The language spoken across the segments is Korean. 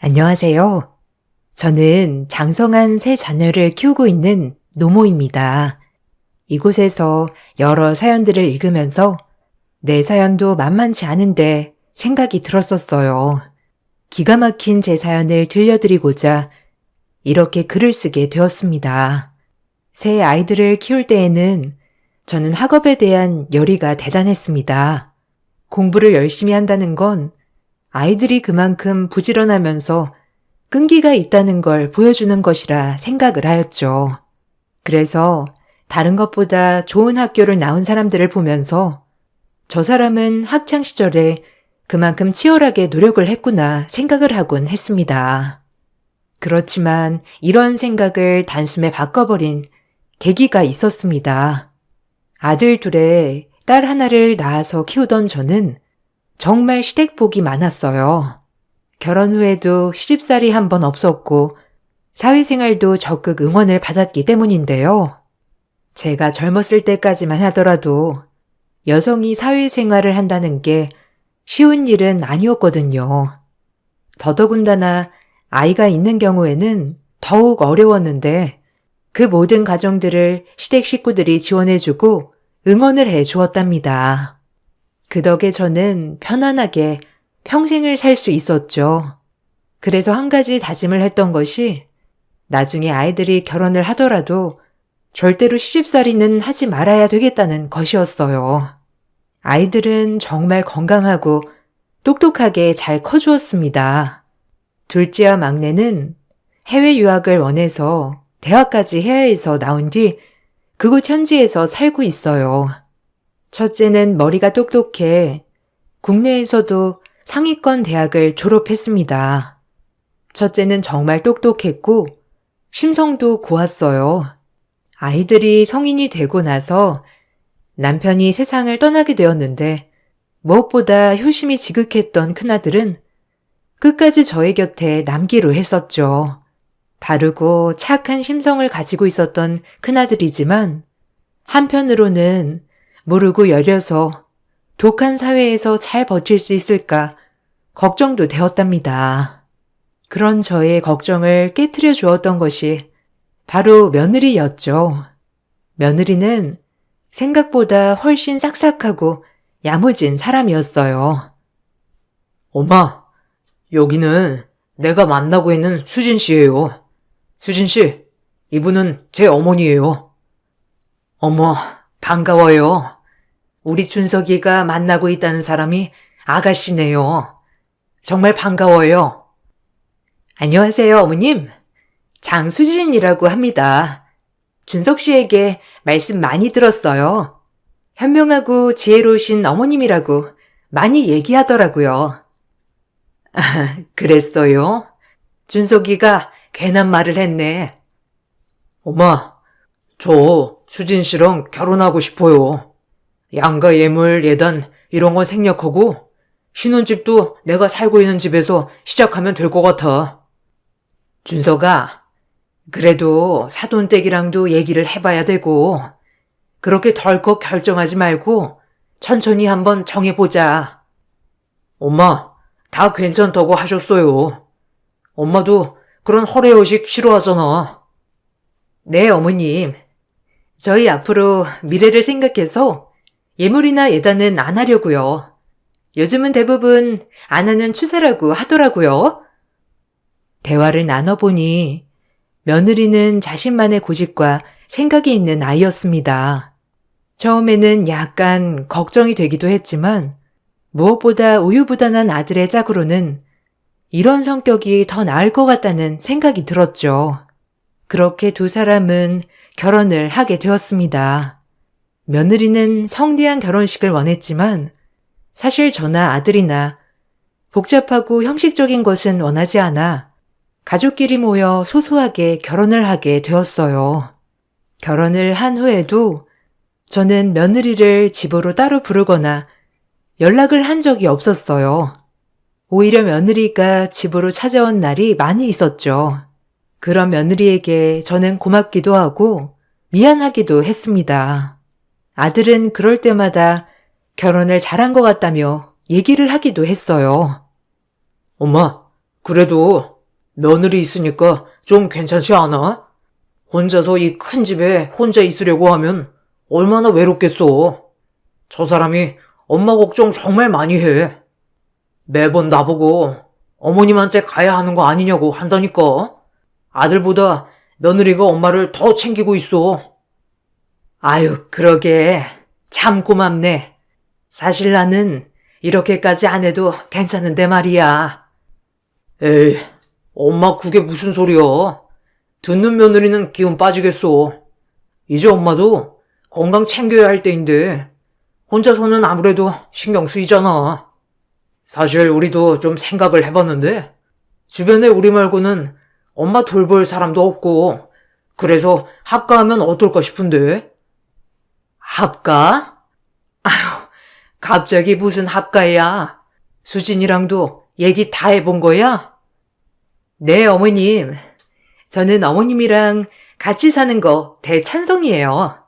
안녕하세요. 저는 장성한 세 자녀를 키우고 있는 노모입니다. 이곳에서 여러 사연들을 읽으면서 내 사연도 만만치 않은데 생각이 들었었어요. 기가 막힌 제 사연을 들려드리고자 이렇게 글을 쓰게 되었습니다. 새 아이들을 키울 때에는 저는 학업에 대한 열의가 대단했습니다. 공부를 열심히 한다는 건 아이들이 그만큼 부지런하면서 끈기가 있다는 걸 보여주는 것이라 생각을 하였죠. 그래서 다른 것보다 좋은 학교를 나온 사람들을 보면서 저 사람은 학창시절에 그만큼 치열하게 노력을 했구나 생각을 하곤 했습니다. 그렇지만 이런 생각을 단숨에 바꿔버린 계기가 있었습니다. 아들 둘에 딸 하나를 낳아서 키우던 저는 정말 시댁복이 많았어요. 결혼 후에도 시집살이 한 번 없었고 사회생활도 적극 응원을 받았기 때문인데요. 제가 젊었을 때까지만 하더라도 여성이 사회생활을 한다는 게 쉬운 일은 아니었거든요. 더더군다나 아이가 있는 경우에는 더욱 어려웠는데 그 모든 가정들을 시댁 식구들이 지원해주고 응원을 해주었답니다. 그 덕에 저는 편안하게 평생을 살 수 있었죠. 그래서 한 가지 다짐을 했던 것이 나중에 아이들이 결혼을 하더라도 절대로 시집살이는 하지 말아야 되겠다는 것이었어요. 아이들은 정말 건강하고 똑똑하게 잘 커주었습니다. 둘째와 막내는 해외 유학을 원해서 대학까지 해외에서 나온 뒤 그곳 현지에서 살고 있어요. 첫째는 머리가 똑똑해 국내에서도 상위권 대학을 졸업했습니다. 첫째는 정말 똑똑했고 심성도 고왔어요. 아이들이 성인이 되고 나서 남편이 세상을 떠나게 되었는데 무엇보다 효심이 지극했던 큰아들은 끝까지 저의 곁에 남기로 했었죠. 바르고 착한 심성을 가지고 있었던 큰아들이지만 한편으로는 모르고 여려서 독한 사회에서 잘 버틸 수 있을까 걱정도 되었답니다. 그런 저의 걱정을 깨트려 주었던 것이 바로 며느리였죠. 며느리는 생각보다 훨씬 싹싹하고 야무진 사람이었어요. 엄마, 여기는 내가 만나고 있는 수진 씨예요. 수진 씨, 이분은 제 어머니예요. 어머, 반가워요. 우리 준석이가 만나고 있다는 사람이 아가씨네요. 정말 반가워요. 안녕하세요, 어머님. 장수진이라고 합니다. 준석 씨에게 말씀 많이 들었어요. 현명하고 지혜로우신 어머님이라고 많이 얘기하더라고요. 그랬어요? 준석이가 괜한 말을 했네. 엄마, 저 수진 씨랑 결혼하고 싶어요. 양가 예물 예단 이런 건 생략하고 신혼집도 내가 살고 있는 집에서 시작하면 될 것 같아. 준석아, 그래도 사돈댁이랑도 얘기를 해봐야 되고 그렇게 덜컥 결정하지 말고 천천히 한번 정해보자. 엄마, 다 괜찮다고 하셨어요. 엄마도 그런 허례허식 싫어하잖아. 네, 어머님. 저희 앞으로 미래를 생각해서 예물이나 예단은 안 하려고요. 요즘은 대부분 안 하는 추세라고 하더라고요. 대화를 나눠보니 며느리는 자신만의 고집과 생각이 있는 아이였습니다. 처음에는 약간 걱정이 되기도 했지만 무엇보다 우유부단한 아들의 짝으로는 이런 성격이 더 나을 것 같다는 생각이 들었죠. 그렇게 두 사람은 결혼을 하게 되었습니다. 며느리는 성대한 결혼식을 원했지만 사실 저나 아들이나 복잡하고 형식적인 것은 원하지 않아 가족끼리 모여 소소하게 결혼을 하게 되었어요. 결혼을 한 후에도 저는 며느리를 집으로 따로 부르거나 연락을 한 적이 없었어요. 오히려 며느리가 집으로 찾아온 날이 많이 있었죠. 그런 며느리에게 저는 고맙기도 하고 미안하기도 했습니다. 아들은 그럴 때마다 결혼을 잘한 것 같다며 얘기를 하기도 했어요. 엄마, 그래도 며느리 있으니까 좀 괜찮지 않아? 혼자서 이 큰 집에 혼자 있으려고 하면 얼마나 외롭겠어. 저 사람이 엄마 걱정 정말 많이 해. 매번 나보고 어머님한테 가야 하는 거 아니냐고 한다니까. 아들보다 며느리가 엄마를 더 챙기고 있어. 아유, 그러게. 참 고맙네. 사실 나는 이렇게까지 안 해도 괜찮은데 말이야. 에이, 엄마 그게 무슨 소리야. 듣는 며느리는 기운 빠지겠어. 이제 엄마도 건강 챙겨야 할 때인데 혼자서는 아무래도 신경 쓰이잖아. 사실 우리도 좀 생각을 해봤는데 주변에 우리 말고는 엄마 돌볼 사람도 없고 그래서 합가하면 어떨까 싶은데. 합가? 아유, 갑자기 무슨 합가야? 수진이랑도 얘기 다 해본 거야? 네, 어머님. 저는 어머님이랑 같이 사는 거 대찬성이에요.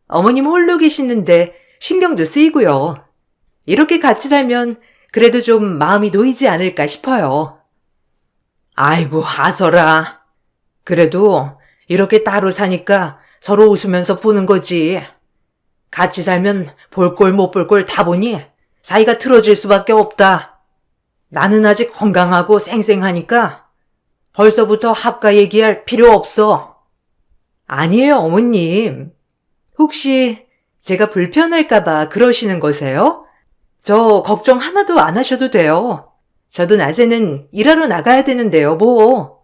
어머님 홀로 계시는데 신경도 쓰이고요. 이렇게 같이 살면 그래도 좀 마음이 놓이지 않을까 싶어요. 아이고, 아서라. 그래도 이렇게 따로 사니까 서로 웃으면서 보는 거지. 같이 살면 볼 꼴 못 볼 꼴 다 보니 사이가 틀어질 수밖에 없다. 나는 아직 건강하고 쌩쌩하니까 벌써부터 합가 얘기할 필요 없어. 아니에요, 어머님. 혹시 제가 불편할까봐 그러시는 거세요? 저 걱정 하나도 안 하셔도 돼요. 저도 낮에는 일하러 나가야 되는데요, 뭐.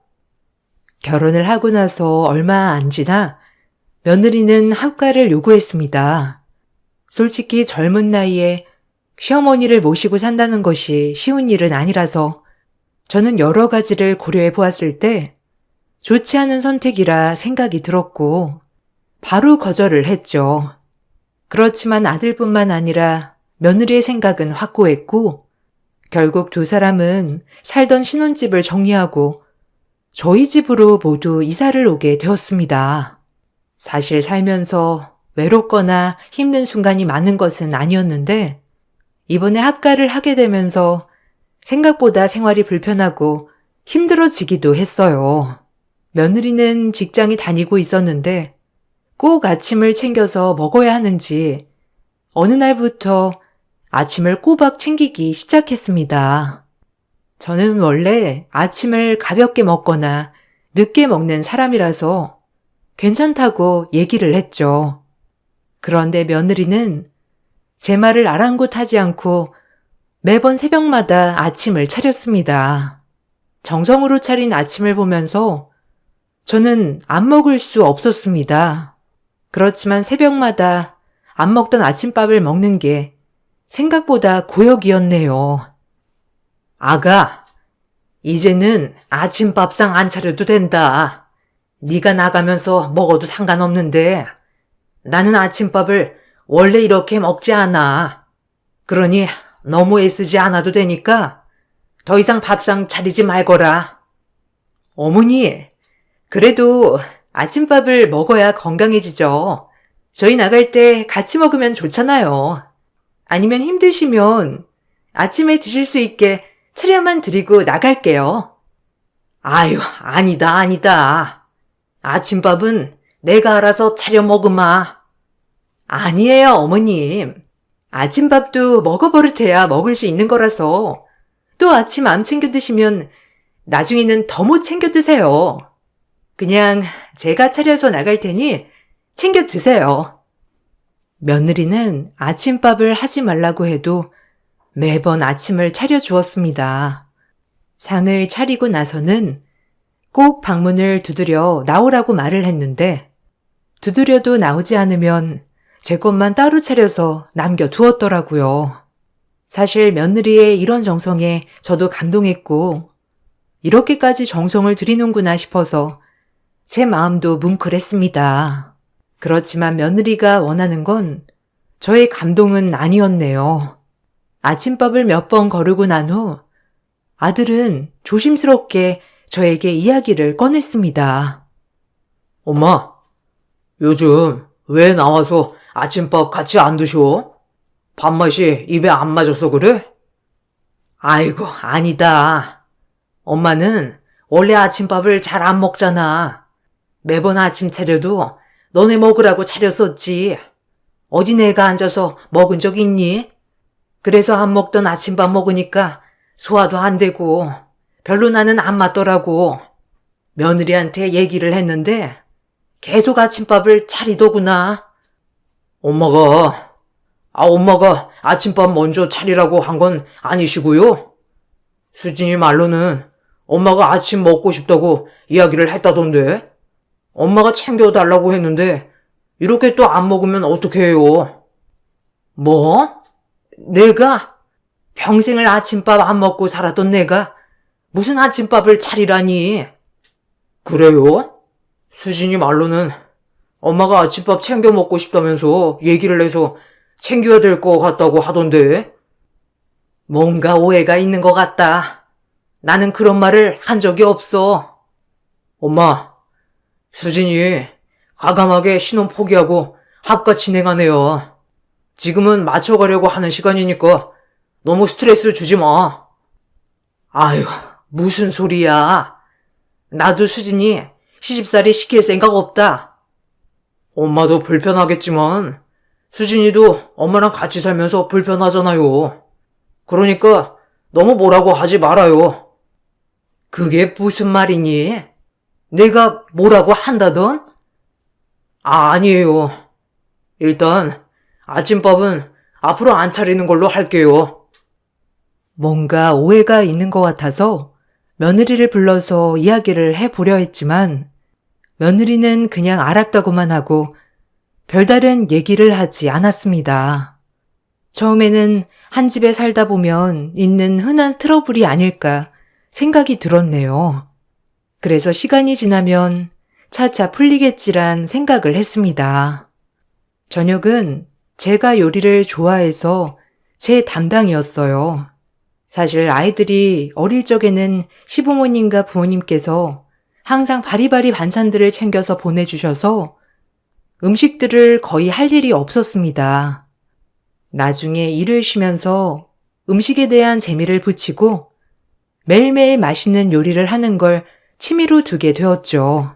결혼을 하고 나서 얼마 안 지나 며느리는 합가를 요구했습니다. 솔직히 젊은 나이에 시어머니를 모시고 산다는 것이 쉬운 일은 아니라서 저는 여러 가지를 고려해 보았을 때 좋지 않은 선택이라 생각이 들었고 바로 거절을 했죠. 그렇지만 아들뿐만 아니라 며느리의 생각은 확고했고 결국 두 사람은 살던 신혼집을 정리하고 저희 집으로 모두 이사를 오게 되었습니다. 사실 살면서 외롭거나 힘든 순간이 많은 것은 아니었는데 이번에 합가를 하게 되면서 생각보다 생활이 불편하고 힘들어지기도 했어요. 며느리는 직장에 다니고 있었는데 꼭 아침을 챙겨서 먹어야 하는지 어느 날부터 아침을 꼬박 챙기기 시작했습니다. 저는 원래 아침을 가볍게 먹거나 늦게 먹는 사람이라서 괜찮다고 얘기를 했죠. 그런데 며느리는 제 말을 아랑곳하지 않고 매번 새벽마다 아침을 차렸습니다. 정성으로 차린 아침을 보면서 저는 안 먹을 수 없었습니다. 그렇지만 새벽마다 안 먹던 아침밥을 먹는 게 생각보다 고역이었네요. 아가, 이제는 아침밥상 안 차려도 된다. 네가 나가면서 먹어도 상관없는데 나는 아침밥을 원래 이렇게 먹지 않아. 그러니 너무 애쓰지 않아도 되니까 더 이상 밥상 차리지 말거라. 어머니, 그래도 아침밥을 먹어야 건강해지죠. 저희 나갈 때 같이 먹으면 좋잖아요. 아니면 힘드시면 아침에 드실 수 있게 차려만 드리고 나갈게요. 아유, 아니다. 아침밥은 내가 알아서 차려 먹으마. 아니에요, 어머님. 아침밥도 먹어버릇해야 먹을 수 있는 거라서 또 아침 안 챙겨 드시면 나중에는 더 못 챙겨 드세요. 그냥 제가 차려서 나갈 테니 챙겨 드세요. 며느리는 아침밥을 하지 말라고 해도 매번 아침을 차려 주었습니다. 상을 차리고 나서는 꼭 방문을 두드려 나오라고 말을 했는데 두드려도 나오지 않으면 제 것만 따로 차려서 남겨두었더라고요. 사실 며느리의 이런 정성에 저도 감동했고 이렇게까지 정성을 들이는구나 싶어서 제 마음도 뭉클했습니다. 그렇지만 며느리가 원하는 건 저의 감동은 아니었네요. 아침밥을 몇 번 거르고 난 후 아들은 조심스럽게 저에게 이야기를 꺼냈습니다. 엄마, 요즘 왜 나와서 아침밥 같이 안 드셔? 밥맛이 입에 안 맞아서 그래? 아이고, 아니다. 엄마는 원래 아침밥을 잘 안 먹잖아. 매번 아침 차려도 너네 먹으라고 차렸었지. 어디 내가 앉아서 먹은 적 있니? 그래서 안 먹던 아침밥 먹으니까 소화도 안 되고 별로 나는 안 맞더라고. 며느리한테 얘기를 했는데 계속 아침밥을 차리더구나. 엄마가 아침밥 먼저 차리라고 한 건 아니시고요. 수진이 말로는 엄마가 아침 먹고 싶다고 이야기를 했다던데. 엄마가 챙겨달라고 했는데 이렇게 또 안 먹으면 어떻게 해요? 뭐? 내가? 평생을 아침밥 안 먹고 살았던 내가 무슨 아침밥을 차리라니? 그래요? 수진이 말로는 엄마가 아침밥 챙겨 먹고 싶다면서 얘기를 해서 챙겨야 될 것 같다고 하던데. 뭔가 오해가 있는 것 같다. 나는 그런 말을 한 적이 없어. 엄마, 수진이 과감하게 신혼 포기하고 합가 진행하네요. 지금은 맞춰가려고 하는 시간이니까 너무 스트레스 주지 마. 아유, 무슨 소리야. 나도 수진이 시집살이 시킬 생각 없다. 엄마도 불편하겠지만 수진이도 엄마랑 같이 살면서 불편하잖아요. 그러니까 너무 뭐라고 하지 말아요. 그게 무슨 말이니? 내가 뭐라고 한다던? 아니에요. 일단 아침밥은 앞으로 안 차리는 걸로 할게요. 뭔가 오해가 있는 것 같아서 며느리를 불러서 이야기를 해보려 했지만 며느리는 그냥 알았다고만 하고 별다른 얘기를 하지 않았습니다. 처음에는 한 집에 살다 보면 있는 흔한 트러블이 아닐까 생각이 들었네요. 그래서 시간이 지나면 차차 풀리겠지란 생각을 했습니다. 저녁은 제가 요리를 좋아해서 제 담당이었어요. 사실 아이들이 어릴 적에는 시부모님과 부모님께서 항상 바리바리 반찬들을 챙겨서 보내주셔서 음식들을 거의 할 일이 없었습니다. 나중에 일을 쉬면서 음식에 대한 재미를 붙이고 매일매일 맛있는 요리를 하는 걸 취미로 두게 되었죠.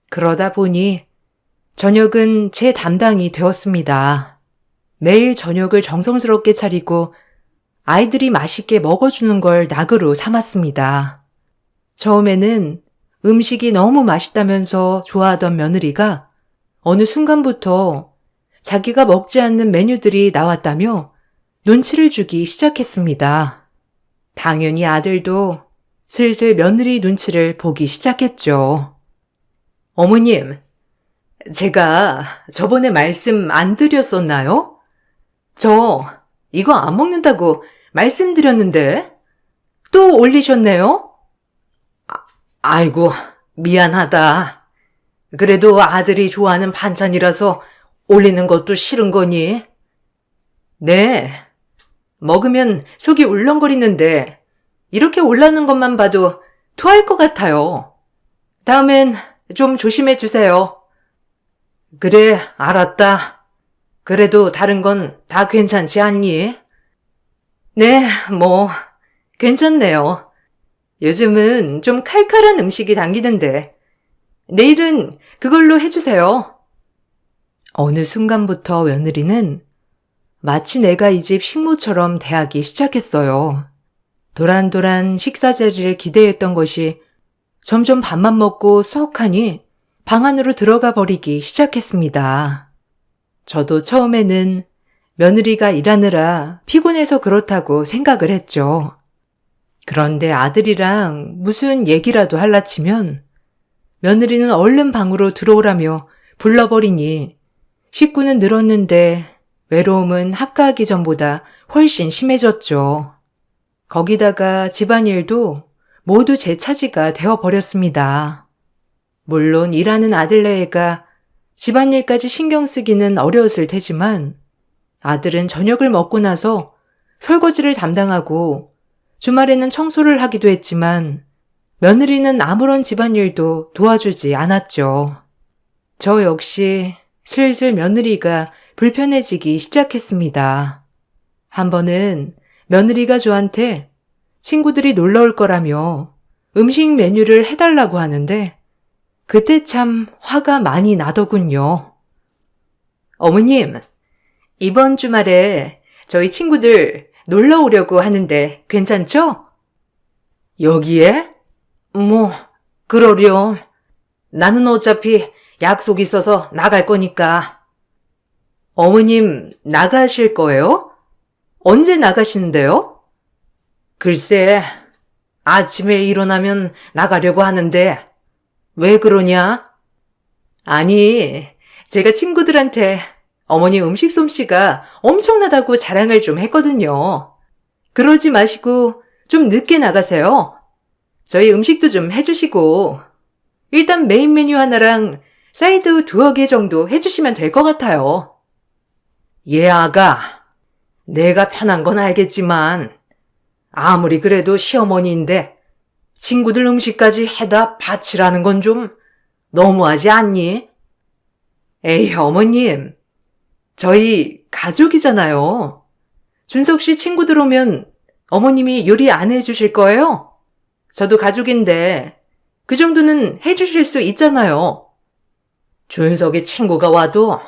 그러다 보니 저녁은 제 담당이 되었습니다. 매일 저녁을 정성스럽게 차리고 아이들이 맛있게 먹어주는 걸 낙으로 삼았습니다. 처음에는 음식이 너무 맛있다면서 좋아하던 며느리가 어느 순간부터 자기가 먹지 않는 메뉴들이 나왔다며 눈치를 주기 시작했습니다. 당연히 아들도 슬슬 며느리 눈치를 보기 시작했죠. 어머님, 제가 저번에 말씀 안 드렸었나요? 저 이거 안 먹는다고 말씀드렸는데 또 올리셨네요? 아이고, 미안하다. 그래도 아들이 좋아하는 반찬이라서 올리는 것도 싫은 거니? 네, 먹으면 속이 울렁거리는데 이렇게 올라오는 것만 봐도 토할 것 같아요. 다음엔 좀 조심해 주세요. 그래, 알았다. 그래도 다른 건 다 괜찮지 않니? 네, 뭐 괜찮네요. 요즘은 좀 칼칼한 음식이 당기는데 내일은 그걸로 해주세요. 어느 순간부터 며느리는 마치 내가 이 집 식모처럼 대하기 시작했어요. 도란도란 식사 자리를 기대했던 것이 점점 밥만 먹고 쏙 하니 방 안으로 들어가 버리기 시작했습니다. 저도 처음에는 며느리가 일하느라 피곤해서 그렇다고 생각을 했죠. 그런데 아들이랑 무슨 얘기라도 할라치면 며느리는 얼른 방으로 들어오라며 불러버리니 식구는 늘었는데 외로움은 합가하기 전보다 훨씬 심해졌죠. 거기다가 집안일도 모두 제 차지가 되어버렸습니다. 물론 일하는 아들네가 집안일까지 신경 쓰기는 어려웠을 테지만 아들은 저녁을 먹고 나서 설거지를 담당하고 주말에는 청소를 하기도 했지만 며느리는 아무런 집안일도 도와주지 않았죠. 저 역시 슬슬 며느리가 불편해지기 시작했습니다. 한 번은 며느리가 저한테 친구들이 놀러 올 거라며 음식 메뉴를 해달라고 하는데 그때 참 화가 많이 나더군요. 어머님, 이번 주말에 저희 친구들 놀러 오려고 하는데 괜찮죠? 여기에? 뭐, 그러렴. 나는 어차피 약속 있어서 나갈 거니까. 어머님, 나가실 거예요? 언제 나가시는데요? 글쎄, 아침에 일어나면 나가려고 하는데, 왜 그러냐? 아니, 제가 친구들한테 어머니 음식 솜씨가 엄청나다고 자랑을 좀 했거든요. 그러지 마시고 좀 늦게 나가세요. 저희 음식도 좀 해주시고, 일단 메인 메뉴 하나랑 사이드 2개 정도 해주시면 될 것 같아요. 예, 아가. 내가 편한 건 알겠지만, 아무리 그래도 시어머니인데, 친구들 음식까지 해다 바치라는 건 좀 너무하지 않니? 에이, 어머님. 저희 가족이잖아요. 준석 씨 친구들 오면 어머님이 요리 안 해주실 거예요? 저도 가족인데 그 정도는 해주실 수 있잖아요. 준석이 친구가 와도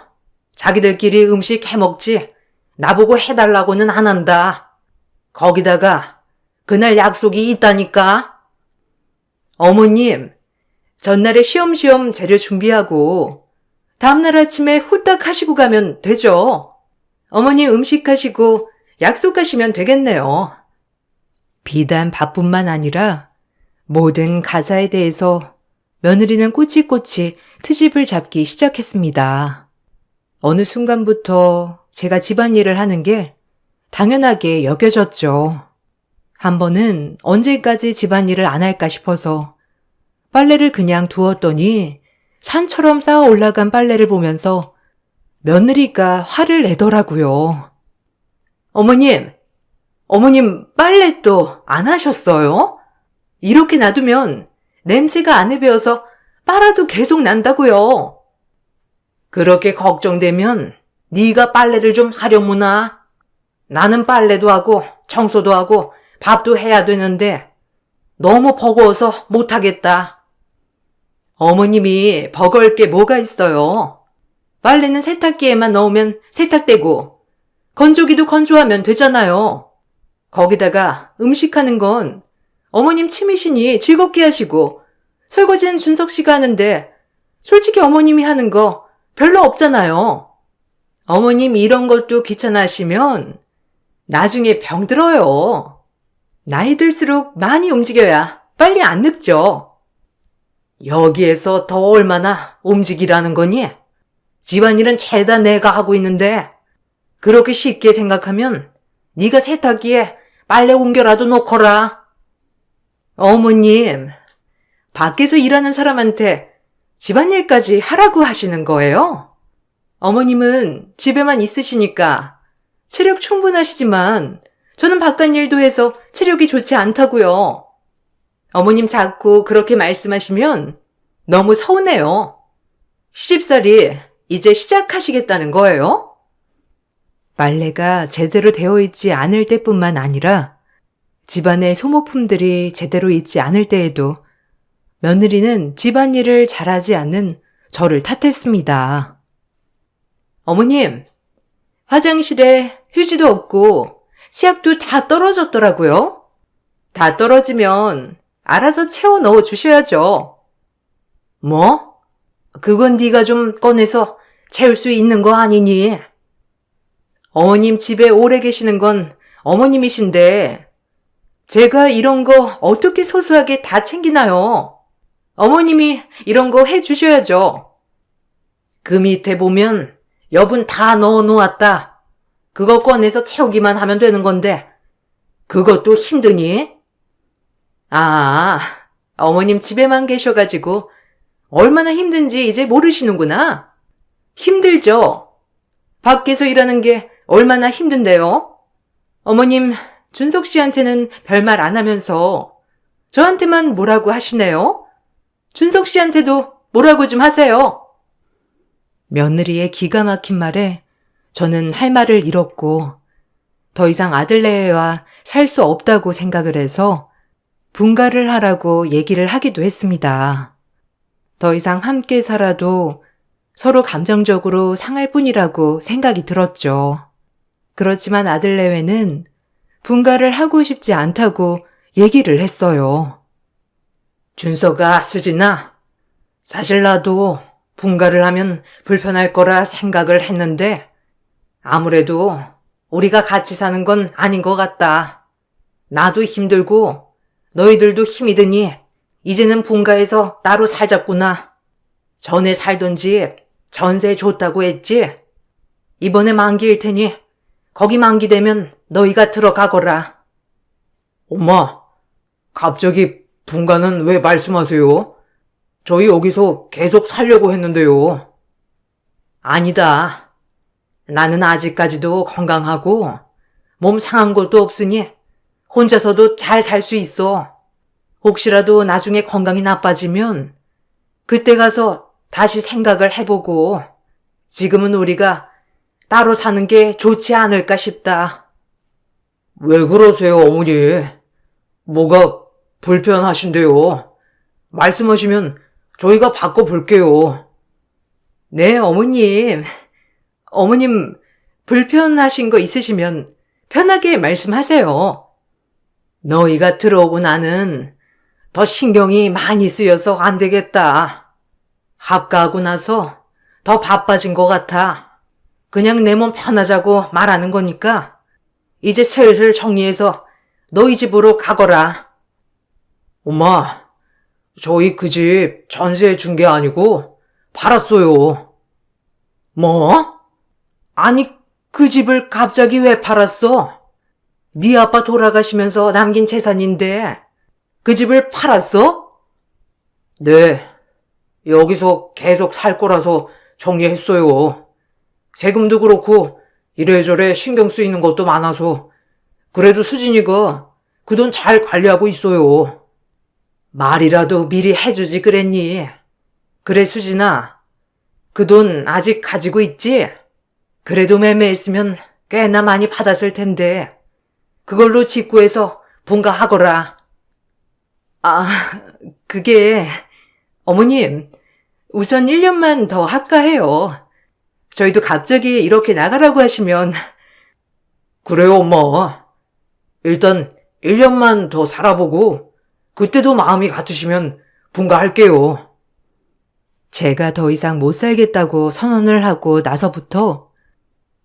자기들끼리 음식 해먹지 나보고 해달라고는 안 한다. 거기다가 그날 약속이 있다니까. 어머님, 전날에 쉬엄쉬엄 재료 준비하고 다음날 아침에 후딱 하시고 가면 되죠. 어머니 음식 하시고 약속하시면 되겠네요. 비단 밥뿐만 아니라 모든 가사에 대해서 며느리는 꼬치꼬치 트집을 잡기 시작했습니다. 어느 순간부터 제가 집안일을 하는 게 당연하게 여겨졌죠. 한 번은 언제까지 집안일을 안 할까 싶어서 빨래를 그냥 두었더니 산처럼 쌓아 올라간 빨래를 보면서 며느리가 화를 내더라고요. 어머님 빨래 또 안 하셨어요? 이렇게 놔두면 냄새가 안에 배어서 빨아도 계속 난다고요. 그렇게 걱정되면 네가 빨래를 좀 하려무나. 나는 빨래도 하고 청소도 하고 밥도 해야 되는데 너무 버거워서 못하겠다. 어머님이 버거울 게 뭐가 있어요. 빨래는 세탁기에만 넣으면 세탁되고 건조기도 건조하면 되잖아요. 거기다가 음식하는 건 어머님 취미시니 즐겁게 하시고 설거지는 준석 씨가 하는데 솔직히 어머님이 하는 거 별로 없잖아요. 어머님 이런 것도 귀찮아하시면 나중에 병들어요. 나이 들수록 많이 움직여야 빨리 안 늙죠. 여기에서 더 얼마나 움직이라는 거니? 집안일은 죄다 내가 하고 있는데 그렇게 쉽게 생각하면 네가 세탁기에 빨래 옮겨라도 놓거라. 어머님, 밖에서 일하는 사람한테 집안일까지 하라고 하시는 거예요? 어머님은 집에만 있으시니까 체력 충분하시지만 저는 바깥일도 해서 체력이 좋지 않다고요. 어머님 자꾸 그렇게 말씀하시면 너무 서운해요. 시집살이 이제 시작하시겠다는 거예요? 빨래가 제대로 되어 있지 않을 때뿐만 아니라 집안의 소모품들이 제대로 있지 않을 때에도 며느리는 집안일을 잘하지 않는 저를 탓했습니다. 어머님, 화장실에 휴지도 없고 치약도 다 떨어졌더라고요. 다 떨어지면 알아서 채워 넣어 주셔야죠. 뭐? 그건 네가 좀 꺼내서 채울 수 있는 거 아니니? 어머님 집에 오래 계시는 건 어머님이신데 제가 이런 거 어떻게 소소하게 다 챙기나요? 어머님이 이런 거 해주셔야죠. 그 밑에 보면 여분 다 넣어 놓았다. 그거 꺼내서 채우기만 하면 되는 건데 그것도 힘드니? 아, 어머님 집에만 계셔가지고 얼마나 힘든지 이제 모르시는구나. 힘들죠? 밖에서 일하는 게 얼마나 힘든데요? 어머님, 준석 씨한테는 별말 안 하면서 저한테만 뭐라고 하시네요? 준석 씨한테도 뭐라고 좀 하세요. 며느리의 기가 막힌 말에 저는 할 말을 잃었고 더 이상 아들네와 살 수 없다고 생각을 해서 분가를 하라고 얘기를 하기도 했습니다. 더 이상 함께 살아도 서로 감정적으로 상할 뿐이라고 생각이 들었죠. 그렇지만 아들내외는 분가를 하고 싶지 않다고 얘기를 했어요. 준서가 수진아, 사실 나도 분가를 하면 불편할 거라 생각을 했는데 아무래도 우리가 같이 사는 건 아닌 것 같다. 나도 힘들고 너희들도 힘이 드니 이제는 분가해서 따로 살자꾸나. 전에 살던 집 전세 줬다고 했지? 이번에 만기일 테니 거기 만기되면 너희가 들어가거라. 엄마, 갑자기 분가는 왜 말씀하세요? 저희 여기서 계속 살려고 했는데요. 아니다. 나는 아직까지도 건강하고 몸 상한 것도 없으니 혼자서도 잘 살 수 있어. 혹시라도 나중에 건강이 나빠지면 그때 가서 다시 생각을 해보고 지금은 우리가 따로 사는 게 좋지 않을까 싶다. 왜 그러세요, 어머니? 뭐가 불편하신데요? 말씀하시면 저희가 바꿔볼게요. 네, 어머님. 어머님 불편하신 거 있으시면 편하게 말씀하세요. 너희가 들어오고 나는 더 신경이 많이 쓰여서 안 되겠다. 합가하고 나서 더 바빠진 것 같아. 그냥 내 몸 편하자고 말하는 거니까 이제 슬슬 정리해서 너희 집으로 가거라. 엄마, 저희 그 집 전세해 준 게 아니고 팔았어요. 뭐? 아니, 그 집을 갑자기 왜 팔았어? 네 아빠 돌아가시면서 남긴 재산인데 그 집을 팔았어? 네, 여기서 계속 살 거라서 정리했어요. 세금도 그렇고 이래저래 신경 쓰이는 것도 많아서 그래도 수진이가 그 돈 잘 관리하고 있어요. 말이라도 미리 해주지 그랬니? 그래 수진아, 그 돈 아직 가지고 있지? 그래도 매매했으면 꽤나 많이 받았을 텐데 그걸로 직구해서 분가하거라. 아, 그게 어머님 우선 1년만 더 합가해요. 저희도 갑자기 이렇게 나가라고 하시면. 그래요, 엄마. 일단 1년만 더 살아보고 그때도 마음이 같으시면 분가할게요. 제가 더 이상 못 살겠다고 선언을 하고 나서부터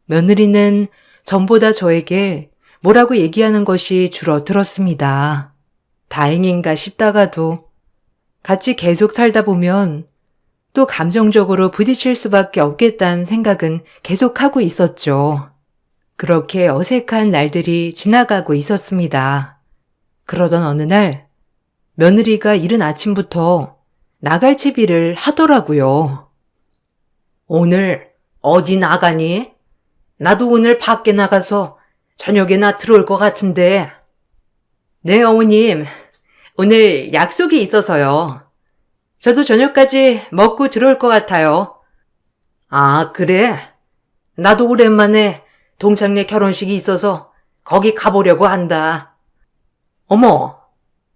며느리는 전보다 저에게 뭐라고 얘기하는 것이 줄어들었습니다. 다행인가 싶다가도 같이 계속 살다 보면 또 감정적으로 부딪힐 수밖에 없겠다는 생각은 계속하고 있었죠. 그렇게 어색한 날들이 지나가고 있었습니다. 그러던 어느 날 며느리가 이른 아침부터 나갈 채비를 하더라고요. 오늘 어디 나가니? 나도 오늘 밖에 나가서 저녁에나 들어올 것 같은데. 네, 어머님. 오늘 약속이 있어서요. 저도 저녁까지 먹고 들어올 것 같아요. 아, 그래? 나도 오랜만에 동창네 결혼식이 있어서 거기 가보려고 한다. 어머,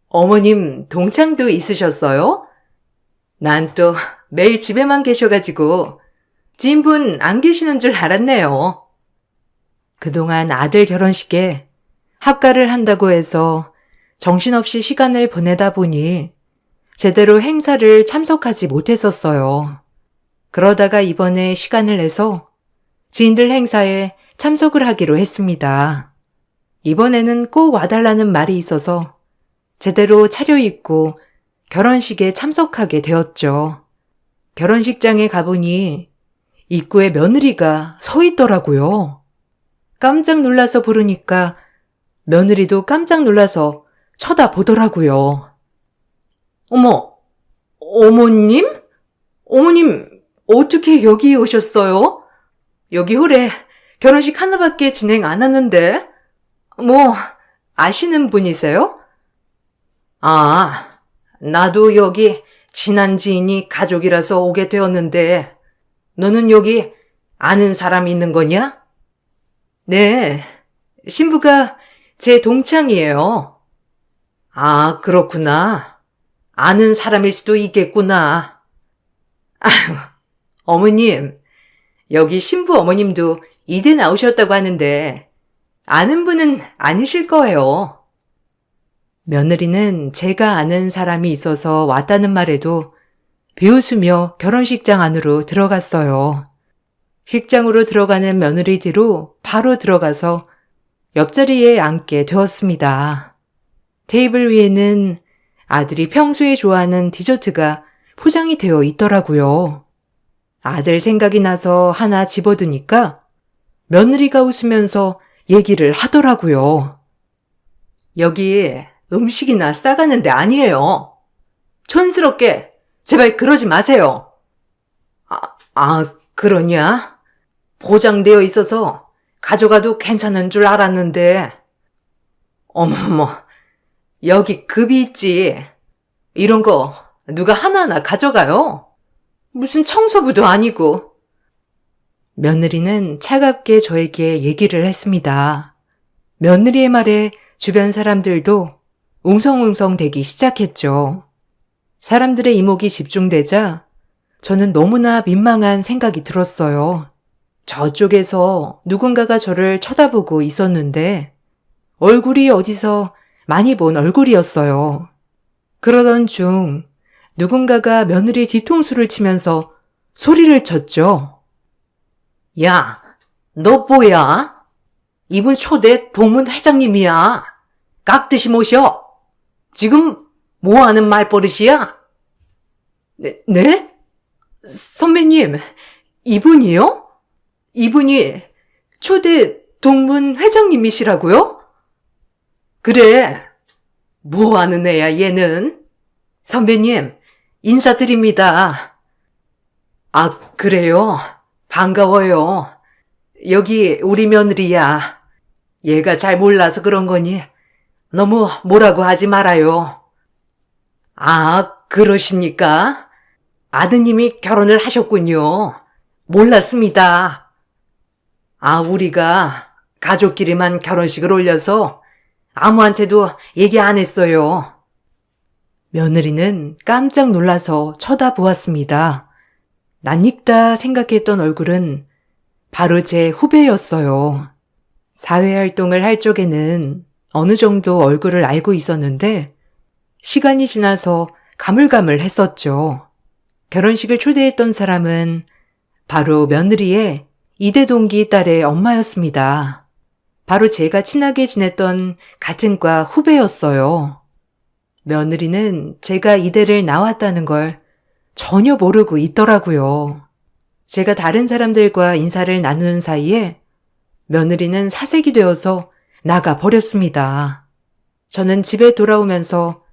어머님 동창도 있으셨어요? 난 또 매일 집에만 계셔가지고 지인분 안 계시는 줄 알았네요. 그동안 아들 결혼식에 합가를 한다고 해서 정신없이 시간을 보내다 보니 제대로 행사를 참석하지 못했었어요. 그러다가 이번에 시간을 내서 지인들 행사에 참석을 하기로 했습니다. 이번에는 꼭 와달라는 말이 있어서 제대로 차려입고 결혼식에 참석하게 되었죠. 결혼식장에 가보니 입구에 며느리가 서 있더라고요. 깜짝 놀라서 부르니까 며느리도 깜짝 놀라서 쳐다보더라고요. 어머, 어머님? 어머님, 어떻게 여기 오셨어요? 여기 홀에 결혼식 하나밖에 진행 안 하는데? 뭐, 아시는 분이세요? 아, 나도 여기 친한 지인이 가족이라서 오게 되었는데 너는 여기 아는 사람 있는 거냐? 네, 신부가 제 동창이에요. 아, 그렇구나. 아는 사람일 수도 있겠구나. 어머님, 여기 신부 어머님도 이대 나오셨다고 하는데 아는 분은 아니실 거예요. 며느리는 제가 아는 사람이 있어서 왔다는 말에도 비웃으며 결혼식장 안으로 들어갔어요. 식장으로 들어가는 며느리 뒤로 바로 들어가서 옆자리에 앉게 되었습니다. 테이블 위에는 아들이 평소에 좋아하는 디저트가 포장이 되어 있더라고요. 아들 생각이 나서 하나 집어드니까 며느리가 웃으면서 얘기를 하더라고요. 여기 음식이나 싸가는 데 아니에요. 촌스럽게 제발 그러지 마세요. 그러냐? 포장되어 있어서 가져가도 괜찮은 줄 알았는데. 어머머, 여기 급이 있지. 이런 거 누가 하나하나 가져가요? 무슨 청소부도 아니고. 며느리는 차갑게 저에게 얘기를 했습니다. 며느리의 말에 주변 사람들도 웅성웅성 대기 시작했죠. 사람들의 이목이 집중되자 저는 너무나 민망한 생각이 들었어요. 저쪽에서 누군가가 저를 쳐다보고 있었는데 얼굴이 어디서 많이 본 얼굴이었어요. 그러던 중 누군가가 며느리 뒤통수를 치면서 소리를 쳤죠. 야, 너 뭐야? 이분 초대 동문 회장님이야. 깍듯이 모셔. 지금 뭐 하는 말버릇이야? 네? 선배님, 이분이요? 이분이 초대 동문 회장님이시라고요? 그래. 뭐 하는 애야, 얘는? 선배님, 인사드립니다. 아, 그래요? 반가워요. 여기 우리 며느리야. 얘가 잘 몰라서 그런 거니 너무 뭐라고 하지 말아요. 아, 그러십니까? 아드님이 결혼을 하셨군요. 몰랐습니다. 아, 우리가 가족끼리만 결혼식을 올려서 아무한테도 얘기 안 했어요. 며느리는 깜짝 놀라서 쳐다보았습니다. 낯익다 생각했던 얼굴은 바로 제 후배였어요. 사회활동을 할 적에는 어느 정도 얼굴을 알고 있었는데 시간이 지나서 가물가물했었죠. 결혼식을 초대했던 사람은 바로 며느리의 이대 동기 딸의 엄마였습니다. 바로 제가 친하게 지냈던 같은 과 후배였어요. 며느리는 제가 이대를 나왔다는 걸 전혀 모르고 있더라고요. 제가 다른 사람들과 인사를 나누는 사이에 며느리는 사색이 되어서 나가 버렸습니다. 저는 집에 돌아오면서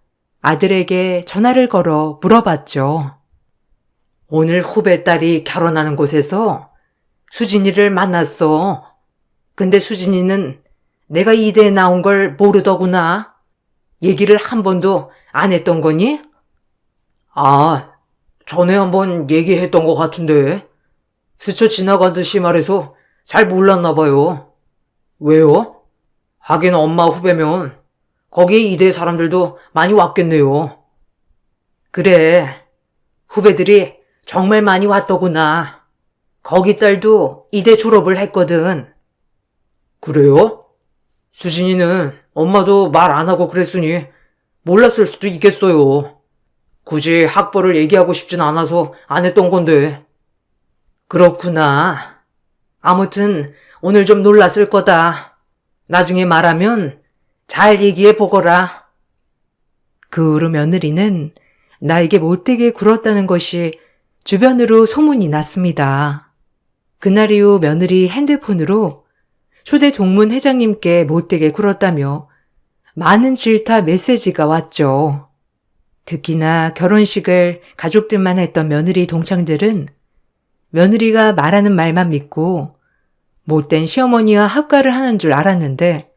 아들에게 전화를 걸어 물어봤죠. 오늘 후배 딸이 결혼하는 곳에서 수진이를 만났어. 근데 수진이는 내가 이대에 나온 걸 모르더구나. 얘기를 한 번도 안 했던 거니? 아, 전에 한번 얘기했던 것 같은데. 스쳐 지나가듯이 말해서 잘 몰랐나 봐요. 왜요? 하긴 엄마 후배면 거기에 이대 사람들도 많이 왔겠네요. 그래, 후배들이 정말 많이 왔더구나. 거기 딸도 이대 졸업을 했거든. 그래요? 수진이는 엄마도 말 안 하고 그랬으니 몰랐을 수도 있겠어요. 굳이 학벌을 얘기하고 싶진 않아서 안 했던 건데. 그렇구나. 아무튼 오늘 좀 놀랐을 거다. 나중에 말하면 잘 얘기해 보거라. 그 후로 며느리는 나에게 못되게 굴었다는 것이 주변으로 소문이 났습니다. 그날 이후 며느리 핸드폰으로 초대 동문 회장님께 못되게 굴었다며 많은 질타 메시지가 왔죠. 특히나 결혼식을 가족들만 했던 며느리 동창들은 며느리가 말하는 말만 믿고 못된 시어머니와 합가를 하는 줄 알았는데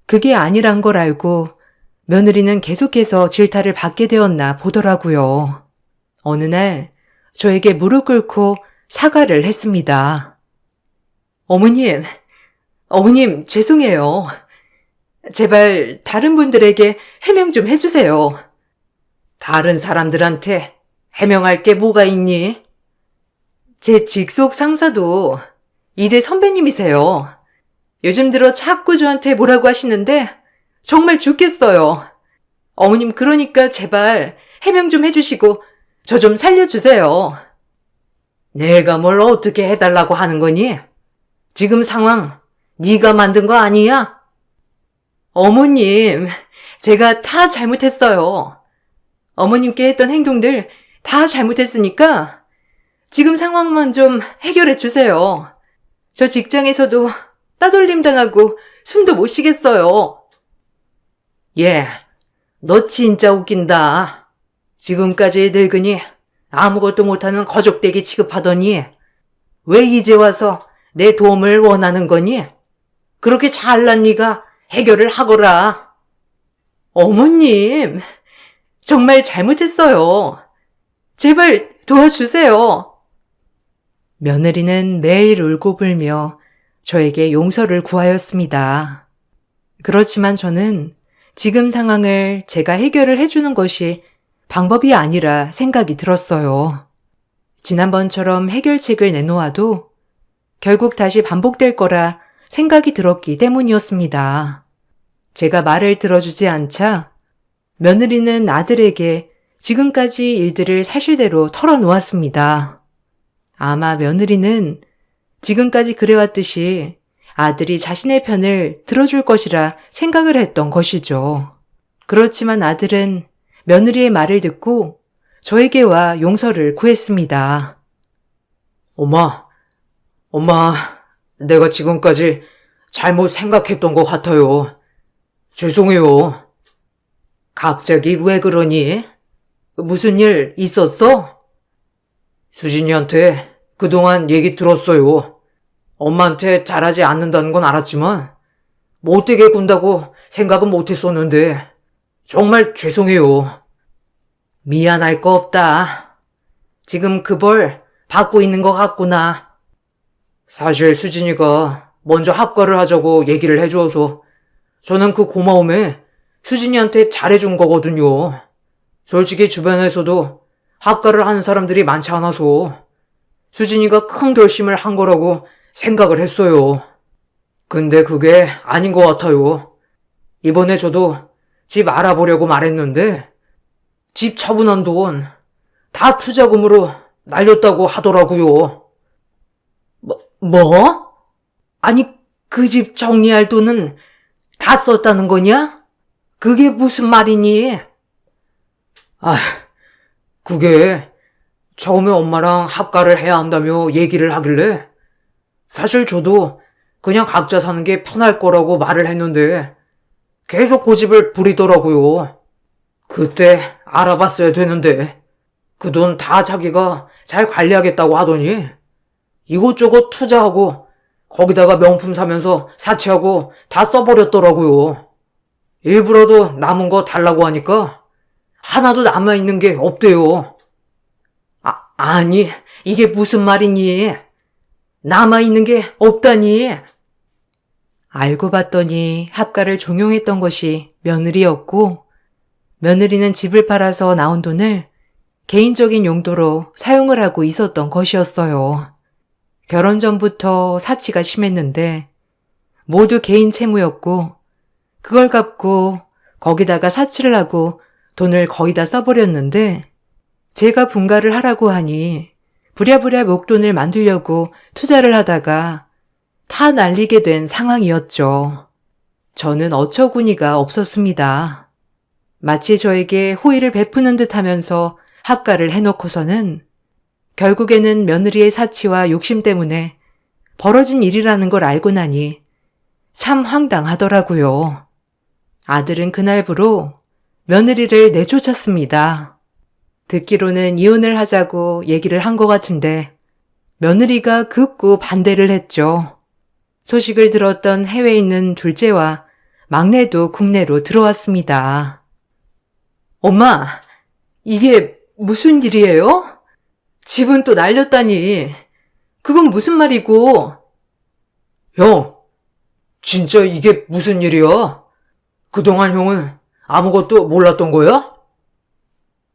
그게 아니란 걸 알고 며느리는 계속해서 질타를 받게 되었나 보더라고요. 어느 날 저에게 무릎 꿇고 사과를 했습니다. 어머님, 어머님, 죄송해요. 제발 다른 분들에게 해명 좀 해주세요. 다른 사람들한테 해명할 게 뭐가 있니? 제 직속 상사도 이대 선배님이세요. 요즘 들어 자꾸 저한테 뭐라고 하시는데 정말 죽겠어요. 어머님, 그러니까 제발 해명 좀 해주시고 저 좀 살려주세요. 내가 뭘 어떻게 해달라고 하는 거니? 지금 상황 네가 만든 거 아니야? 어머님, 제가 다 잘못했어요. 어머님께 했던 행동들 다 잘못했으니까 지금 상황만 좀 해결해 주세요. 저 직장에서도 따돌림 당하고 숨도 못 쉬겠어요. 예, 너 진짜 웃긴다. 지금까지 늙으니 아무것도 못하는 거적대기 취급하더니 왜 이제 와서 내 도움을 원하는 거니? 그렇게 잘난 네가 해결을 하거라. 어머님, 정말 잘못했어요. 제발 도와주세요. 며느리는 매일 울고 불며 저에게 용서를 구하였습니다. 그렇지만 저는 지금 상황을 제가 해결을 해주는 것이 방법이 아니라 생각이 들었어요. 지난번처럼 해결책을 내놓아도 결국 다시 반복될 거라 생각이 들었기 때문이었습니다. 제가 말을 들어주지 않자 며느리는 아들에게 지금까지 일들을 사실대로 털어놓았습니다. 아마 며느리는 지금까지 그래왔듯이 아들이 자신의 편을 들어줄 것이라 생각을 했던 것이죠. 그렇지만 아들은 며느리의 말을 듣고 저에게 와 용서를 구했습니다. 엄마, 내가 지금까지 잘못 생각했던 것 같아요. 죄송해요. 갑자기 왜 그러니? 무슨 일 있었어? 수진이한테 그동안 얘기 들었어요. 엄마한테 잘하지 않는다는 건 알았지만 못되게 군다고 생각은 못했었는데 정말 죄송해요. 미안할 거 없다. 지금 그 벌 받고 있는 것 같구나. 사실 수진이가 먼저 합가를 하자고 얘기를 해주어서 저는 그 고마움에 수진이한테 잘해준 거거든요. 솔직히 주변에서도 합가를 하는 사람들이 많지 않아서 수진이가 큰 결심을 한 거라고 생각을 했어요. 근데 그게 아닌 것 같아요. 이번에 저도 집 알아보려고 말했는데 집 처분한 돈 다 투자금으로 날렸다고 하더라고요. 뭐? 아니, 그 집 정리할 돈은 다 썼다는 거냐? 그게 무슨 말이니? 그게 처음에 엄마랑 합가를 해야 한다며 얘기를 하길래 사실 저도 그냥 각자 사는 게 편할 거라고 말을 했는데 계속 고집을 부리더라고요. 그때 알아봤어야 되는데 그 돈 다 자기가 잘 관리하겠다고 하더니 이곳저곳 투자하고 거기다가 명품 사면서 사치하고 다 써버렸더라고요. 일부러도 남은 거 달라고 하니까 하나도 남아있는 게 없대요. 아니, 이게 무슨 말이니? 남아있는 게 없다니? 알고 봤더니 합가를 종용했던 것이 며느리였고, 며느리는 집을 팔아서 나온 돈을 개인적인 용도로 사용을 하고 있었던 것이었어요. 결혼 전부터 사치가 심했는데 모두 개인 채무였고 그걸 갚고 거기다가 사치를 하고 돈을 거의 다 써버렸는데 제가 분가를 하라고 하니 부랴부랴 목돈을 만들려고 투자를 하다가 다 날리게 된 상황이었죠. 저는 어처구니가 없었습니다. 마치 저에게 호의를 베푸는 듯 하면서 합가를 해놓고서는 결국에는 며느리의 사치와 욕심 때문에 벌어진 일이라는 걸 알고 나니 참 황당하더라고요. 아들은 그날부로 며느리를 내쫓았습니다. 듣기로는 이혼을 하자고 얘기를 한 것 같은데 며느리가 극구 반대를 했죠. 소식을 들었던 해외에 있는 둘째와 막내도 국내로 들어왔습니다. 엄마, 이게 무슨 일이에요? 집은 또 날렸다니. 그건 무슨 말이고? 형, 진짜 이게 무슨 일이야? 그동안 형은 아무것도 몰랐던 거야?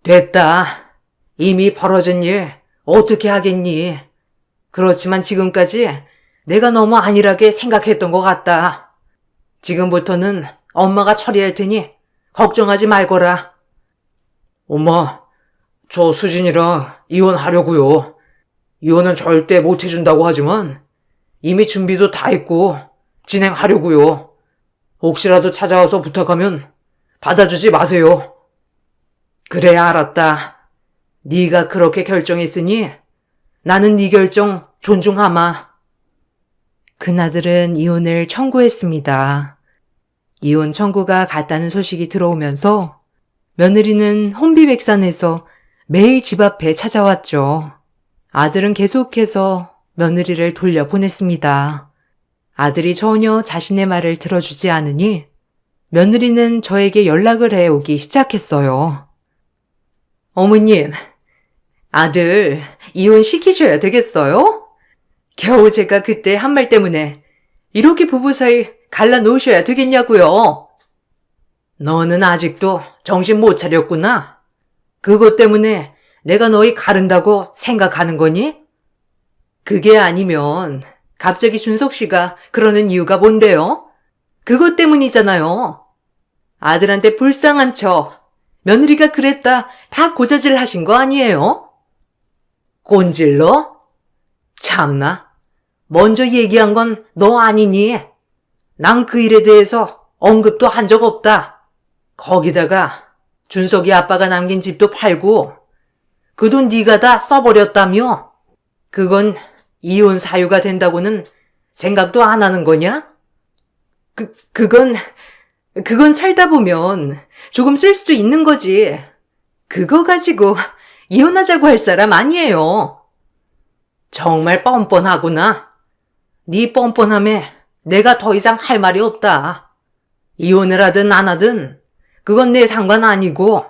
됐다. 이미 벌어진 일 어떻게 하겠니? 그렇지만 지금까지 내가 너무 안일하게 생각했던 것 같다. 지금부터는 엄마가 처리할 테니 걱정하지 말거라. 엄마, 저 수진이랑 이혼하려고요. 이혼은 절대 못 해준다고 하지만 이미 준비도 다 했고 진행하려고요. 혹시라도 찾아와서 부탁하면 받아주지 마세요. 그래, 알았다. 네가 그렇게 결정했으니 나는 네 결정 존중하마. 그나들은 이혼을 청구했습니다. 이혼 청구가 갔다는 소식이 들어오면서 며느리는 혼비백산해서 매일 집 앞에 찾아왔죠. 아들은 계속해서 며느리를 돌려보냈습니다. 아들이 전혀 자신의 말을 들어주지 않으니 며느리는 저에게 연락을 해오기 시작했어요. 어머님, 아들 이혼시키셔야 되겠어요? 겨우 제가 그때 한 말 때문에 이렇게 부부 사이 갈라놓으셔야 되겠냐고요. 너는 아직도 정신 못 차렸구나. 그것 때문에 내가 너희 가른다고 생각하는 거니? 그게 아니면 갑자기 준석 씨가 그러는 이유가 뭔데요? 그것 때문이잖아요. 아들한테 불쌍한 척 며느리가 그랬다 다 고자질 하신 거 아니에요? 꼰질러? 참나. 먼저 얘기한 건 너 아니니? 난 그 일에 대해서 언급도 한 적 없다. 거기다가 준석이 아빠가 남긴 집도 팔고 그 돈 네가 다 써버렸다며? 그건 이혼 사유가 된다고는 생각도 안 하는 거냐? 그건 살다 보면 조금 쓸 수도 있는 거지. 그거 가지고 이혼하자고 할 사람 아니에요. 정말 뻔뻔하구나. 네 뻔뻔함에 내가 더 이상 할 말이 없다. 이혼을 하든 안 하든 그건 내 상관 아니고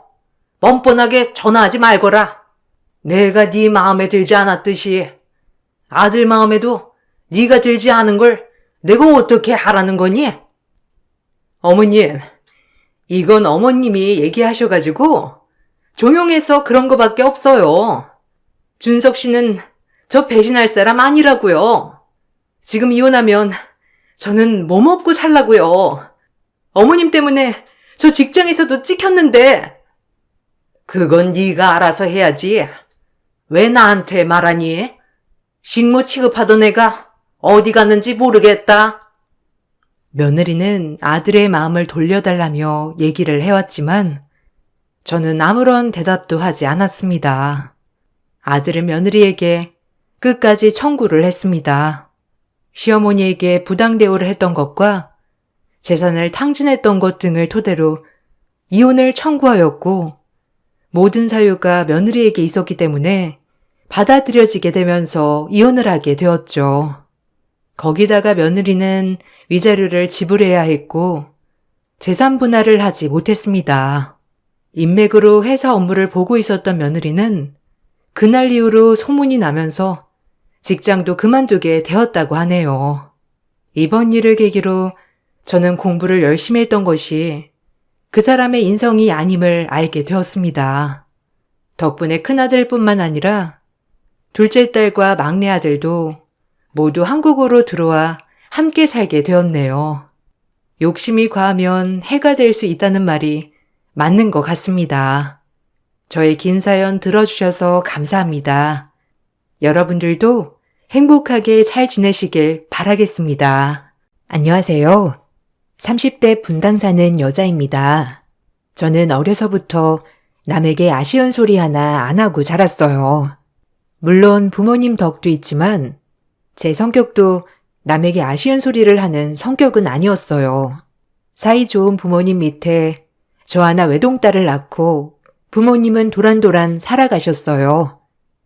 뻔뻔하게 전화하지 말거라. 내가 네 마음에 들지 않았듯이 아들 마음에도 네가 들지 않은 걸 내가 어떻게 하라는 거니? 어머님, 이건 어머님이 얘기하셔가지고 조용해서 그런 거밖에 없어요. 준석 씨는 저 배신할 사람 아니라고요. 지금 이혼하면 저는 뭐 먹고 살라고요. 어머님 때문에 저 직장에서도 찍혔는데. 그건 네가 알아서 해야지. 왜 나한테 말하니? 식모 취급하던 애가 어디 갔는지 모르겠다. 며느리는 아들의 마음을 돌려달라며 얘기를 해왔지만 저는 아무런 대답도 하지 않았습니다. 아들은 며느리에게 끝까지 청구를 했습니다. 시어머니에게 부당 대우를 했던 것과 재산을 탕진했던 것 등을 토대로 이혼을 청구하였고 모든 사유가 며느리에게 있었기 때문에 받아들여지게 되면서 이혼을 하게 되었죠. 거기다가 며느리는 위자료를 지불해야 했고 재산 분할을 하지 못했습니다. 인맥으로 회사 업무를 보고 있었던 며느리는 그날 이후로 소문이 나면서 직장도 그만두게 되었다고 하네요. 이번 일을 계기로 저는 공부를 열심히 했던 것이 그 사람의 인성이 아님을 알게 되었습니다. 덕분에 큰아들뿐만 아니라 둘째 딸과 막내 아들도 모두 한국으로 들어와 함께 살게 되었네요. 욕심이 과하면 해가 될 수 있다는 말이 맞는 것 같습니다. 저의 긴 사연 들어주셔서 감사합니다. 여러분들도 행복하게 잘 지내시길 바라겠습니다. 안녕하세요. 30대 분당 사는 여자입니다. 저는 어려서부터 남에게 아쉬운 소리 하나 안 하고 자랐어요. 물론 부모님 덕도 있지만 제 성격도 남에게 아쉬운 소리를 하는 성격은 아니었어요. 사이 좋은 부모님 밑에 저 하나 외동딸을 낳고 부모님은 도란도란 살아가셨어요.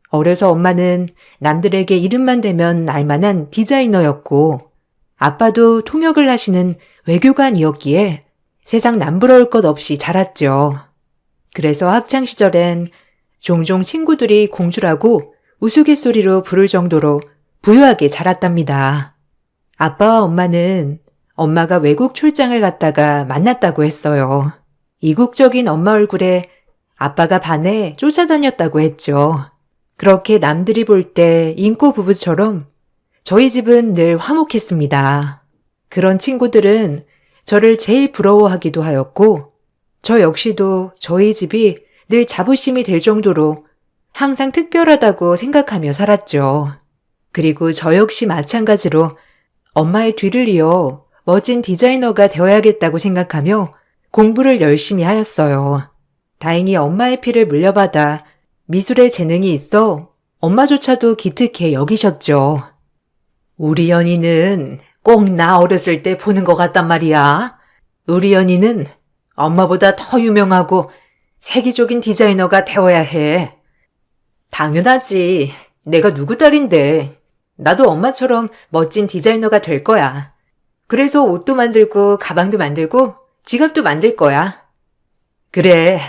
어려서 엄마는 남들에게 이름만 대면 알만한 디자이너였고 아빠도 통역을 하시는 외교관이었기에 세상 남부러울 것 없이 자랐죠. 그래서 학창시절엔 종종 친구들이 공주라고 우스갯소리로 부를 정도로 부유하게 자랐답니다. 아빠와 엄마는 엄마가 외국 출장을 갔다가 만났다고 했어요. 이국적인 엄마 얼굴에 아빠가 반해 쫓아다녔다고 했죠. 그렇게 남들이 볼 때 인꼬 부부처럼 저희 집은 늘 화목했습니다. 그런 친구들은 저를 제일 부러워하기도 하였고, 저 역시도 저희 집이 늘 자부심이 될 정도로 항상 특별하다고 생각하며 살았죠. 그리고 저 역시 마찬가지로 엄마의 뒤를 이어 멋진 디자이너가 되어야겠다고 생각하며 공부를 열심히 하였어요. 다행히 엄마의 피를 물려받아 미술에 재능이 있어 엄마조차도 기특해 여기셨죠. 우리 연희는 꼭 나 어렸을 때 보는 것 같단 말이야. 우리 연희는 엄마보다 더 유명하고 세계적인 디자이너가 되어야 해. 당연하지. 내가 누구 딸인데. 나도 엄마처럼 멋진 디자이너가 될 거야. 그래서 옷도 만들고 가방도 만들고 지갑도 만들 거야. 그래,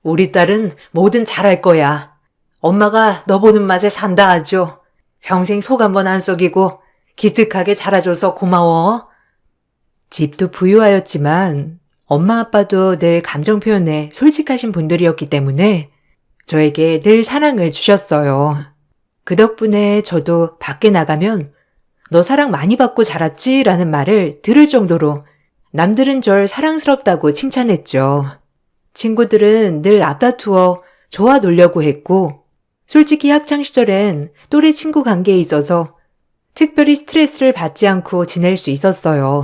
우리 딸은 뭐든 잘할 거야. 엄마가 너 보는 맛에 산다 하죠. 평생 속 한번 안 썩이고 기특하게 자라줘서 고마워. 집도 부유하였지만 엄마 아빠도 늘 감정 표현에 솔직하신 분들이었기 때문에 저에게 늘 사랑을 주셨어요. 그 덕분에 저도 밖에 나가면 너 사랑 많이 받고 자랐지? 라는 말을 들을 정도로 남들은 절 사랑스럽다고 칭찬했죠. 친구들은 늘 앞다투어 저와 놀려고 했고, 솔직히 학창시절엔 또래 친구 관계에 있어서 특별히 스트레스를 받지 않고 지낼 수 있었어요.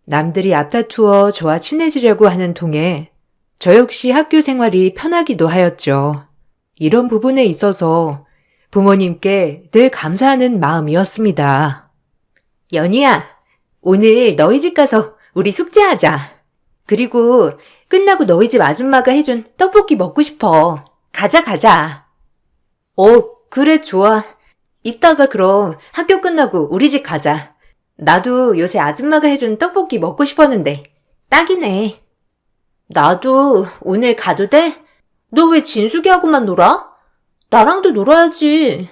남들이 앞다투어 저와 친해지려고 하는 통에 저 역시 학교 생활이 편하기도 하였죠. 이런 부분에 있어서 부모님께 늘 감사하는 마음이었습니다. 연희야, 오늘 너희 집 가서 우리 숙제하자. 그리고 끝나고 너희 집 아줌마가 해준 떡볶이 먹고 싶어. 가자. 그래, 좋아. 이따가 그럼 학교 끝나고 우리 집 가자. 나도 요새 아줌마가 해준 떡볶이 먹고 싶었는데 딱이네. 나도 오늘 가도 돼? 너 왜 진숙이하고만 놀아? 나랑도 놀아야지.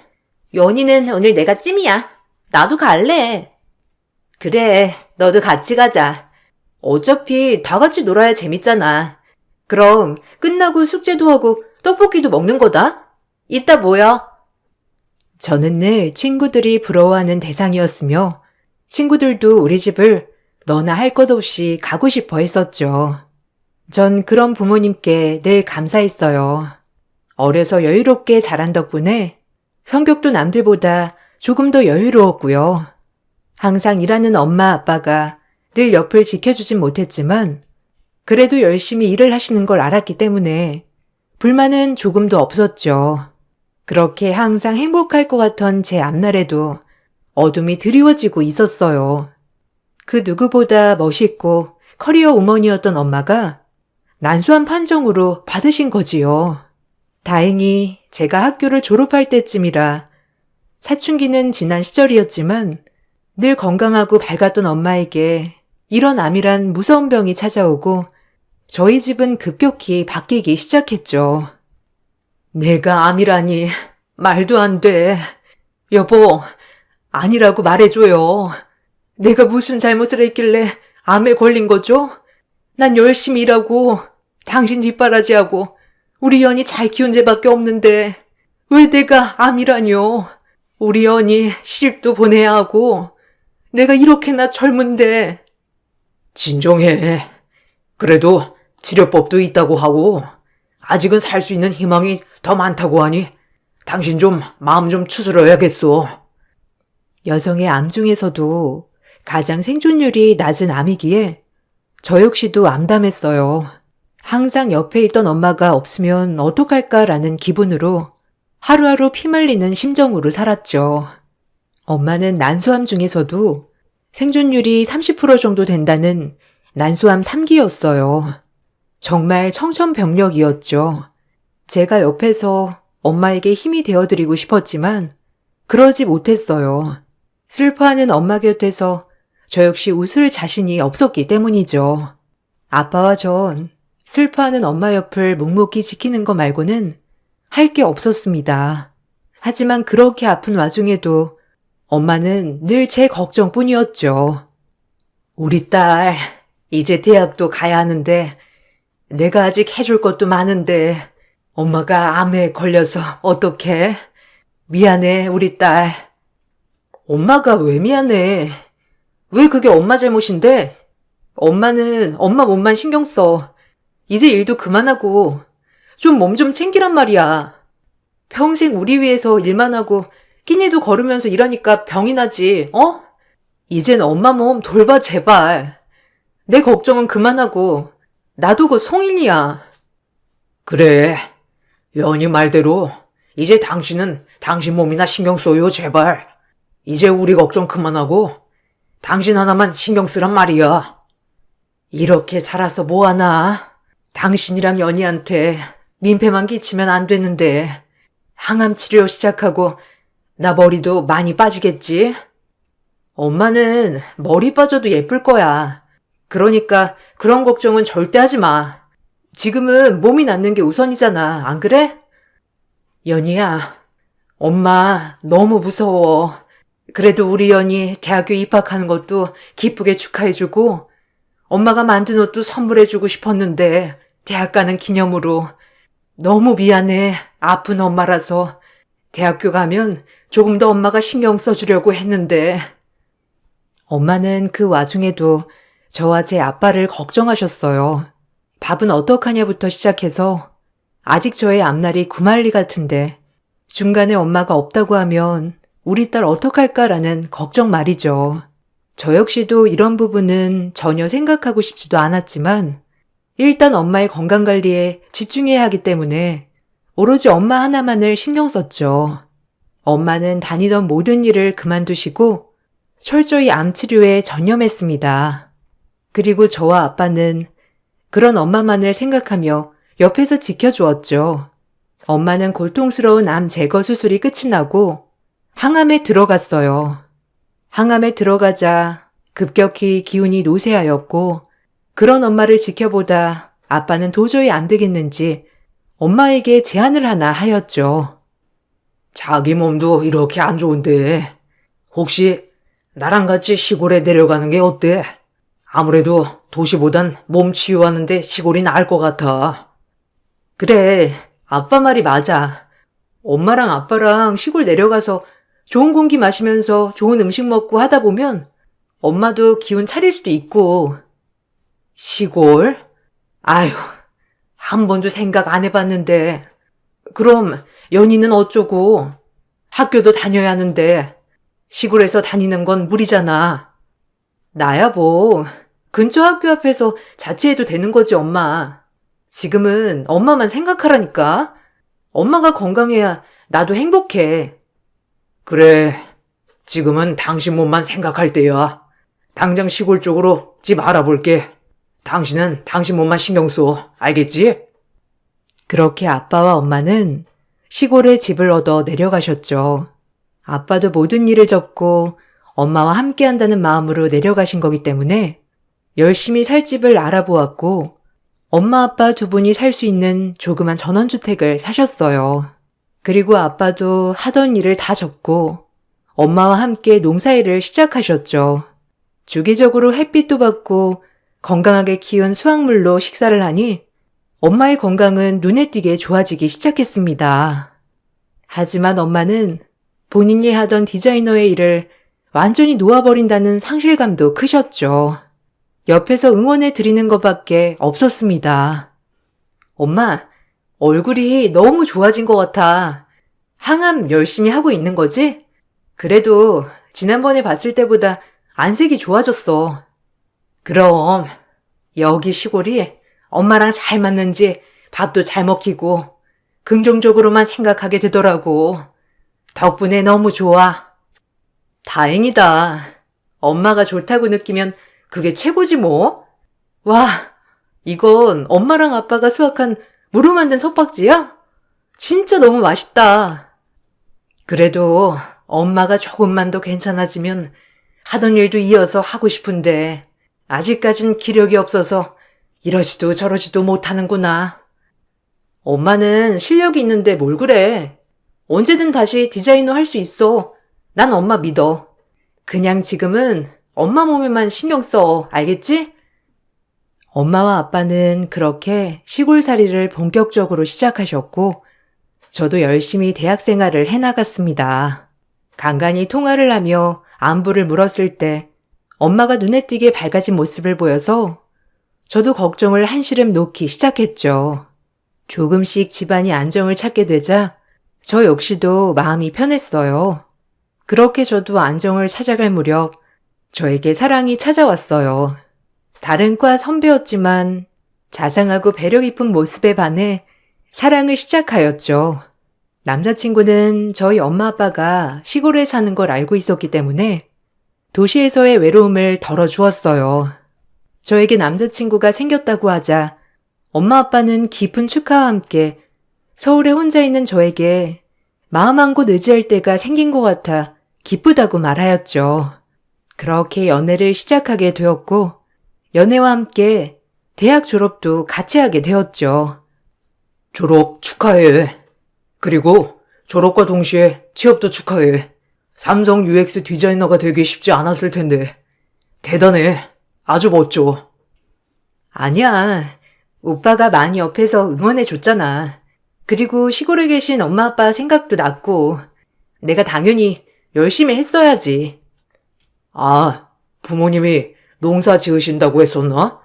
연희는 오늘 내가 찜이야. 나도 갈래. 그래, 너도 같이 가자. 어차피 다 같이 놀아야 재밌잖아. 그럼 끝나고 숙제도 하고 떡볶이도 먹는 거다. 이따 모여. 저는 늘 친구들이 부러워하는 대상이었으며 친구들도 우리 집을 너나 할 것 없이 가고 싶어 했었죠. 전 그런 부모님께 늘 감사했어요. 어려서 여유롭게 자란 덕분에 성격도 남들보다 조금 더 여유로웠고요. 항상 일하는 엄마 아빠가 늘 옆을 지켜주진 못했지만 그래도 열심히 일을 하시는 걸 알았기 때문에 불만은 조금도 없었죠. 그렇게 항상 행복할 것 같던 제 앞날에도 어둠이 드리워지고 있었어요. 그 누구보다 멋있고 커리어 우먼이었던 엄마가 난소한 판정으로 받으신 거지요. 다행히 제가 학교를 졸업할 때쯤이라 사춘기는 지난 시절이었지만 늘 건강하고 밝았던 엄마에게 이런 암이란 무서운 병이 찾아오고 저희 집은 급격히 바뀌기 시작했죠. 내가 암이라니 말도 안 돼. 여보, 아니라고 말해줘요. 내가 무슨 잘못을 했길래 암에 걸린 거죠? 난 열심히 일하고 당신 뒷바라지하고 우리 연이 잘 키운 죄밖에 없는데 왜 내가 암이라뇨? 우리 연이 시집도 보내야 하고 내가 이렇게나 젊은데. 진정해. 그래도 치료법도 있다고 하고 아직은 살 수 있는 희망이 더 많다고 하니 당신 좀 마음 좀 추스러야겠소. 여성의 암 중에서도 가장 생존율이 낮은 암이기에 저 역시도 암담했어요. 항상 옆에 있던 엄마가 없으면 어떡할까라는 기분으로 하루하루 피말리는 심정으로 살았죠. 엄마는 난소암 중에서도 생존율이 30% 정도 된다는 난소암 3기였어요. 정말 청천벽력이었죠. 제가 옆에서 엄마에게 힘이 되어드리고 싶었지만 그러지 못했어요. 슬퍼하는 엄마 곁에서 저 역시 웃을 자신이 없었기 때문이죠. 아빠와 전 슬퍼하는 엄마 옆을 묵묵히 지키는 것 말고는 할 게 없었습니다. 하지만 그렇게 아픈 와중에도 엄마는 늘 제 걱정뿐이었죠. 우리 딸, 이제 대학도 가야 하는데, 내가 아직 해줄 것도 많은데, 엄마가 암에 걸려서 어떡해? 미안해, 우리 딸. 엄마가 왜 미안해? 왜 그게 엄마 잘못인데? 엄마는 엄마 몸만 신경 써. 이제 일도 그만하고, 좀 몸 좀 챙기란 말이야. 평생 우리 위해서 일만 하고, 끼니도 거르면서 일하니까 병이 나지, 어? 이젠 엄마 몸 돌봐, 제발. 내 걱정은 그만하고, 나도 그 송인이야. 그래. 연희 말대로 이제 당신은 당신 몸이나 신경 써요, 제발. 이제 우리 걱정 그만하고 당신 하나만 신경 쓰란 말이야. 이렇게 살아서 뭐하나? 당신이랑 연희한테 민폐만 끼치면 안 되는데, 항암 치료 시작하고, 나 머리도 많이 빠지겠지? 엄마는 머리 빠져도 예쁠 거야. 그러니까 그런 걱정은 절대 하지 마. 지금은 몸이 낫는 게 우선이잖아, 안 그래? 연희야, 엄마 너무 무서워. 그래도 우리 연희 대학교 입학하는 것도 기쁘게 축하해주고, 엄마가 만든 옷도 선물해주고 싶었는데, 대학 가는 기념으로. 너무 미안해, 아픈 엄마라서. 대학교 가면 조금 더 엄마가 신경 써주려고 했는데. 엄마는 그 와중에도 저와 제 아빠를 걱정하셨어요. 밥은 어떡하냐부터 시작해서 아직 저의 앞날이 구말리 같은데 중간에 엄마가 없다고 하면 우리 딸 어떡할까라는 걱정 말이죠. 저 역시도 이런 부분은 전혀 생각하고 싶지도 않았지만 일단 엄마의 건강관리에 집중해야 하기 때문에 오로지 엄마 하나만을 신경 썼죠. 엄마는 다니던 모든 일을 그만두시고 철저히 암 치료에 전념했습니다. 그리고 저와 아빠는 그런 엄마만을 생각하며 옆에서 지켜주었죠. 엄마는 고통스러운 암 제거 수술이 끝이 나고 항암에 들어갔어요. 항암에 들어가자 급격히 기운이 노쇠하였고 그런 엄마를 지켜보다 아빠는 도저히 안 되겠는지 엄마에게 제안을 하나 하였죠. 자기 몸도 이렇게 안 좋은데 혹시 나랑 같이 시골에 내려가는 게 어때? 아무래도 도시보단 몸 치유하는데 시골이 나을 것 같아. 그래, 아빠 말이 맞아. 엄마랑 아빠랑 시골 내려가서 좋은 공기 마시면서 좋은 음식 먹고 하다 보면 엄마도 기운 차릴 수도 있고. 시골? 아휴, 한 번도 생각 안 해봤는데. 그럼 연희는 어쩌고? 학교도 다녀야 하는데 시골에서 다니는 건 무리잖아. 나야 뭐 근처 학교 앞에서 자취해도 되는 거지, 엄마. 지금은 엄마만 생각하라니까. 엄마가 건강해야 나도 행복해. 그래, 지금은 당신 몸만 생각할 때야. 당장 시골 쪽으로 집 알아볼게. 당신은 당신 몸만 신경 써. 알겠지? 그렇게 아빠와 엄마는 시골에 집을 얻어 내려가셨죠. 아빠도 모든 일을 접고 엄마와 함께 한다는 마음으로 내려가신 거기 때문에 열심히 살 집을 알아보았고 엄마 아빠 두 분이 살 수 있는 조그만 전원주택을 사셨어요. 그리고 아빠도 하던 일을 다 접고 엄마와 함께 농사일을 시작하셨죠. 주기적으로 햇빛도 받고 건강하게 키운 수확물로 식사를 하니 엄마의 건강은 눈에 띄게 좋아지기 시작했습니다. 하지만 엄마는 본인이 하던 디자이너의 일을 완전히 놓아버린다는 상실감도 크셨죠. 옆에서 응원해 드리는 것밖에 없었습니다. 엄마, 얼굴이 너무 좋아진 것 같아. 항암 열심히 하고 있는 거지? 그래도 지난번에 봤을 때보다 안색이 좋아졌어. 그럼 여기 시골이 엄마랑 잘 맞는지 밥도 잘 먹히고 긍정적으로만 생각하게 되더라고. 덕분에 너무 좋아. 다행이다. 엄마가 좋다고 느끼면 그게 최고지 뭐. 와, 이건 엄마랑 아빠가 수확한 무로 만든 석박지야? 진짜 너무 맛있다. 그래도 엄마가 조금만 더 괜찮아지면 하던 일도 이어서 하고 싶은데 아직까진 기력이 없어서 이러지도 저러지도 못하는구나. 엄마는 실력이 있는데 뭘 그래. 언제든 다시 디자이너 할 수 있어. 난 엄마 믿어. 그냥 지금은 엄마 몸에만 신경 써. 알겠지? 엄마와 아빠는 그렇게 시골살이를 본격적으로 시작하셨고, 저도 열심히 대학 생활을 해나갔습니다. 간간히 통화를 하며 안부를 물었을 때 엄마가 눈에 띄게 밝아진 모습을 보여서 저도 걱정을 한시름 놓기 시작했죠. 조금씩 집안이 안정을 찾게 되자 저 역시도 마음이 편했어요. 그렇게 저도 안정을 찾아갈 무렵 저에게 사랑이 찾아왔어요. 다른 과 선배였지만 자상하고 배려 깊은 모습에 반해 사랑을 시작하였죠. 남자친구는 저희 엄마 아빠가 시골에 사는 걸 알고 있었기 때문에 도시에서의 외로움을 덜어주었어요. 저에게 남자친구가 생겼다고 하자 엄마 아빠는 깊은 축하와 함께 서울에 혼자 있는 저에게 마음 한 곳 의지할 때가 생긴 것 같아 기쁘다고 말하였죠. 그렇게 연애를 시작하게 되었고 연애와 함께 대학 졸업도 같이 하게 되었죠. 졸업 축하해. 그리고 졸업과 동시에 취업도 축하해. 삼성 UX 디자이너가 되기 쉽지 않았을 텐데. 대단해. 아주 멋져. 아니야. 오빠가 많이 옆에서 응원해줬잖아. 그리고 시골에 계신 엄마 아빠 생각도 났고 내가 당연히 열심히 했어야지. 아, 부모님이 농사 지으신다고 했었나?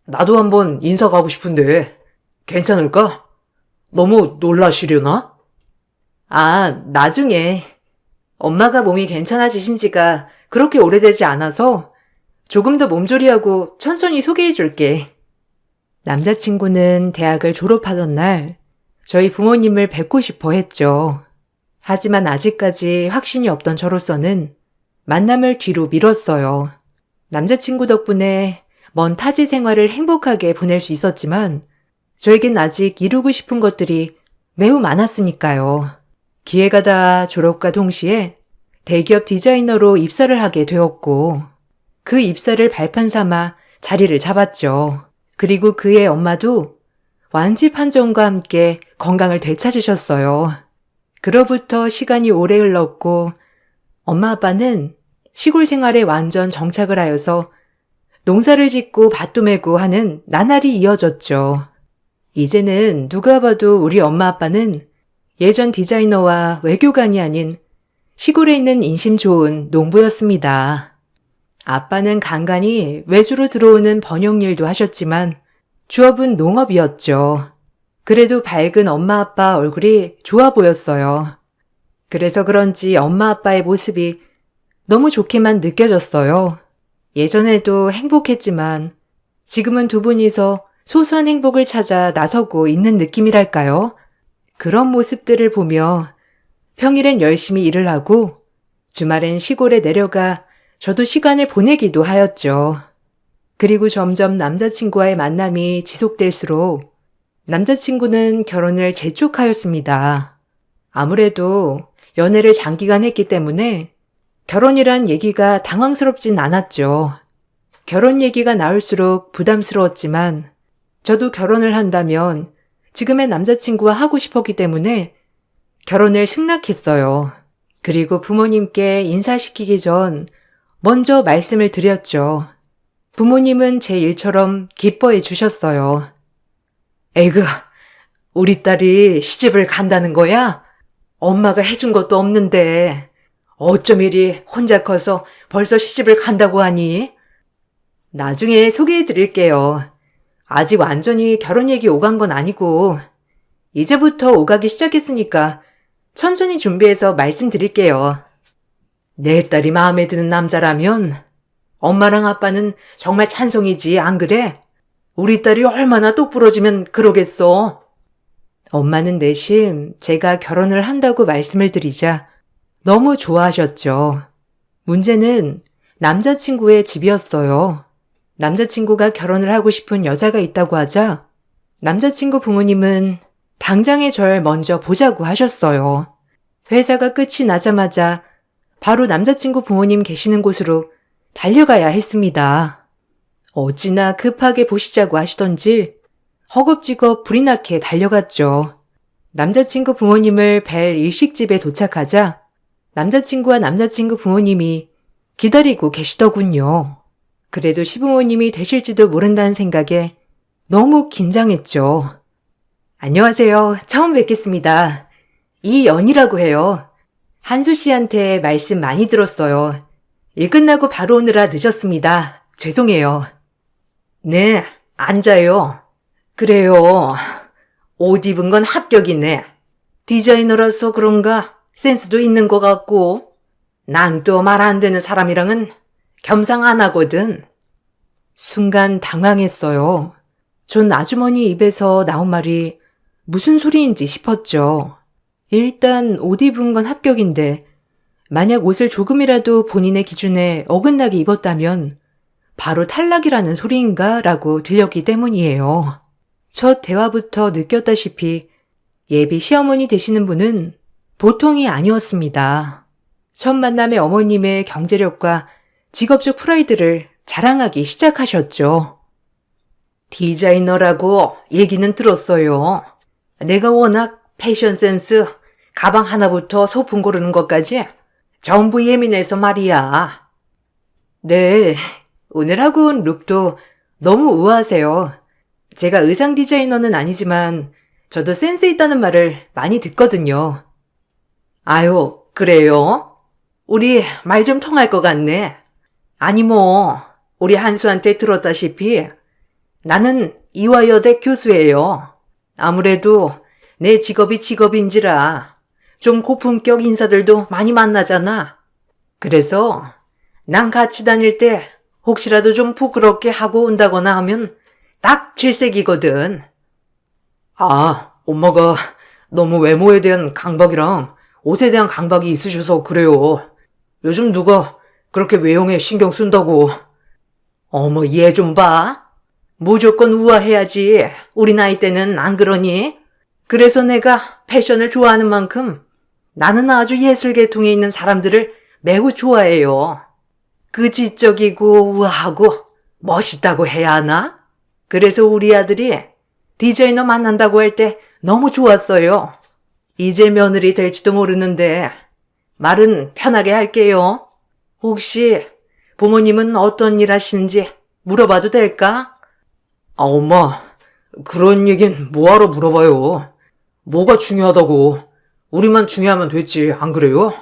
나도 한번 인사 가고 싶은데 괜찮을까? 너무 놀라시려나? 아, 나중에. 엄마가 몸이 괜찮아지신 지가 그렇게 오래되지 않아서 조금 더 몸조리하고 천천히 소개해 줄게. 남자친구는 대학을 졸업하던 날 저희 부모님을 뵙고 싶어 했죠. 하지만 아직까지 확신이 없던 저로서는 만남을 뒤로 미뤘어요. 남자친구 덕분에 먼 타지 생활을 행복하게 보낼 수 있었지만 저에겐 아직 이루고 싶은 것들이 매우 많았으니까요. 기회가 닿아 졸업과 동시에 대기업 디자이너로 입사를 하게 되었고 그 입사를 발판 삼아 자리를 잡았죠. 그리고 그의 엄마도 완치 판정과 함께 건강을 되찾으셨어요. 그로부터 시간이 오래 흘렀고 엄마 아빠는 시골 생활에 완전 정착을 하여서 농사를 짓고 밭도 메고 하는 나날이 이어졌죠. 이제는 누가 봐도 우리 엄마 아빠는 예전 디자이너와 외교관이 아닌 시골에 있는 인심 좋은 농부였습니다. 아빠는 간간히 외주로 들어오는 번역 일도 하셨지만 주업은 농업이었죠. 그래도 밝은 엄마 아빠 얼굴이 좋아 보였어요. 그래서 그런지 엄마 아빠의 모습이 너무 좋게만 느껴졌어요. 예전에도 행복했지만 지금은 두 분이서 소소한 행복을 찾아 나서고 있는 느낌이랄까요? 그런 모습들을 보며 평일엔 열심히 일을 하고 주말엔 시골에 내려가 저도 시간을 보내기도 하였죠. 그리고 점점 남자친구와의 만남이 지속될수록 남자친구는 결혼을 재촉하였습니다. 아무래도 연애를 장기간 했기 때문에 결혼이란 얘기가 당황스럽진 않았죠. 결혼 얘기가 나올수록 부담스러웠지만 저도 결혼을 한다면 지금의 남자친구와 하고 싶었기 때문에 결혼을 승낙했어요. 그리고 부모님께 인사시키기 전 먼저 말씀을 드렸죠. 부모님은 제 일처럼 기뻐해 주셨어요. 에그, 우리 딸이 시집을 간다는 거야? 엄마가 해준 것도 없는데 어쩜 이리 혼자 커서 벌써 시집을 간다고 하니? 나중에 소개해 드릴게요. 아직 완전히 결혼 얘기 오간 건 아니고 이제부터 오가기 시작했으니까 천천히 준비해서 말씀드릴게요. 내 딸이 마음에 드는 남자라면 엄마랑 아빠는 정말 찬성이지, 안 그래? 우리 딸이 얼마나 똑부러지면 그러겠어. 엄마는 내심 제가 결혼을 한다고 말씀을 드리자 너무 좋아하셨죠. 문제는 남자친구의 집이었어요. 남자친구가 결혼을 하고 싶은 여자가 있다고 하자 남자친구 부모님은 당장에 절 먼저 보자고 하셨어요. 회사가 끝이 나자마자 바로 남자친구 부모님 계시는 곳으로 달려가야 했습니다. 어찌나 급하게 보시자고 하시던지 허겁지겁 불이 나게 달려갔죠. 남자친구 부모님을 뵐 일식집에 도착하자 남자친구와 남자친구 부모님이 기다리고 계시더군요. 그래도 시부모님이 되실지도 모른다는 생각에 너무 긴장했죠. 안녕하세요. 처음 뵙겠습니다. 이연이라고 해요. 한수 씨한테 말씀 많이 들었어요. 일 끝나고 바로 오느라 늦었습니다. 죄송해요. 네, 앉아요. 그래요. 옷 입은 건 합격이네. 디자이너라서 그런가 센스도 있는 것 같고. 난 또 말 안 되는 사람이랑은 겸상 안 하거든. 순간 당황했어요. 전 아주머니 입에서 나온 말이 무슨 소리인지 싶었죠. 일단 옷 입은 건 합격인데 만약 옷을 조금이라도 본인의 기준에 어긋나게 입었다면 바로 탈락이라는 소리인가 라고 들렸기 때문이에요. 첫 대화부터 느꼈다시피 예비 시어머니 되시는 분은 보통이 아니었습니다. 첫 만남의 어머님의 경제력과 직업적 프라이드를 자랑하기 시작하셨죠. 디자이너라고 얘기는 들었어요. 내가 워낙 패션 센스, 가방 하나부터 소품 고르는 것까지 전부 예민해서 말이야. 네, 오늘 하고 온 룩도 너무 우아하세요. 제가 의상 디자이너는 아니지만 저도 센스 있다는 말을 많이 듣거든요. 아유, 그래요? 우리 말 좀 통할 것 같네. 아니 뭐, 우리 한수한테 들었다시피 나는 이화여대 교수예요. 아무래도 내 직업이 직업인지라 좀 고품격 인사들도 많이 만나잖아. 그래서 난 같이 다닐 때 혹시라도 좀 부끄럽게 하고 온다거나 하면 딱 질색이거든. 아, 엄마가 너무 외모에 대한 강박이랑 옷에 대한 강박이 있으셔서 그래요. 요즘 누가 그렇게 외형에 신경 쓴다고. 어머, 얘 좀 봐. 무조건 우아해야지. 우리 나이 때는 안 그러니? 그래서 내가 패션을 좋아하는 만큼 나는 아주 예술 계통에 있는 사람들을 매우 좋아해요. 그 지적이고 우아하고 멋있다고 해야 하나? 그래서 우리 아들이 디자이너 만난다고 할 때 너무 좋았어요. 이제 며느리 될지도 모르는데 말은 편하게 할게요. 혹시 부모님은 어떤 일 하시는지 물어봐도 될까? 아, 엄마, 그런 얘긴 뭐하러 물어봐요. 뭐가 중요하다고. 우리만 중요하면 됐지, 안 그래요?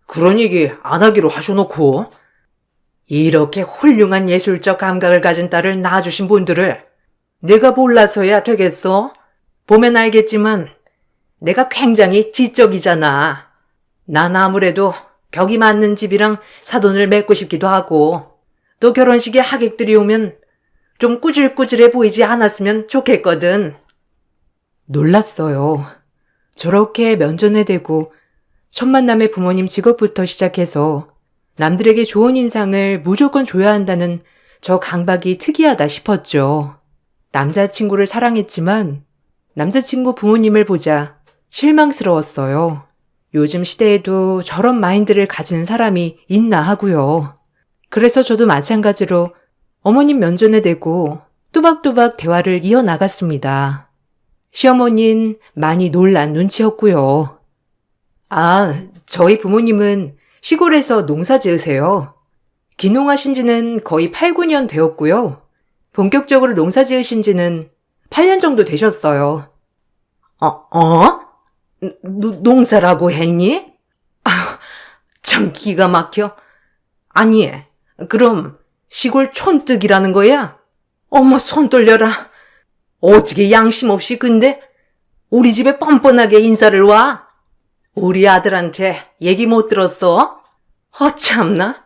그런 얘기 안 하기로 하셔놓고. 이렇게 훌륭한 예술적 감각을 가진 딸을 낳아주신 분들을 내가 몰라서야 되겠어? 보면 알겠지만 내가 굉장히 지적이잖아. 난 아무래도 격이 맞는 집이랑 사돈을 맺고 싶기도 하고 또 결혼식에 하객들이 오면 좀 꾸질꾸질해 보이지 않았으면 좋겠거든. 놀랐어요. 저렇게 면전에 대고 첫 만남의 부모님 직업부터 시작해서 남들에게 좋은 인상을 무조건 줘야 한다는 저 강박이 특이하다 싶었죠. 남자친구를 사랑했지만 남자친구 부모님을 보자 실망스러웠어요. 요즘 시대에도 저런 마인드를 가진 사람이 있나 하고요. 그래서 저도 마찬가지로 어머님 면전에 대고 또박또박 대화를 이어나갔습니다. 시어머니는 많이 놀란 눈치였고요. 아, 저희 부모님은 시골에서 농사 지으세요. 귀농하신 지는 거의 8, 9년 되었고요. 본격적으로 농사 지으신 지는 8년 정도 되셨어요. 농사라고 했니? 아, 참 기가 막혀. 아니, 그럼 시골 촌뜨기라는 거야? 어머, 손 떨려라. 어떻게 양심 없이 근데 우리 집에 뻔뻔하게 인사를 와? 우리 아들한테 얘기 못 들었어? 참나.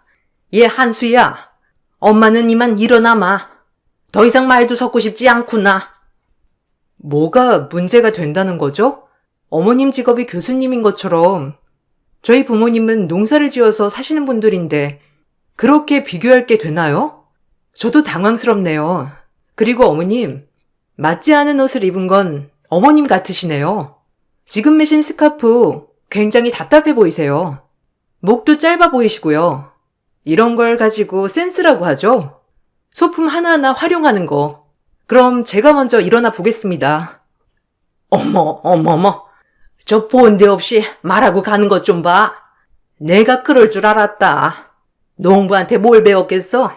얘 한수야. 엄마는 이만 일어나마. 더 이상 말도 섞고 싶지 않구나. 뭐가 문제가 된다는 거죠? 어머님 직업이 교수님인 것처럼 저희 부모님은 농사를 지어서 사시는 분들인데 그렇게 비교할 게 되나요? 저도 당황스럽네요. 그리고 어머님, 맞지 않은 옷을 입은 건 어머님 같으시네요. 지금 매신 스카프 굉장히 답답해 보이세요. 목도 짧아 보이시고요. 이런 걸 가지고 센스라고 하죠? 소품 하나하나 활용하는 거. 그럼 제가 먼저 일어나 보겠습니다. 어머. 저 본데 없이 말하고 가는 것 좀 봐. 내가 그럴 줄 알았다. 농부한테 뭘 배웠겠어?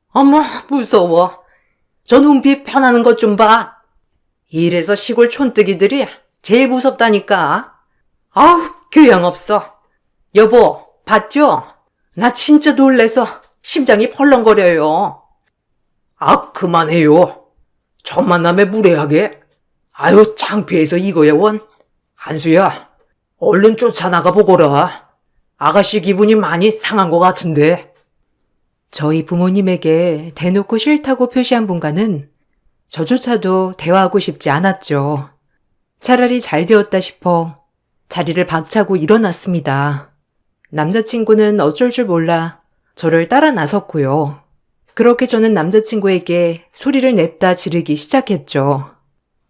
어머, 무서워. 저 눈빛 편하는 것 좀 봐. 이래서 시골 촌뜨기들이 제일 무섭다니까. 아우, 교양 없어. 여보, 봤죠? 나 진짜 놀래서 심장이 펄렁거려요. 아, 그만해요. 첫 만남에 무례하게. 아유, 창피해서 이거야, 원. 한수야, 얼른 쫓아나가 보거라. 아가씨 기분이 많이 상한 것 같은데. 저희 부모님에게 대놓고 싫다고 표시한 분과는 저조차도 대화하고 싶지 않았죠. 차라리 잘 되었다 싶어 자리를 박차고 일어났습니다. 남자친구는 어쩔 줄 몰라 저를 따라 나섰고요. 그렇게 저는 남자친구에게 소리를 냅다 지르기 시작했죠.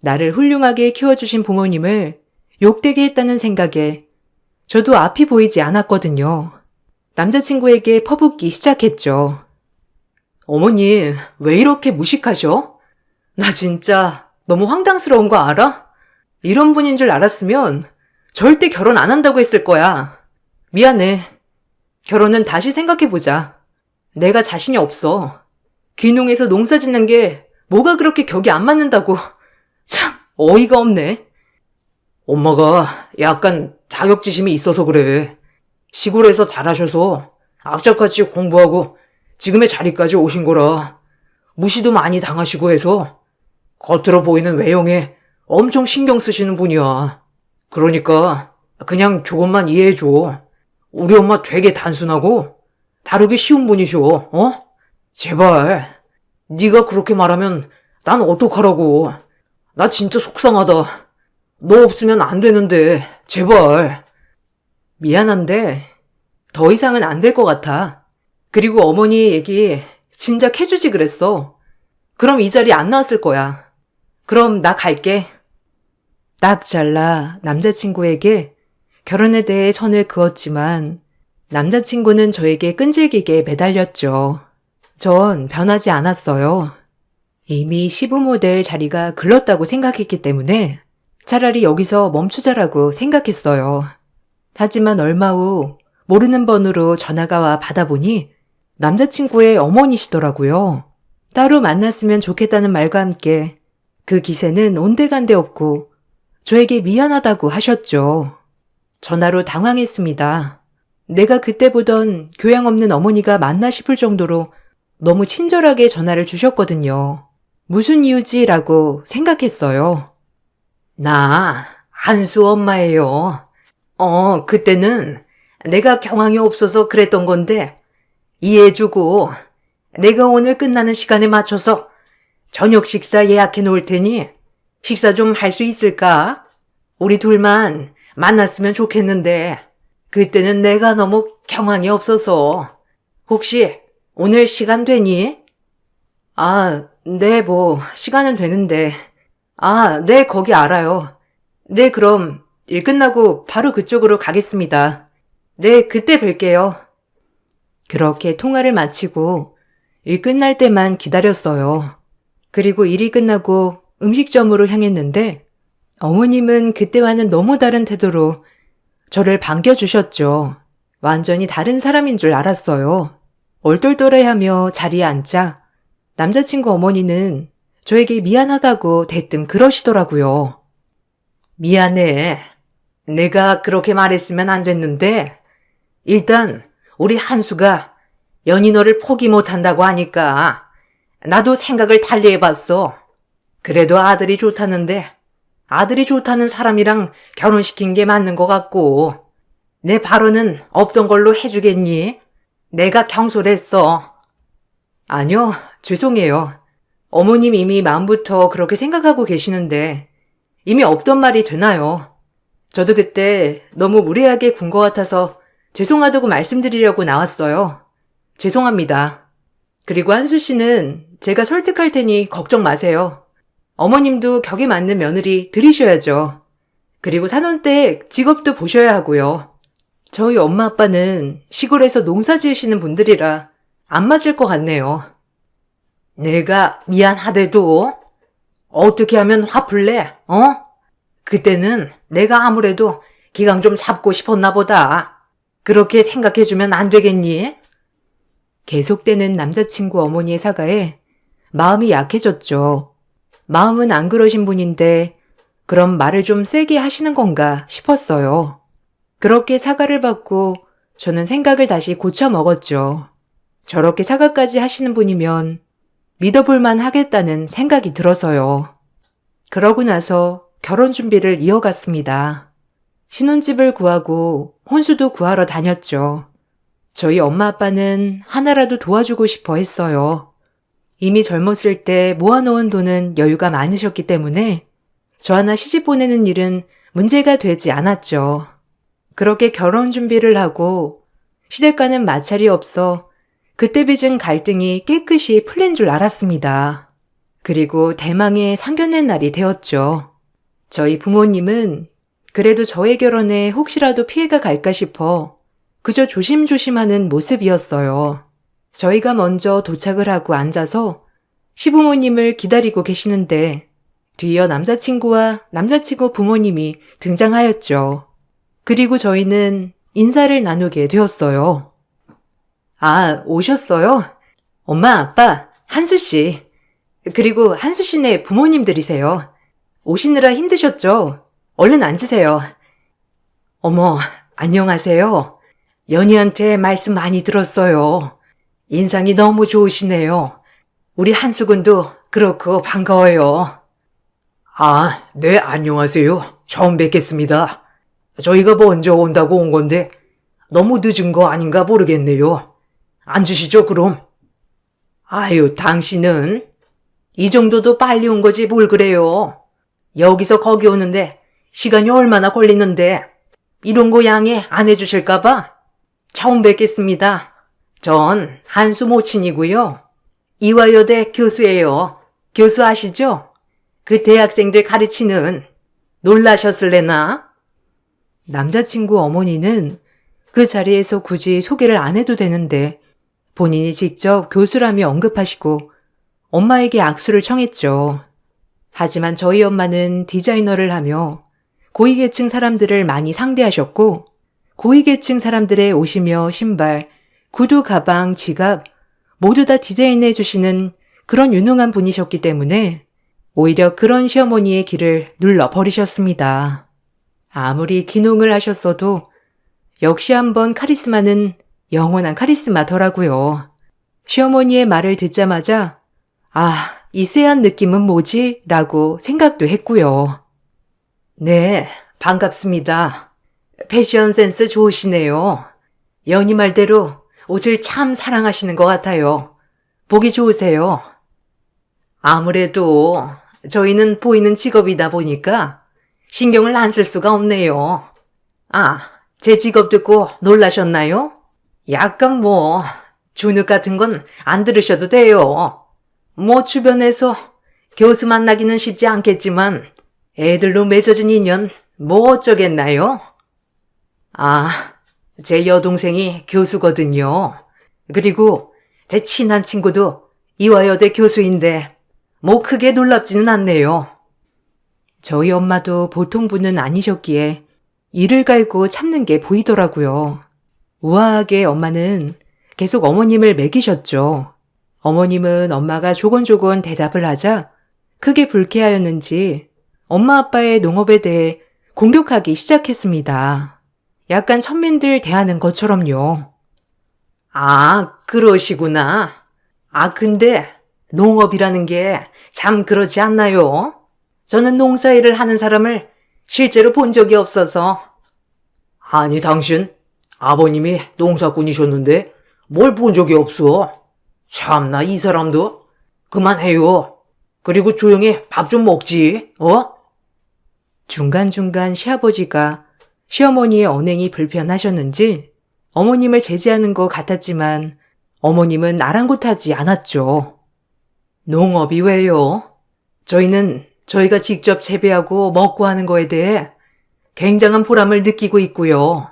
나를 훌륭하게 키워주신 부모님을 욕되게 했다는 생각에 저도 앞이 보이지 않았거든요. 남자친구에게 퍼붓기 시작했죠. 어머니, 왜 이렇게 무식하셔? 나 진짜 너무 황당스러운 거 알아? 이런 분인 줄 알았으면 절대 결혼 안 한다고 했을 거야. 미안해. 결혼은 다시 생각해보자. 내가 자신이 없어. 귀농해서 농사 짓는 게 뭐가 그렇게 격이 안 맞는다고. 참, 어이가 없네. 엄마가 약간 자격지심이 있어서 그래. 시골에서 자라셔서 악착같이 공부하고 지금의 자리까지 오신 거라 무시도 많이 당하시고 해서 겉으로 보이는 외형에 엄청 신경 쓰시는 분이야. 그러니까 그냥 조금만 이해해줘. 우리 엄마 되게 단순하고 다루기 쉬운 분이셔. 어? 제발. 네가 그렇게 말하면 난 어떡하라고. 나 진짜 속상하다. 너 없으면 안 되는데 제발. 미안한데 더 이상은 안 될 것 같아. 그리고 어머니 얘기 진작 해주지 그랬어. 그럼 이 자리 안 나왔을 거야. 그럼 나 갈게. 딱 잘라 남자친구에게 결혼에 대해 선을 그었지만 남자친구는 저에게 끈질기게 매달렸죠. 전 변하지 않았어요. 이미 시부모 될 자리가 글렀다고 생각했기 때문에 차라리 여기서 멈추자라고 생각했어요. 하지만 얼마 후 모르는 번호로 전화가 와 받아보니 남자친구의 어머니시더라고요. 따로 만났으면 좋겠다는 말과 함께 그 기세는 온데간데 없고 저에게 미안하다고 하셨죠. 전화로 당황했습니다. 내가 그때 보던 교양 없는 어머니가 맞나 싶을 정도로 너무 친절하게 전화를 주셨거든요. 무슨 이유지라고 생각했어요. 나 한수 엄마예요. 그때는 내가 경황이 없어서 그랬던 건데 이해해주고 내가 오늘 끝나는 시간에 맞춰서 저녁 식사 예약해 놓을 테니 식사 좀 할 수 있을까? 우리 둘만 만났으면 좋겠는데 그때는 내가 너무 경황이 없어서 혹시 오늘 시간 되니? 아, 네, 시간은 되는데. 아, 네, 거기 알아요. 네, 그럼 일 끝나고 바로 그쪽으로 가겠습니다. 네, 그때 뵐게요. 그렇게 통화를 마치고 일 끝날 때만 기다렸어요. 그리고 일이 끝나고 음식점으로 향했는데 어머님은 그때와는 너무 다른 태도로 저를 반겨주셨죠. 완전히 다른 사람인 줄 알았어요. 얼떨떨해하며 자리에 앉자 남자친구 어머니는 저에게 미안하다고 대뜸 그러시더라고요. 미안해. 내가 그렇게 말했으면 안 됐는데 일단 우리 한수가 연희 너를 포기 못한다고 하니까 나도 생각을 달리 해봤어. 그래도 아들이 좋다는데 아들이 좋다는 사람이랑 결혼시킨 게 맞는 것 같고 내 발언은 없던 걸로 해주겠니? 내가 경솔했어. 아니요, 죄송해요. 어머님 이미 마음부터 그렇게 생각하고 계시는데 이미 없던 말이 되나요? 저도 그때 너무 무례하게 군 것 같아서 죄송하다고 말씀드리려고 나왔어요. 죄송합니다. 그리고 한수 씨는 제가 설득할 테니 걱정 마세요. 어머님도 격에 맞는 며느리 들이셔야죠. 그리고 사돈댁 직업도 보셔야 하고요. 저희 엄마 아빠는 시골에서 농사 지으시는 분들이라 안 맞을 것 같네요. 내가 미안하대도 어떻게 하면 화풀 내? 그때는 내가 아무래도 기강 좀 잡고 싶었나 보다. 그렇게 생각해주면 안 되겠니? 계속되는 남자친구 어머니의 사과에 마음이 약해졌죠. 마음은 안 그러신 분인데 그럼 말을 좀 세게 하시는 건가 싶었어요. 그렇게 사과를 받고 저는 생각을 다시 고쳐 먹었죠. 저렇게 사과까지 하시는 분이면 믿어볼만 하겠다는 생각이 들어서요. 그러고 나서 결혼 준비를 이어갔습니다. 신혼집을 구하고 혼수도 구하러 다녔죠. 저희 엄마 아빠는 하나라도 도와주고 싶어 했어요. 이미 젊었을 때 모아놓은 돈은 여유가 많으셨기 때문에 저 하나 시집 보내는 일은 문제가 되지 않았죠. 그렇게 결혼 준비를 하고 시댁과는 마찰이 없어 그때 빚은 갈등이 깨끗이 풀린 줄 알았습니다. 그리고 대망의 상견례 날이 되었죠. 저희 부모님은 그래도 저의 결혼에 혹시라도 피해가 갈까 싶어 그저 조심조심하는 모습이었어요. 저희가 먼저 도착을 하고 앉아서 시부모님을 기다리고 계시는데 뒤이어 남자친구와 남자친구 부모님이 등장하였죠. 그리고 저희는 인사를 나누게 되었어요. 아, 오셨어요? 엄마, 아빠, 한수 씨. 그리고 한수 씨네 부모님들이세요. 오시느라 힘드셨죠? 얼른 앉으세요. 어머, 안녕하세요. 연희한테 말씀 많이 들었어요. 인상이 너무 좋으시네요. 우리 한수군도 그렇고 반가워요. 아, 네, 안녕하세요. 처음 뵙겠습니다. 저희가 먼저 온다고 온 건데 너무 늦은 거 아닌가 모르겠네요. 앉으시죠, 그럼. 아유, 당신은 이 정도도 빨리 온 거지 뭘 그래요. 여기서 거기 오는데 시간이 얼마나 걸리는데 이런 거 양해 안 해주실까 봐. 처음 뵙겠습니다. 전 한수 모친이고요. 이화여대 교수예요. 교수 아시죠? 그 대학생들 가르치는. 놀라셨을래나? 남자친구 어머니는 그 자리에서 굳이 소개를 안 해도 되는데 본인이 직접 교수라며 언급하시고 엄마에게 악수를 청했죠. 하지만 저희 엄마는 디자이너를 하며 고위계층 사람들을 많이 상대하셨고 고위계층 사람들의 옷이며 신발, 구두, 가방, 지갑 모두 다 디자인해 주시는 그런 유능한 분이셨기 때문에 오히려 그런 시어머니의 길을 눌러버리셨습니다. 아무리 기농을 하셨어도 역시 한번 카리스마는 영원한 카리스마더라고요. 시어머니의 말을 듣자마자 아, 이 쎄한 느낌은 뭐지? 라고 생각도 했고요. 네, 반갑습니다. 패션 센스 좋으시네요. 연희 말대로 옷을 참 사랑하시는 것 같아요. 보기 좋으세요. 아무래도 저희는 보이는 직업이다 보니까 신경을 안 쓸 수가 없네요. 아, 제 직업 듣고 놀라셨나요? 약간 주눅 같은 건 안 들으셔도 돼요. 주변에서 교수 만나기는 쉽지 않겠지만 애들로 맺어진 인연 어쩌겠나요? 아, 제 여동생이 교수거든요. 그리고 제 친한 친구도 이화여대 교수인데 크게 놀랍지는 않네요. 저희 엄마도 보통 분은 아니셨기에 이를 갈고 참는 게 보이더라고요. 우아하게 엄마는 계속 어머님을 매기셨죠. 어머님은 엄마가 조곤조곤 대답을 하자 크게 불쾌하였는지 엄마 아빠의 농업에 대해 공격하기 시작했습니다. 약간 천민들 대하는 것처럼요. 아, 그러시구나. 아, 근데 농업이라는 게 참 그렇지 않나요? 저는 농사일을 하는 사람을 실제로 본 적이 없어서. 아니, 당신 아버님이 농사꾼이셨는데 뭘 본 적이 없어? 참나, 이 사람도. 그만해요. 그리고 조용히 밥 좀 먹지, 어? 중간중간 시아버지가 시어머니의 언행이 불편하셨는지 어머님을 제지하는 것 같았지만 어머님은 아랑곳하지 않았죠. 농업이 왜요? 저희는 저희가 직접 재배하고 먹고 하는 거에 대해 굉장한 보람을 느끼고 있고요.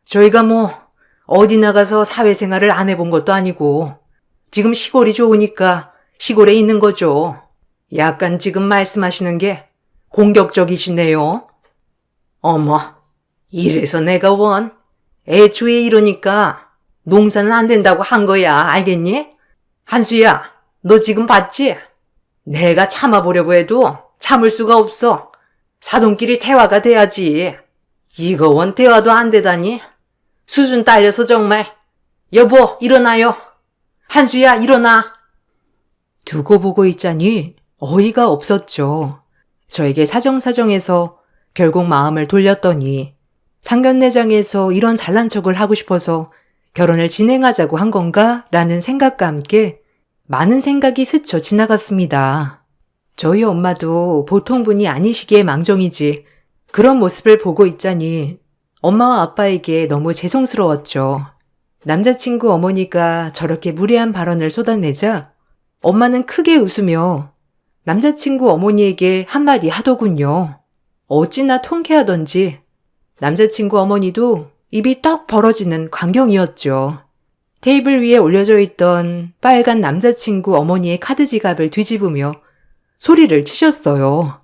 저희가 어디 나가서 사회생활을 안 해본 것도 아니고 지금 시골이 좋으니까 시골에 있는 거죠. 약간 지금 말씀하시는 게 공격적이시네요. 어머, 이래서 내가 애초에 이러니까 농사는 안 된다고 한 거야. 알겠니? 한수야, 너 지금 봤지? 내가 참아보려고 해도 참을 수가 없어. 사돈끼리 대화가 돼야지. 이거 원 대화도 안 되다니. 수준 딸려서 정말. 여보, 일어나요. 한수야, 일어나. 두고 보고 있자니 어이가 없었죠. 저에게 사정사정해서 결국 마음을 돌렸더니 상견례장에서 이런 잘난 척을 하고 싶어서 결혼을 진행하자고 한 건가? 라는 생각과 함께 많은 생각이 스쳐 지나갔습니다. 저희 엄마도 보통 분이 아니시기에 망정이지 그런 모습을 보고 있자니 엄마와 아빠에게 너무 죄송스러웠죠. 남자친구 어머니가 저렇게 무례한 발언을 쏟아내자 엄마는 크게 웃으며 남자친구 어머니에게 한마디 하더군요. 어찌나 통쾌하던지 남자친구 어머니도 입이 떡 벌어지는 광경이었죠. 테이블 위에 올려져 있던 빨간 남자친구 어머니의 카드 지갑을 뒤집으며 소리를 치셨어요.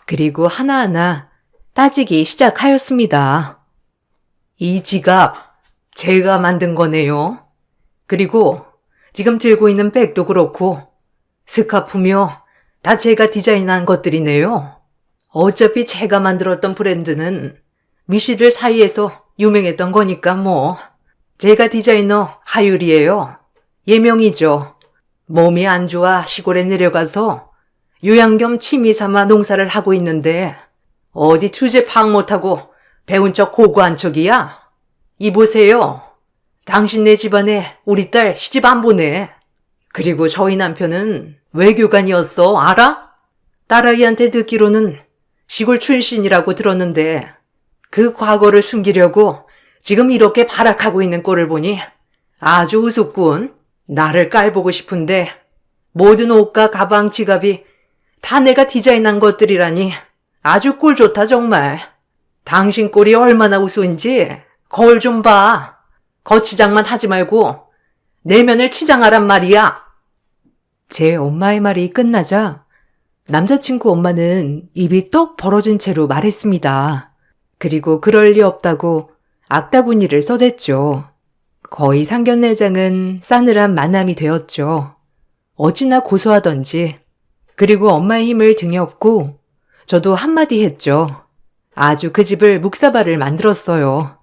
그리고 하나하나 따지기 시작하였습니다. 이 지갑 제가 만든 거네요. 그리고 지금 들고 있는 백도 그렇고 스카프며 다 제가 디자인한 것들이네요. 어차피 제가 만들었던 브랜드는 미씨들 사이에서 유명했던 거니까 뭐. 제가 디자이너 하율이에요. 예명이죠. 몸이 안 좋아 시골에 내려가서 요양 겸 취미 삼아 농사를 하고 있는데 어디 주제 파악 못하고 배운 척 고고한 척이야? 이보세요. 당신네 집안에 우리 딸 시집 안 보내. 그리고 저희 남편은 외교관이었어, 알아? 딸아이한테 듣기로는 시골 출신이라고 들었는데 그 과거를 숨기려고 지금 이렇게 발악하고 있는 꼴을 보니 아주 우습군. 나를 깔보고 싶은데 모든 옷과 가방, 지갑이 다 내가 디자인한 것들이라니 아주 꼴 좋다 정말. 당신 꼴이 얼마나 우스운지 거울 좀 봐. 거치장만 하지 말고 내면을 치장하란 말이야. 제 엄마의 말이 끝나자 남자친구 엄마는 입이 떡 벌어진 채로 말했습니다. 그리고 그럴 리 없다고 악다구니를 써댔죠. 거의 상견례장은 싸늘한 만남이 되었죠. 어찌나 고소하던지. 그리고 엄마의 힘을 등에 업고 저도 한마디 했죠. 아주 그 집을 묵사발을 만들었어요.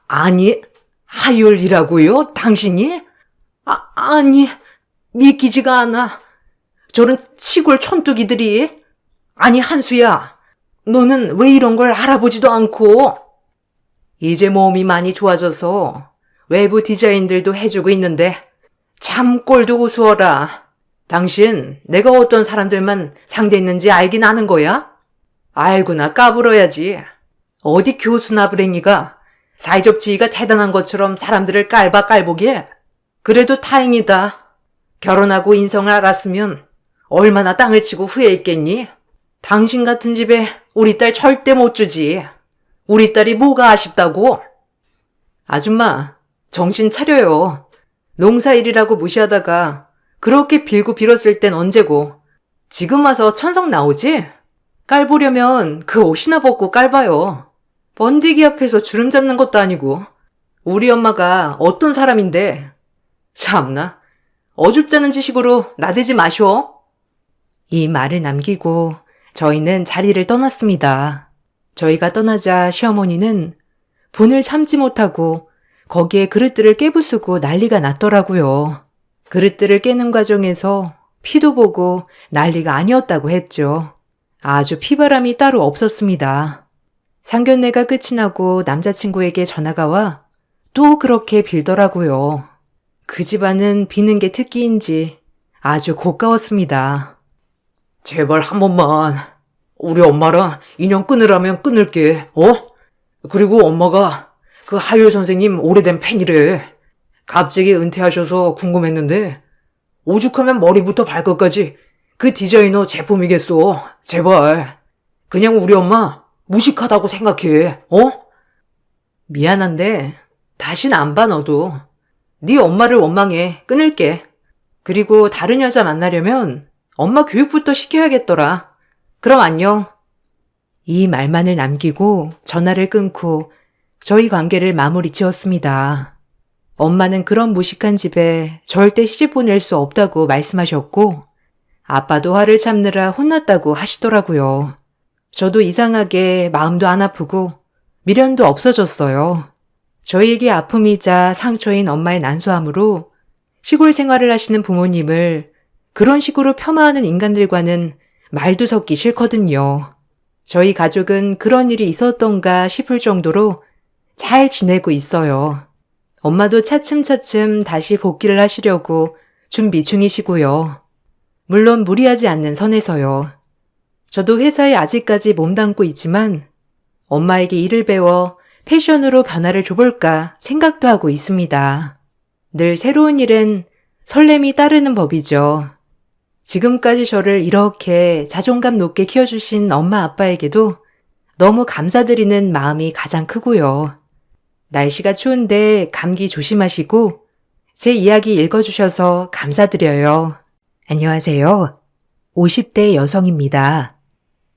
아니, 하율이라고요? 당신이? 아니, 믿기지가 않아. 저런 시골 촌뚜기들이. 아니, 한수야, 너는 왜 이런 걸 알아보지도 않고? 이제 몸이 많이 좋아져서 외부 디자인들도 해주고 있는데 참 꼴도 우스워라. 당신 내가 어떤 사람들만 상대했는지 알긴 아는 거야? 알구나 까불어야지. 어디 교수나 불행이가 사회적 지위가 대단한 것처럼 사람들을 깔보길. 그래도 다행이다. 결혼하고 인성을 알았으면 얼마나 땅을 치고 후회했겠니? 당신 같은 집에 우리 딸 절대 못 주지. 우리 딸이 뭐가 아쉽다고? 아줌마, 정신 차려요. 농사일이라고 무시하다가 그렇게 빌고 빌었을 땐 언제고. 지금 와서 천성 나오지? 깔보려면 그 옷이나 벗고 깔봐요. 번데기 앞에서 주름 잡는 것도 아니고. 우리 엄마가 어떤 사람인데. 참나, 어줍잖은 지식으로 나대지 마쇼. 이 말을 남기고 저희는 자리를 떠났습니다. 저희가 떠나자 시어머니는 분을 참지 못하고 거기에 그릇들을 깨부수고 난리가 났더라고요. 그릇들을 깨는 과정에서 피도 보고 난리가 아니었다고 했죠. 아주 피바람이 따로 없었습니다. 상견례가 끝이 나고 남자친구에게 전화가 와 또 그렇게 빌더라고요. 그 집안은 비는 게 특기인지 아주 고가웠습니다. 제발 한 번만 우리 엄마랑 인연 끊으라면 끊을게. 그리고 엄마가 그 하율 선생님 오래된 팬이래. 갑자기 은퇴하셔서 궁금했는데 오죽하면 머리부터 발끝까지 그 디자이너 제품이겠어. 제발. 그냥 우리 엄마 무식하다고 생각해. 미안한데 다신 안 봐 너도. 네 엄마를 원망해. 끊을게. 그리고 다른 여자 만나려면 엄마 교육부터 시켜야겠더라. 그럼 안녕. 이 말만을 남기고 전화를 끊고 저희 관계를 마무리 지었습니다. 엄마는 그런 무식한 집에 절대 시집 보낼 수 없다고 말씀하셨고, 아빠도 화를 참느라 혼났다고 하시더라고요. 저도 이상하게 마음도 안 아프고 미련도 없어졌어요. 저희에게 아픔이자 상처인 엄마의 난소함으로 시골 생활을 하시는 부모님을 그런 식으로 폄하하는 인간들과는 말도 섞기 싫거든요. 저희 가족은 그런 일이 있었던가 싶을 정도로 잘 지내고 있어요. 엄마도 차츰차츰 다시 복귀를 하시려고 준비 중이시고요. 물론 무리하지 않는 선에서요. 저도 회사에 아직까지 몸담고 있지만 엄마에게 일을 배워 패션으로 변화를 줘볼까 생각도 하고 있습니다. 늘 새로운 일엔 설렘이 따르는 법이죠. 지금까지 저를 이렇게 자존감 높게 키워주신 엄마 아빠에게도 너무 감사드리는 마음이 가장 크고요. 날씨가 추운데 감기 조심하시고 제 이야기 읽어주셔서 감사드려요. 안녕하세요. 50대 여성입니다.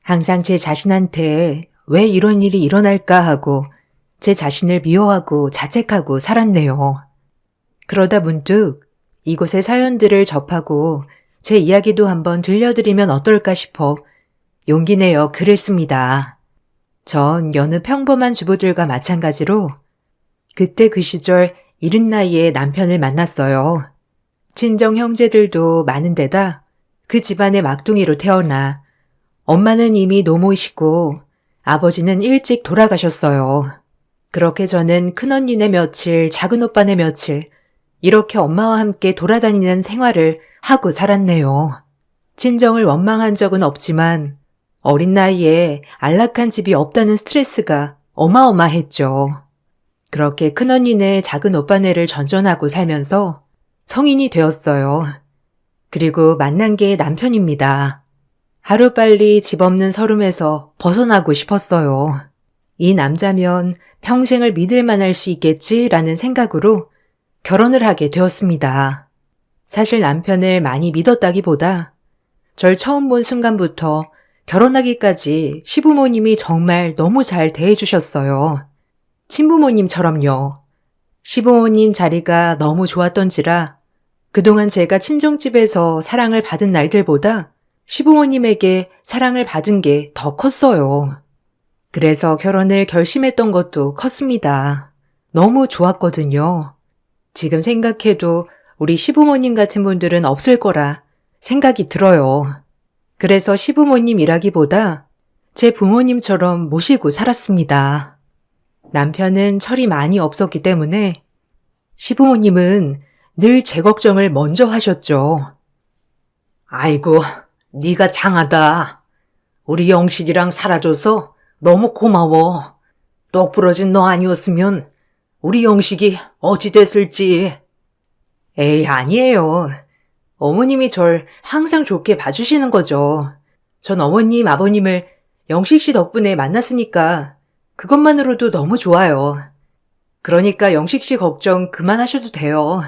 항상 제 자신한테 왜 이런 일이 일어날까 하고 제 자신을 미워하고 자책하고 살았네요. 그러다 문득 이곳의 사연들을 접하고 제 이야기도 한번 들려드리면 어떨까 싶어 용기 내어 글을 씁니다. 전 여느 평범한 주부들과 마찬가지로 그때 그 시절 이른 나이에 남편을 만났어요. 친정 형제들도 많은 데다 그 집안의 막둥이로 태어나 엄마는 이미 노모이시고 아버지는 일찍 돌아가셨어요. 그렇게 저는 큰언니네 며칠, 작은오빠네 며칠 이렇게 엄마와 함께 돌아다니는 생활을 하고 살았네요. 친정을 원망한 적은 없지만 어린 나이에 안락한 집이 없다는 스트레스가 어마어마했죠. 그렇게 큰언니네 작은오빠네를 전전하고 살면서 성인이 되었어요. 그리고 만난 게 남편입니다. 하루빨리 집 없는 서름에서 벗어나고 싶었어요. 이 남자면 평생을 믿을 만할 수 있겠지라는 생각으로 결혼을 하게 되었습니다. 사실 남편을 많이 믿었다기보다 절 처음 본 순간부터 결혼하기까지 시부모님이 정말 너무 잘 대해주셨어요. 친부모님처럼요. 시부모님 자리가 너무 좋았던지라 그동안 제가 친정집에서 사랑을 받은 날들보다 시부모님에게 사랑을 받은 게 더 컸어요. 그래서 결혼을 결심했던 것도 컸습니다. 너무 좋았거든요. 지금 생각해도 우리 시부모님 같은 분들은 없을 거라 생각이 들어요. 그래서 시부모님이라기보다 제 부모님처럼 모시고 살았습니다. 남편은 철이 많이 없었기 때문에 시부모님은 늘 제 걱정을 먼저 하셨죠. 아이고, 네가 장하다. 우리 영식이랑 살아줘서 너무 고마워. 똑 부러진 너 아니었으면 우리 영식이 어찌 됐을지. 에이, 아니에요. 어머님이 절 항상 좋게 봐주시는 거죠. 전 어머님, 아버님을 영식 씨 덕분에 만났으니까 그것만으로도 너무 좋아요. 그러니까 영식 씨 걱정 그만하셔도 돼요.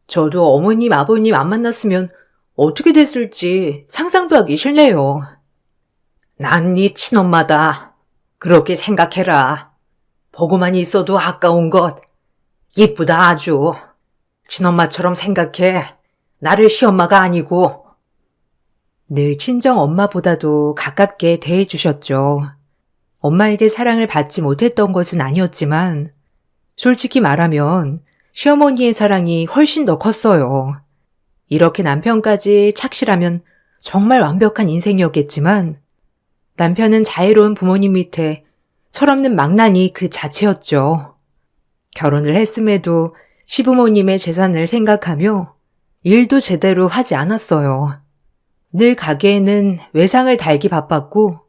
저도 어머님, 아버님 안 만났으면 어떻게 됐을지 상상도 하기 싫네요. 난 네 친엄마다. 그렇게 생각해라. 보고만 있어도 아까운 것. 이쁘다 아주. 친엄마처럼 생각해. 나를 시엄마가 아니고. 늘 친정 엄마보다도 가깝게 대해주셨죠. 엄마에게 사랑을 받지 못했던 것은 아니었지만 솔직히 말하면 시어머니의 사랑이 훨씬 더 컸어요. 이렇게 남편까지 착실하면 정말 완벽한 인생이었겠지만 남편은 자애로운 부모님 밑에 철없는 망나니 그 자체였죠. 결혼을 했음에도 시부모님의 재산을 생각하며 일도 제대로 하지 않았어요. 늘 가게에는 외상을 달기 바빴고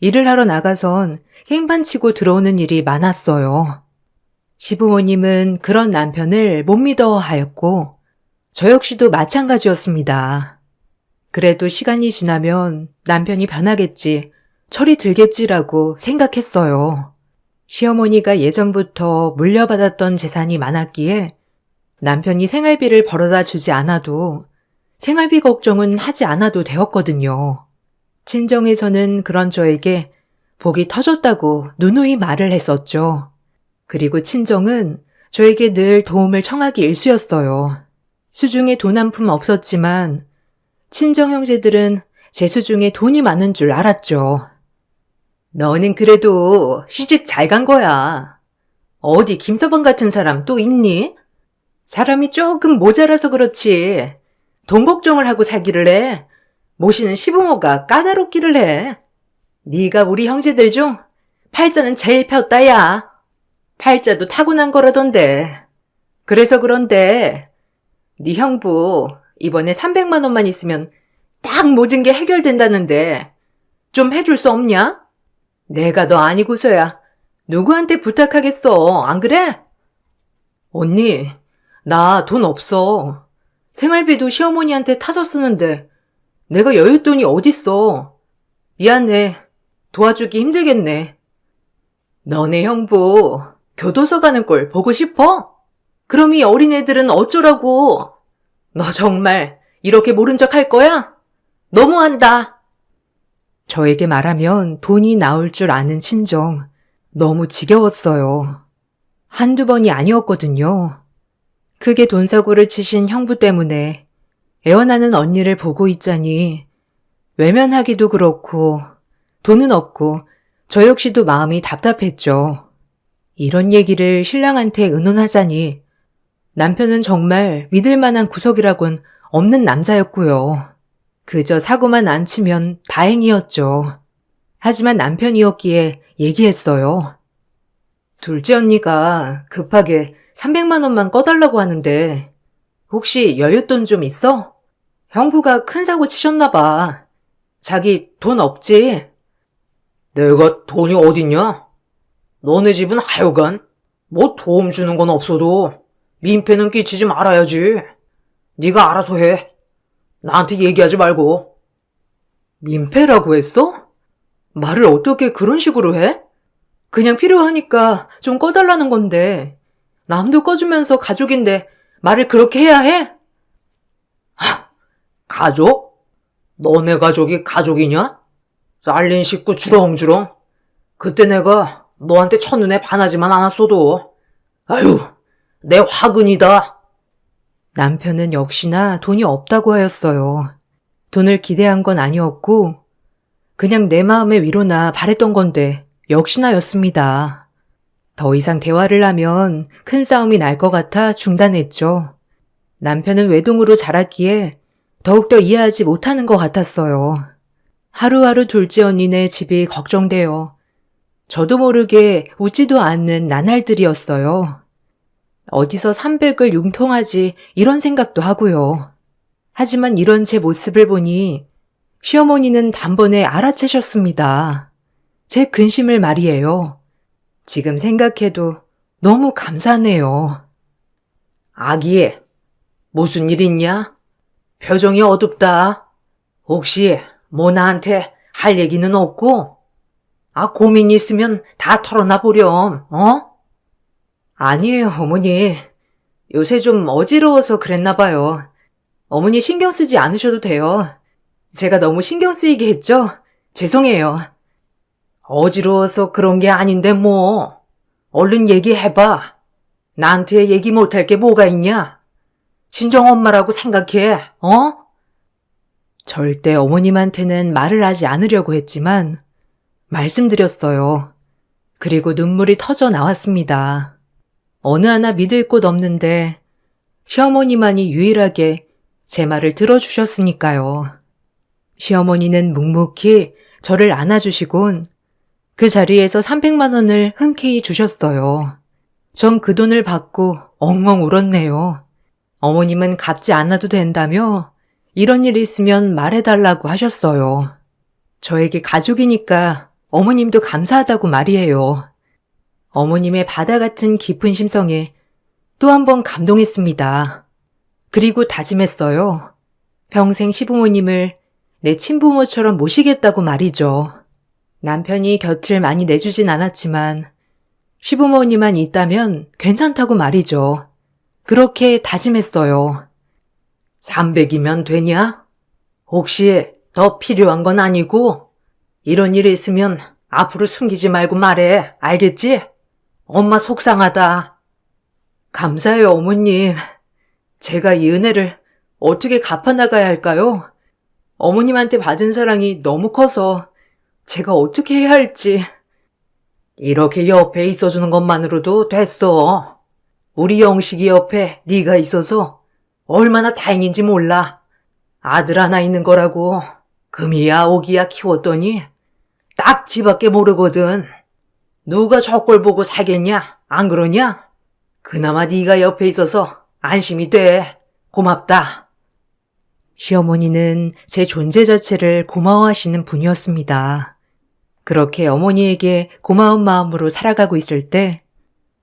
일을 하러 나가선 행반치고 들어오는 일이 많았어요. 시부모님은 그런 남편을 못 믿어 하였고 저 역시도 마찬가지였습니다. 그래도 시간이 지나면 남편이 변하겠지, 철이 들겠지라고 생각했어요. 시어머니가 예전부터 물려받았던 재산이 많았기에 남편이 생활비를 벌어다 주지 않아도 생활비 걱정은 하지 않아도 되었거든요. 친정에서는 그런 저에게 복이 터졌다고 누누이 말을 했었죠. 그리고 친정은 저에게 늘 도움을 청하기 일쑤였어요. 수중에 돈 한 푼 없었지만 친정 형제들은 제 수중에 돈이 많은 줄 알았죠. 너는 그래도 시집 잘 간 거야. 어디 김서방 같은 사람 또 있니? 사람이 조금 모자라서 그렇지. 돈 걱정을 하고 살기를 해. 모시는 시부모가 까다롭기를 해. 네가 우리 형제들 중 팔자는 제일 폈다야. 팔자도 타고난 거라던데. 그래서 그런데 네 형부 이번에 300만 원만 있으면 딱 모든 게 해결된다는데 좀 해줄 수 없냐? 내가 너 아니고서야 누구한테 부탁하겠어, 안 그래? 언니, 나 돈 없어. 생활비도 시어머니한테 타서 쓰는데 내가 여윳돈이 어딨어. 미안해. 도와주기 힘들겠네. 너네 형부 교도소 가는 꼴 보고 싶어? 그럼 이 어린애들은 어쩌라고? 너 정말 이렇게 모른 척 할 거야? 너무한다. 저에게 말하면 돈이 나올 줄 아는 친정. 너무 지겨웠어요. 한두 번이 아니었거든요. 크게 돈 사고를 치신 형부 때문에 애원하는 언니를 보고 있자니 외면하기도 그렇고 돈은 없고 저 역시도 마음이 답답했죠. 이런 얘기를 신랑한테 의논하자니 남편은 정말 믿을 만한 구석이라곤 없는 남자였고요. 그저 사고만 안 치면 다행이었죠. 하지만 남편이었기에 얘기했어요. 둘째 언니가 급하게 300만 원만 꺼달라고 하는데 혹시 여윳돈 좀 있어? 형부가 큰 사고 치셨나 봐. 자기 돈 없지? 내가 돈이 어딨냐? 너네 집은 하여간 뭐 도움 주는 건 없어도 민폐는 끼치지 말아야지. 네가 알아서 해. 나한테 얘기하지 말고. 민폐라고 했어? 말을 어떻게 그런 식으로 해? 그냥 필요하니까 좀 꺼달라는 건데 남도 꺼주면서 가족인데 말을 그렇게 해야 해? 가족? 너네 가족이 가족이냐? 잘린 식구 주렁주렁. 그때 내가 너한테 첫눈에 반하지만 않았어도. 아유, 내 화근이다. 남편은 역시나 돈이 없다고 하였어요. 돈을 기대한 건 아니었고 그냥 내 마음의 위로나 바랬던 건데 역시나였습니다. 더 이상 대화를 하면 큰 싸움이 날 것 같아 중단했죠. 남편은 외동으로 자랐기에 더욱더 이해하지 못하는 것 같았어요. 하루하루 둘째 언니네 집이 걱정되어 저도 모르게 웃지도 않는 나날들이었어요. 어디서 300을 융통하지 이런 생각도 하고요. 하지만 이런 제 모습을 보니 시어머니는 단번에 알아채셨습니다. 제 근심을 말이에요. 지금 생각해도 너무 감사하네요. 아기, 무슨 일 있냐? 표정이 어둡다. 혹시 뭐 나한테 할 얘기는 없고? 고민 있으면 다 털어놔 보렴, 어? 아니에요, 어머니. 요새 좀 어지러워서 그랬나 봐요. 어머니 신경 쓰지 않으셔도 돼요. 제가 너무 신경 쓰이게 했죠? 죄송해요. 어지러워서 그런 게 아닌데 뭐. 얼른 얘기해봐. 나한테 얘기 못할 게 뭐가 있냐? 친정엄마라고 생각해, 어? 절대 어머님한테는 말을 하지 않으려고 했지만 말씀드렸어요. 그리고 눈물이 터져 나왔습니다. 어느 하나 믿을 곳 없는데 시어머니만이 유일하게 제 말을 들어주셨으니까요. 시어머니는 묵묵히 저를 안아주시곤 그 자리에서 300만 원을 흔쾌히 주셨어요. 전 그 돈을 받고 엉엉 울었네요. 어머님은 갚지 않아도 된다며 이런 일이 있으면 말해달라고 하셨어요. 저에게 가족이니까 어머님도 감사하다고 말이에요. 어머님의 바다 같은 깊은 심성에 또 한 번 감동했습니다. 그리고 다짐했어요. 평생 시부모님을 내 친부모처럼 모시겠다고 말이죠. 남편이 곁을 많이 내주진 않았지만 시부모님만 있다면 괜찮다고 말이죠. 그렇게 다짐했어요. 300이면 되냐? 혹시 더 필요한 건 아니고? 이런 일이 있으면 앞으로 숨기지 말고 말해. 알겠지? 엄마 속상하다. 감사해요, 어머님. 제가 이 은혜를 어떻게 갚아나가야 할까요? 어머님한테 받은 사랑이 너무 커서 제가 어떻게 해야 할지. 이렇게 옆에 있어주는 것만으로도 됐어. 우리 영식이 옆에 네가 있어서 얼마나 다행인지 몰라. 아들 하나 있는 거라고 금이야 오기야 키웠더니 딱 지밖에 모르거든. 누가 저 꼴 보고 살겠냐? 안 그러냐? 그나마 네가 옆에 있어서 안심이 돼. 고맙다. 시어머니는 제 존재 자체를 고마워하시는 분이었습니다. 그렇게 어머니에게 고마운 마음으로 살아가고 있을 때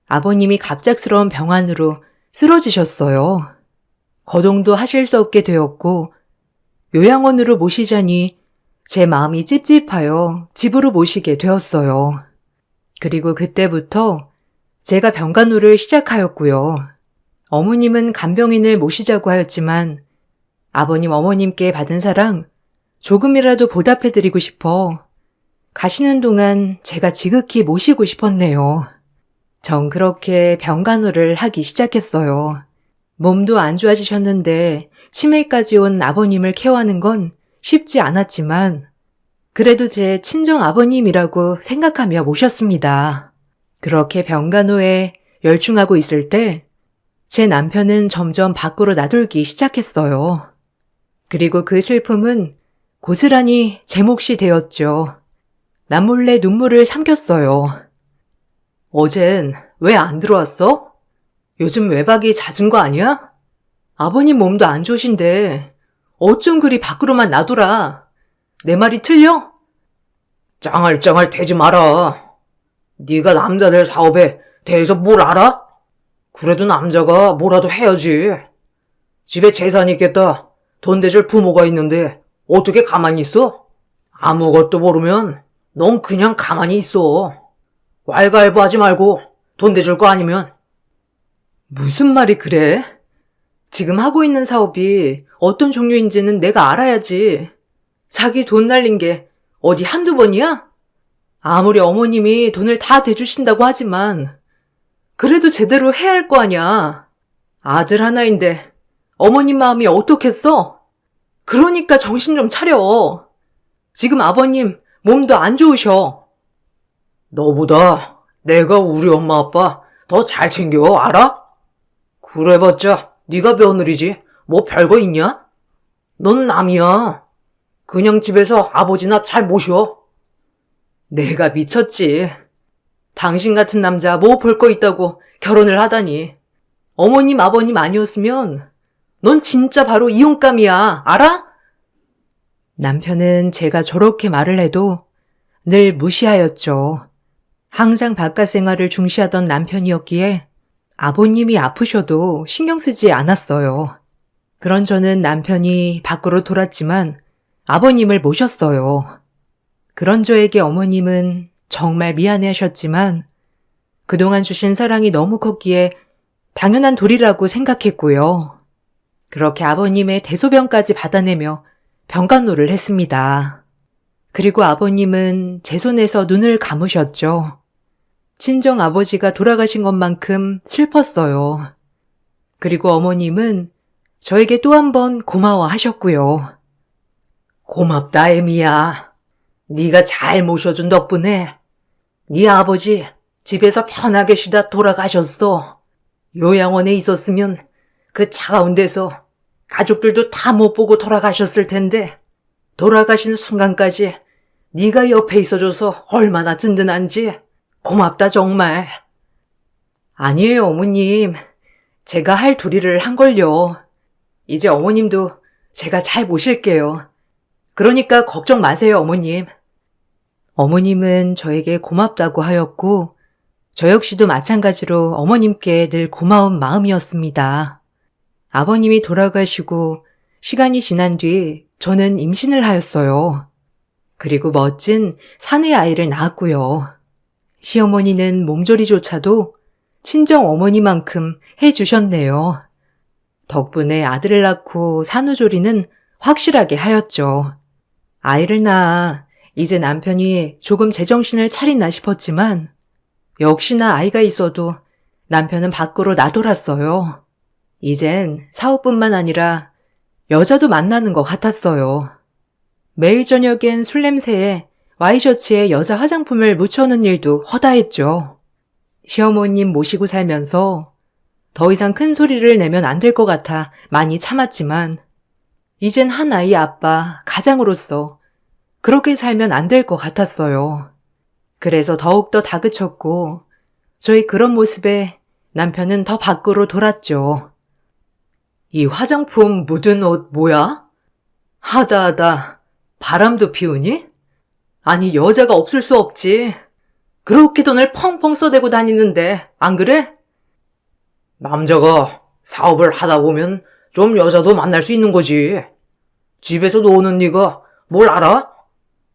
아버님이 갑작스러운 병환으로 쓰러지셨어요. 거동도 하실 수 없게 되었고 요양원으로 모시자니 제 마음이 찝찝하여 집으로 모시게 되었어요. 그리고 그때부터 제가 병간호를 시작하였고요. 어머님은 간병인을 모시자고 하였지만 아버님 어머님께 받은 사랑 조금이라도 보답해드리고 싶어 가시는 동안 제가 지극히 모시고 싶었네요. 전 그렇게 병간호를 하기 시작했어요. 몸도 안 좋아지셨는데 치매까지 온 아버님을 케어하는 건 쉽지 않았지만 그래도 제 친정 아버님이라고 생각하며 모셨습니다. 그렇게 병간호에 열중하고 있을 때 제 남편은 점점 밖으로 나돌기 시작했어요. 그리고 그 슬픔은 고스란히 제 몫이 되었죠. 남몰래 눈물을 삼켰어요. 어젠 왜 안 들어왔어? 요즘 외박이 잦은 거 아니야? 아버님 몸도 안 좋으신데 어쩜 그리 밖으로만 나돌아? 내 말이 틀려? 짱알짱알 대지 마라. 네가 남자들 사업에 대해서 뭘 알아? 그래도 남자가 뭐라도 해야지. 집에 재산이 있겠다. 돈 대줄 부모가 있는데 어떻게 가만히 있어? 아무것도 모르면 넌 그냥 가만히 있어. 왈가왈부하지 말고 돈 대줄 거 아니면. 무슨 말이 그래? 지금 하고 있는 사업이 어떤 종류인지는 내가 알아야지. 자기 돈 날린 게 어디 한두 번이야? 아무리 어머님이 돈을 다 대주신다고 하지만 그래도 제대로 해야 할 거 아냐. 아들 하나인데 어머님 마음이 어떻겠어? 그러니까 정신 좀 차려. 지금 아버님 몸도 안 좋으셔. 너보다 내가 우리 엄마 아빠 더 잘 챙겨 알아? 그래봤자 네가 며느리지 뭐 별거 있냐? 넌 남이야. 그냥 집에서 아버지나 잘 모셔. 내가 미쳤지. 당신 같은 남자 뭐 볼 거 있다고 결혼을 하다니. 어머님 아버님 아니었으면 넌 진짜 바로 이혼감이야. 알아? 남편은 제가 저렇게 말을 해도 늘 무시하였죠. 항상 바깥 생활을 중시하던 남편이었기에 아버님이 아프셔도 신경 쓰지 않았어요. 그런 저는 남편이 밖으로 돌았지만 아버님을 모셨어요. 그런 저에게 어머님은 정말 미안해 하셨지만 그동안 주신 사랑이 너무 컸기에 당연한 도리라고 생각했고요. 그렇게 아버님의 대소변까지 받아내며 병간호를 했습니다. 그리고 아버님은 제 손에서 눈을 감으셨죠. 친정 아버지가 돌아가신 것만큼 슬펐어요. 그리고 어머님은 저에게 또 한 번 고마워하셨고요. 고맙다, 애미야. 네가 잘 모셔준 덕분에 네 아버지 집에서 편하게 쉬다 돌아가셨어. 요양원에 있었으면 그 차가운 데서 가족들도 다 못 보고 돌아가셨을 텐데 돌아가신 순간까지 네가 옆에 있어줘서 얼마나 든든한지 고맙다 정말. 아니에요 어머님. 제가 할 도리를 한걸요. 이제 어머님도 제가 잘 모실게요. 그러니까 걱정 마세요 어머님. 어머님은 저에게 고맙다고 하였고 저 역시도 마찬가지로 어머님께 늘 고마운 마음이었습니다. 아버님이 돌아가시고 시간이 지난 뒤 저는 임신을 하였어요. 그리고 멋진 사내 아이를 낳았고요. 시어머니는 몸조리조차도 친정 어머니만큼 해주셨네요. 덕분에 아들을 낳고 산후조리는 확실하게 하였죠. 아이를 낳아 이제 남편이 조금 제정신을 차리나 싶었지만 역시나 아이가 있어도 남편은 밖으로 나돌았어요. 이젠 사업뿐만 아니라 여자도 만나는 것 같았어요. 매일 저녁엔 술 냄새에 와이셔츠에 여자 화장품을 묻혀놓은 일도 허다했죠. 시어머님 모시고 살면서 더 이상 큰 소리를 내면 안 될 것 같아 많이 참았지만 이젠 한 아이 아빠, 가장으로서 그렇게 살면 안 될 것 같았어요. 그래서 더욱더 다그쳤고 저희 그런 모습에 남편은 더 밖으로 돌았죠. 이 화장품 묻은 옷 뭐야? 하다하다 바람도 피우니? 아니 여자가 없을 수 없지. 그렇게 돈을 펑펑 써대고 다니는데 안 그래? 남자가 사업을 하다 보면 좀 여자도 만날 수 있는 거지. 집에서 노는 네가 뭘 알아?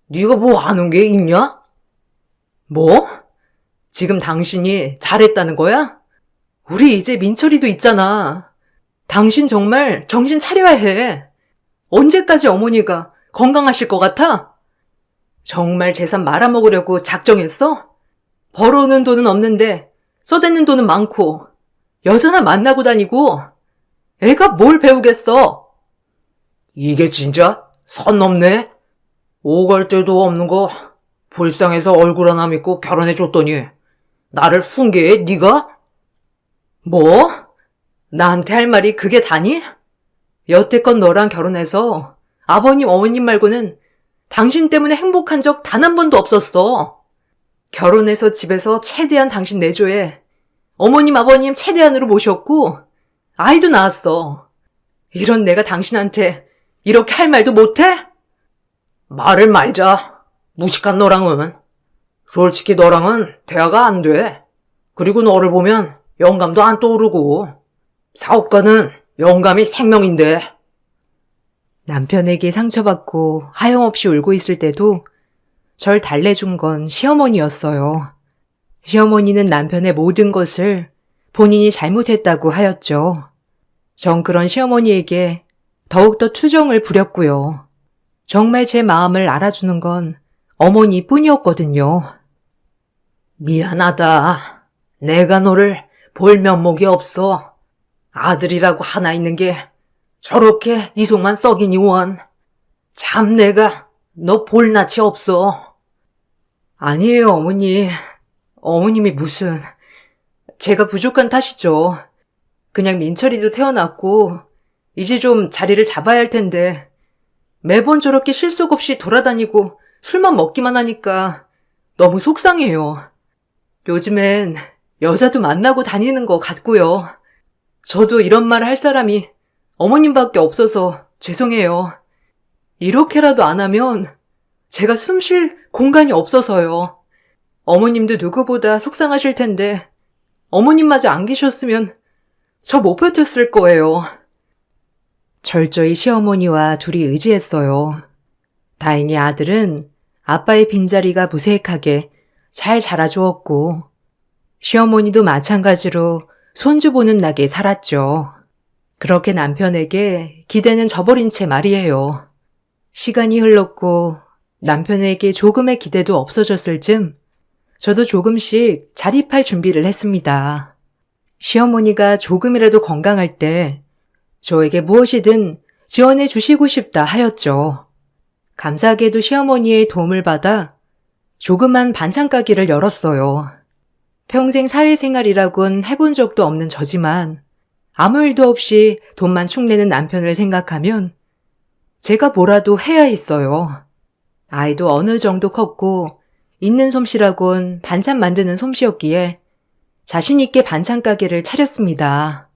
네가 뭐 아는 게 있냐? 뭐? 지금 당신이 잘했다는 거야? 우리 이제 민철이도 있잖아. 당신 정말 정신 차려야 해. 언제까지 어머니가 건강하실 것 같아? 정말 재산 말아먹으려고 작정했어? 벌어오는 돈은 없는데 써대는 돈은 많고 여자나 만나고 다니고 애가 뭘 배우겠어? 이게 진짜 선 넘네? 오갈 데도 없는 거 불쌍해서 얼굴 하나 믿고 결혼해줬더니 나를 훈계해 네가? 뭐? 나한테 할 말이 그게 다니? 여태껏 너랑 결혼해서 아버님, 어머님 말고는 당신 때문에 행복한 적 단 한 번도 없었어. 결혼해서 집에서 최대한 당신 내조에 어머님, 아버님 최대한으로 모셨고 아이도 낳았어. 이런 내가 당신한테 이렇게 할 말도 못해? 말을 말자. 무식한 너랑은. 솔직히 너랑은 대화가 안 돼. 그리고 너를 보면 영감도 안 떠오르고. 사업가는 영감이 생명인데. 남편에게 상처받고 하염없이 울고 있을 때도 절 달래준 건 시어머니였어요. 시어머니는 남편의 모든 것을 본인이 잘못했다고 하였죠. 전 그런 시어머니에게 더욱더 투정을 부렸고요. 정말 제 마음을 알아주는 건 어머니뿐이었거든요. 미안하다. 내가 너를 볼 면목이 없어. 아들이라고 하나 있는 게 저렇게 네 속만 썩이니 원. 참 내가 너 볼 낯이 없어. 아니에요, 어머니. 어머님이 무슨... 제가 부족한 탓이죠. 그냥 민철이도 태어났고 이제 좀 자리를 잡아야 할 텐데 매번 저렇게 실속 없이 돌아다니고 술만 먹기만 하니까 너무 속상해요. 요즘엔 여자도 만나고 다니는 것 같고요. 저도 이런 말을 할 사람이 어머님밖에 없어서 죄송해요. 이렇게라도 안 하면 제가 숨 쉴 공간이 없어서요. 어머님도 누구보다 속상하실 텐데 어머님마저 안 계셨으면 저 못 버텼을 거예요. 철저히 시어머니와 둘이 의지했어요. 다행히 아들은 아빠의 빈자리가 무색하게 잘 자라주었고 시어머니도 마찬가지로 손주 보는 낙에 살았죠. 그렇게 남편에게 기대는 저버린 채 말이에요. 시간이 흘렀고 남편에게 조금의 기대도 없어졌을 즈음 저도 조금씩 자립할 준비를 했습니다. 시어머니가 조금이라도 건강할 때 저에게 무엇이든 지원해 주시고 싶다 하였죠. 감사하게도 시어머니의 도움을 받아 조그만 반찬 가게를 열었어요. 평생 사회생활이라곤 해본 적도 없는 저지만 아무 일도 없이 돈만 축내는 남편을 생각하면 제가 뭐라도 해야 했어요. 아이도 어느 정도 컸고 있는 솜씨라곤 반찬 만드는 솜씨였기에 자신 있게 반찬 가게를 차렸습니다.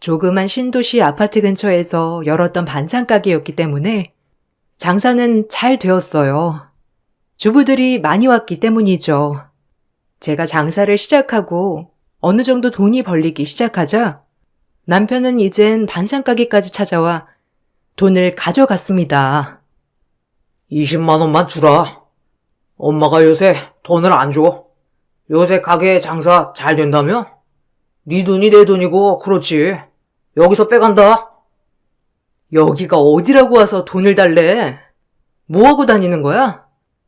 조그만 신도시 아파트 근처에서 열었던 반찬 가게였기 때문에 장사는 잘 되었어요. 주부들이 많이 왔기 때문이죠. 제가 장사를 시작하고 어느 정도 돈이 벌리기 시작하자 남편은 이젠 반찬 가게까지 찾아와 돈을 가져갔습니다. 20만 원만 주라. 엄마가 요새 돈을 안 줘. 요새 가게 장사 잘 된다며? 네 돈이 내 돈이고 그렇지. 여기서 빼간다. 여기가 어디라고 와서 돈을 달래? 뭐하고 다니는 거야?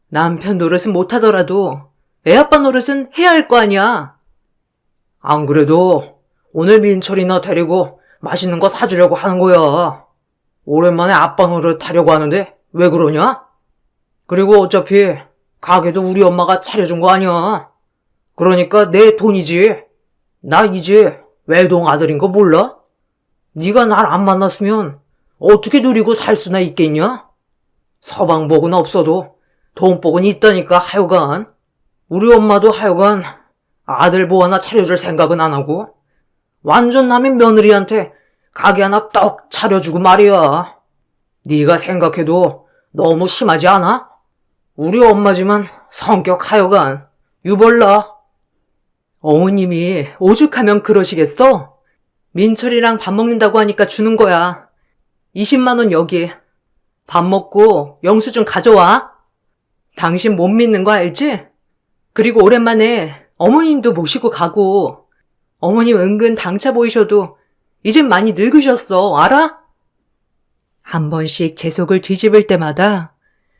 남편 노릇은 못하더라도 애 아빠 노릇은 해야 할 거 아니야. 안 그래도 오늘 민철이나 데리고 맛있는 거 사주려고 하는 거야. 오랜만에 아빠 노릇 하려고 하는데 왜 그러냐? 그리고 어차피 가게도 우리 엄마가 차려준 거 아니야. 그러니까 내 돈이지. 나 이제 외동 아들인 거 몰라? 네가 날 안 만났으면 어떻게 누리고 살 수나 있겠냐? 서방복은 없어도 돈복은 있다니까 하여간. 우리 엄마도 하여간 아들 뭐 하나 차려줄 생각은 안 하고 완전 남의 며느리한테 가게 하나 떡 차려주고 말이야. 네가 생각해도 너무 심하지 않아? 우리 엄마지만 성격 하여간 유벌나. 어머님이 오죽하면 그러시겠어? 민철이랑 밥 먹는다고 하니까 주는 거야. 20만 원 여기. 밥 먹고 영수증 가져와. 당신 못 믿는 거 알지? 그리고 오랜만에 어머님도 모시고 가고. 어머님 은근 당차 보이셔도 이젠 많이 늙으셨어. 알아? 한 번씩 제 속을 뒤집을 때마다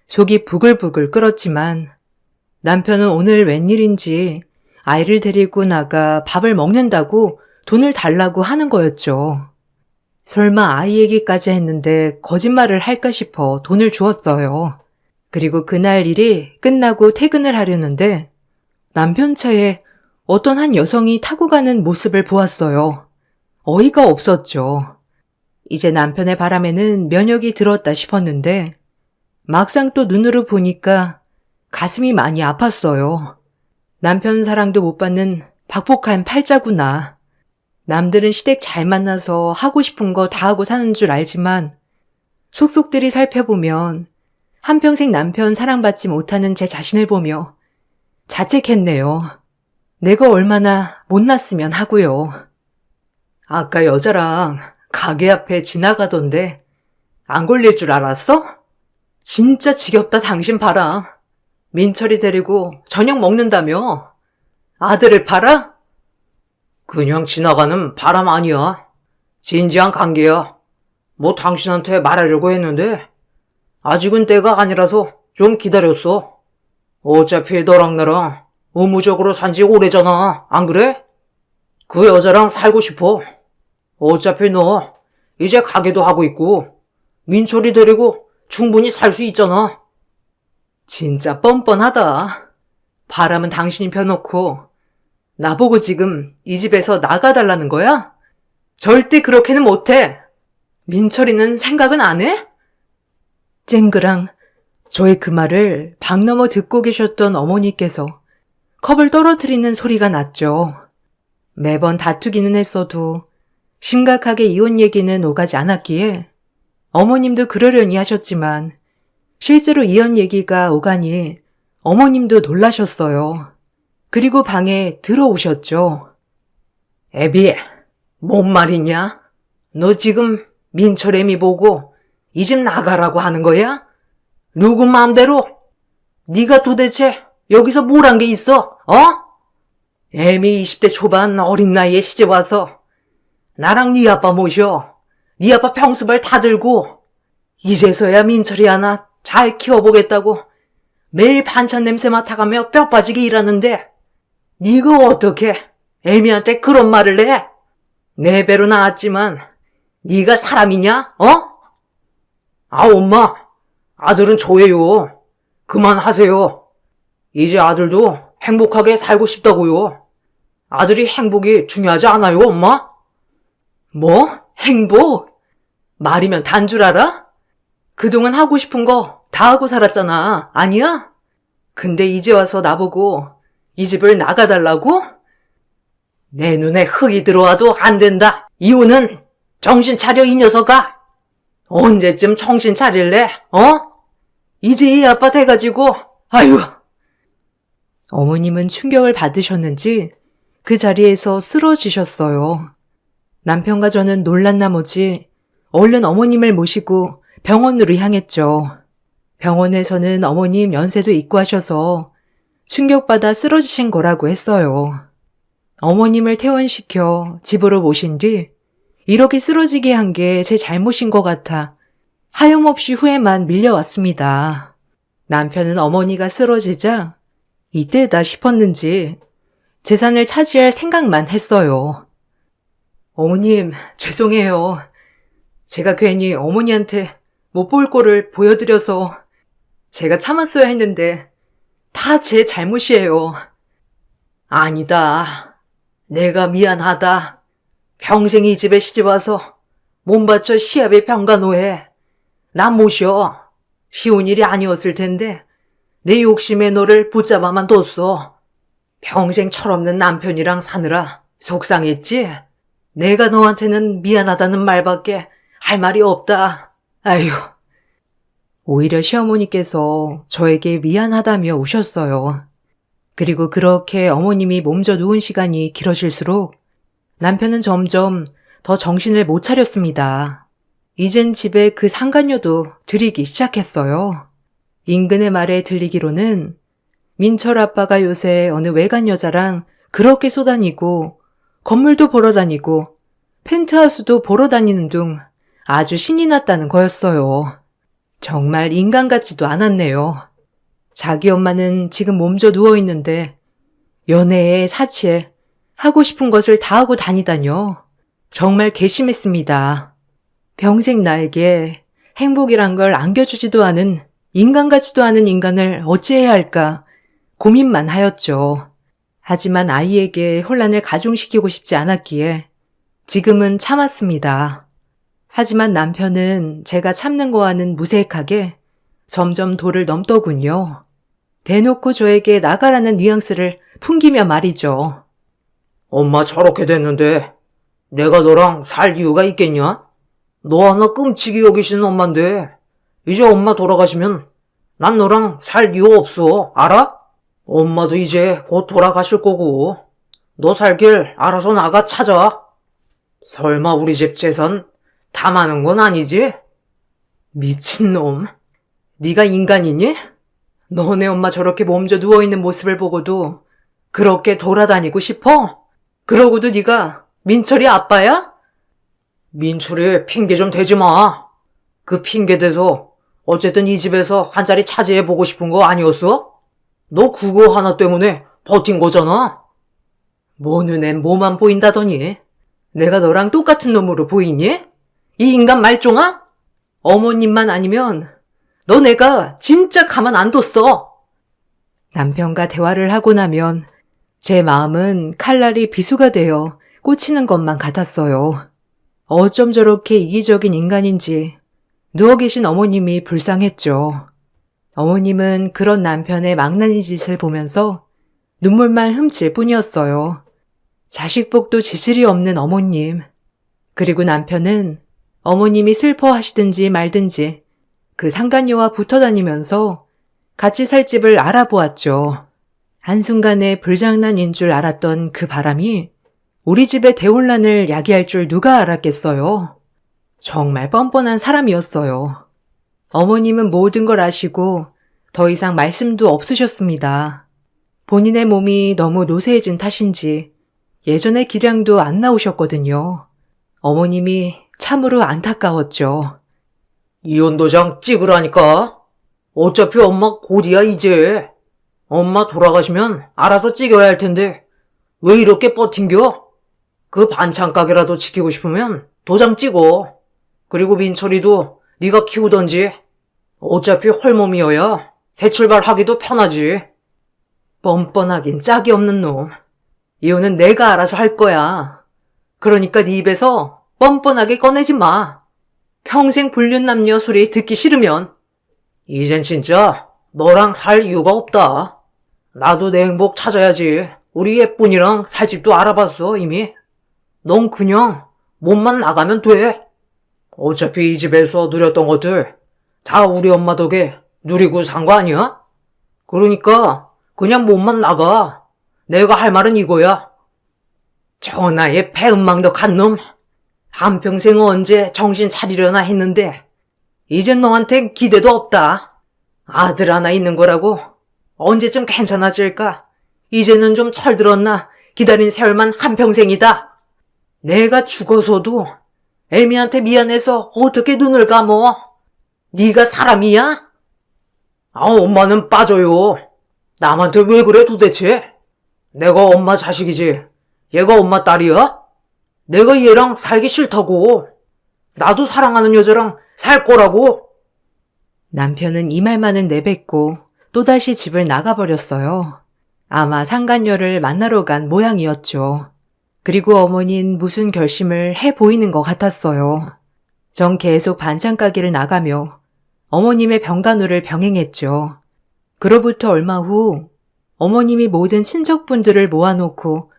속이 부글부글 끓었지만 남편은 오늘 웬일인지 아이를 데리고 나가 밥을 먹는다고 돈을 달라고 하는 거였죠. 설마 아이 얘기까지 했는데 거짓말을 할까 싶어 돈을 주었어요. 그리고 그날 일이 끝나고 퇴근을 하려는데 남편 차에 어떤 한 여성이 타고 가는 모습을 보았어요. 어이가 없었죠. 이제 남편의 바람에는 면역이 들었다 싶었는데 막상 또 눈으로 보니까 가슴이 많이 아팠어요. 남편 사랑도 못 받는 박복한 팔자구나. 남들은 시댁 잘 만나서 하고 싶은 거 다 하고 사는 줄 알지만 속속들이 살펴보면 한평생 남편 사랑받지 못하는 제 자신을 보며 자책했네요. 내가 얼마나 못났으면 하고요. 아까 여자랑 가게 앞에 지나가던데 안 걸릴 줄 알았어? 진짜 지겹다 당신 봐라. 민철이 데리고 저녁 먹는다며? 아들을 팔아? 그냥 지나가는 바람 아니야. 진지한 관계야. 뭐 당신한테 말하려고 했는데 아직은 때가 아니라서 좀 기다렸어. 어차피 너랑 나랑 의무적으로 산 지 오래잖아. 안 그래? 그 여자랑 살고 싶어. 어차피 너 이제 가게도 하고 있고 민철이 데리고 충분히 살 수 있잖아. 진짜 뻔뻔하다. 바람은 당신이 펴놓고 나보고 지금 이 집에서 나가달라는 거야? 절대 그렇게는 못해. 민철이는 생각은 안 해? 쨍그랑 저의 그 말을 방 너머 듣고 계셨던 어머니께서 컵을 떨어뜨리는 소리가 났죠. 매번 다투기는 했어도 심각하게 이혼 얘기는 오가지 않았기에 어머님도 그러려니 하셨지만 실제로 이혼 얘기가 오가니 어머님도 놀라셨어요. 그리고 방에 들어오셨죠. 애비, 뭔 말이냐? 너 지금 민철 애미 보고 이 집 나가라고 하는 거야? 누구 마음대로? 네가 도대체 여기서 뭘 한 게 있어? 어? 애미 20대 초반 어린 나이에 시집 와서 나랑 네 아빠 모셔. 네 아빠 평수발 다 들고 이제서야 민철이 하나 잘 키워보겠다고 매일 반찬 냄새 맡아가며 뼈 빠지게 일하는데 네가 어떻게 애미한테 그런 말을 해? 내 배로 나왔지만 네가 사람이냐? 어? 아 엄마, 아들은 저예요. 그만하세요. 이제 아들도 행복하게 살고 싶다고요. 아들이 행복이 중요하지 않아요, 엄마? 뭐? 행복? 말이면 단 줄 알아? 그동안 하고 싶은 거 다 하고 살았잖아. 아니야? 근데 이제 와서 나보고 이 집을 나가달라고? 내 눈에 흙이 들어와도 안 된다. 이혼은 정신 차려 이 녀석아. 언제쯤 정신 차릴래? 어? 이제 이 아빠 돼가지고 아유. 어머님은 충격을 받으셨는지 그 자리에서 쓰러지셨어요. 남편과 저는 놀란 나머지 얼른 어머님을 모시고 병원으로 향했죠. 병원에서는 어머님 연세도 있고 하셔서 충격받아 쓰러지신 거라고 했어요. 어머님을 퇴원시켜 집으로 모신 뒤 이렇게 쓰러지게 한 게 제 잘못인 것 같아 하염없이 후회만 밀려왔습니다. 남편은 어머니가 쓰러지자 이때다 싶었는지 재산을 차지할 생각만 했어요. 어머님, 죄송해요. 제가 괜히 어머니한테 못 볼 꼴을 보여드려서 제가 참았어야 했는데 다 제 잘못이에요. 아니다. 내가 미안하다. 평생 이 집에 시집와서 몸 바쳐 시합의 병간호해. 나 모셔. 쉬운 일이 아니었을 텐데 내 욕심에 너를 붙잡아만 뒀어. 평생 철없는 남편이랑 사느라 속상했지? 내가 너한테는 미안하다는 말밖에 할 말이 없다. 아휴. 오히려 시어머니께서 저에게 미안하다며 우셨어요. 그리고 그렇게 어머님이 몸져 누운 시간이 길어질수록 남편은 점점 더 정신을 못 차렸습니다. 이젠 집에 그 상간녀도 들이기 시작했어요. 인근의 말에 들리기로는 민철 아빠가 요새 어느 외간 여자랑 그렇게 쏘다니고 건물도 보러 다니고 펜트하우스도 보러 다니는 둥 아주 신이 났다는 거였어요. 정말 인간 같지도 않았네요. 자기 엄마는 지금 몸져 누워있는데 연애에 사치에 하고 싶은 것을 다 하고 다니다뇨. 정말 괘씸했습니다. 평생 나에게 행복이란 걸 안겨주지도 않은 인간 같지도 않은 인간을 어찌해야 할까 고민만 하였죠. 하지만 아이에게 혼란을 가중시키고 싶지 않았기에 지금은 참았습니다. 하지만 남편은 제가 참는 거와는 무색하게 점점 도를 넘더군요. 대놓고 저에게 나가라는 뉘앙스를 풍기며 말이죠. 엄마 저렇게 됐는데 내가 너랑 살 이유가 있겠냐? 너 하나 끔찍이 여기시는 엄마인데 이제 엄마 돌아가시면 난 너랑 살 이유 없어. 알아? 엄마도 이제 곧 돌아가실 거고 너 살 길 알아서 나가 찾아. 설마 우리 집 재산 다 많은 건 아니지? 미친놈. 네가 인간이니? 너네 엄마 저렇게 몸져 누워있는 모습을 보고도 그렇게 돌아다니고 싶어? 그러고도 네가 민철이 아빠야? 민철이 핑계 좀 대지 마. 그 핑계 대서 어쨌든 이 집에서 한 자리 차지해보고 싶은 거 아니었어? 너 그거 하나 때문에 버틴 거잖아. 뭐 눈엔 뭐만 보인다더니 내가 너랑 똑같은 놈으로 보이니? 이 인간 말종아? 어머님만 아니면 너 내가 진짜 가만 안 뒀어. 남편과 대화를 하고 나면 제 마음은 칼날이 비수가 되어 꽂히는 것만 같았어요. 어쩜 저렇게 이기적인 인간인지 누워 계신 어머님이 불쌍했죠. 어머님은 그런 남편의 망나니 짓을 보면서 눈물만 훔칠 뿐이었어요. 자식복도 지질이 없는 어머님. 그리고 남편은 어머님이 슬퍼하시든지 말든지 그 상간녀와 붙어 다니면서 같이 살 집을 알아보았죠. 한순간에 불장난인 줄 알았던 그 바람이 우리 집의 대혼란을 야기할 줄 누가 알았겠어요. 정말 뻔뻔한 사람이었어요. 어머님은 모든 걸 아시고 더 이상 말씀도 없으셨습니다. 본인의 몸이 너무 노쇠해진 탓인지 예전의 기량도 안 나오셨거든요. 어머님이 참으로 안타까웠죠. 이혼도장 찍으라니까. 어차피 엄마 곧이야 이제. 엄마 돌아가시면 알아서 찍어야 할 텐데 왜 이렇게 버틴겨? 그 반찬 가게라도 지키고 싶으면 도장 찍어. 그리고 민철이도 네가 키우던지. 어차피 헐몸이어야 새 출발하기도 편하지. 뻔뻔하긴 짝이 없는 놈. 이혼은 내가 알아서 할 거야. 그러니까 네 입에서 뻔뻔하게 꺼내지 마. 평생 불륜남녀 소리 듣기 싫으면. 이젠 진짜 너랑 살 이유가 없다. 나도 내 행복 찾아야지. 우리 예쁜이랑 살 집도 알아봤어 이미. 넌 그냥 몸만 나가면 돼. 어차피 이 집에서 누렸던 것들 다 우리 엄마 덕에 누리고 산 거 아니야? 그러니까 그냥 몸만 나가. 내가 할 말은 이거야. 전하의 배은망덕한 놈. 한평생 언제 정신 차리려나 했는데 이젠 너한텐 기대도 없다. 아들 하나 있는 거라고 언제쯤 괜찮아질까? 이제는 좀 철들었나 기다린 세월만 한평생이다. 내가 죽어서도 애미한테 미안해서 어떻게 눈을 감어? 네가 사람이야? 아, 엄마는 빠져요. 남한테 왜 그래 도대체? 내가 엄마 자식이지. 얘가 엄마 딸이야? 내가 얘랑 살기 싫다고. 나도 사랑하는 여자랑 살 거라고. 남편은 이 말만을 내뱉고 또다시 집을 나가버렸어요. 아마 상간녀를 만나러 간 모양이었죠. 그리고 어머니는 무슨 결심을 해 보이는 것 같았어요. 전 계속 반찬 가게를 나가며 어머님의 병간호를 병행했죠. 그로부터 얼마 후 어머님이 모든 친척분들을 모아놓고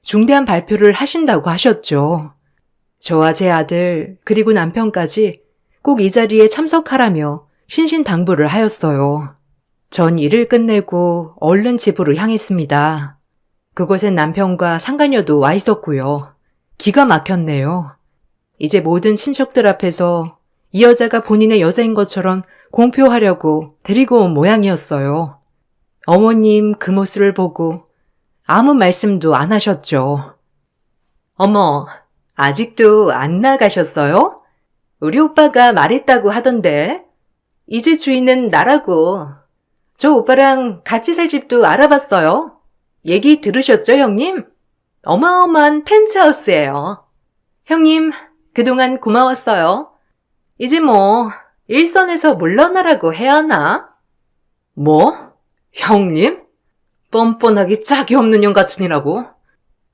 중대한 발표를 하신다고 하셨죠. 저와 제 아들 그리고 남편까지 꼭 이 자리에 참석하라며 신신당부를 하였어요. 전 일을 끝내고 얼른 집으로 향했습니다. 그곳엔 남편과 상간녀도 와 있었고요. 기가 막혔네요. 이제 모든 친척들 앞에서 이 여자가 본인의 여자인 것처럼 공표하려고 데리고 온 모양이었어요. 어머님 그 모습을 보고 아무 말씀도 안 하셨죠. 어머, 아직도 안 나가셨어요? 우리 오빠가 말했다고 하던데. 이제 주인은 나라고. 저 오빠랑 같이 살 집도 알아봤어요. 얘기 들으셨죠, 형님? 어마어마한 펜트하우스예요. 형님, 그동안 고마웠어요. 이제 뭐 일선에서 물러나라고 해야 하나? 뭐? 형님? 뻔뻔하기 짝이 없는 년 같으니라고.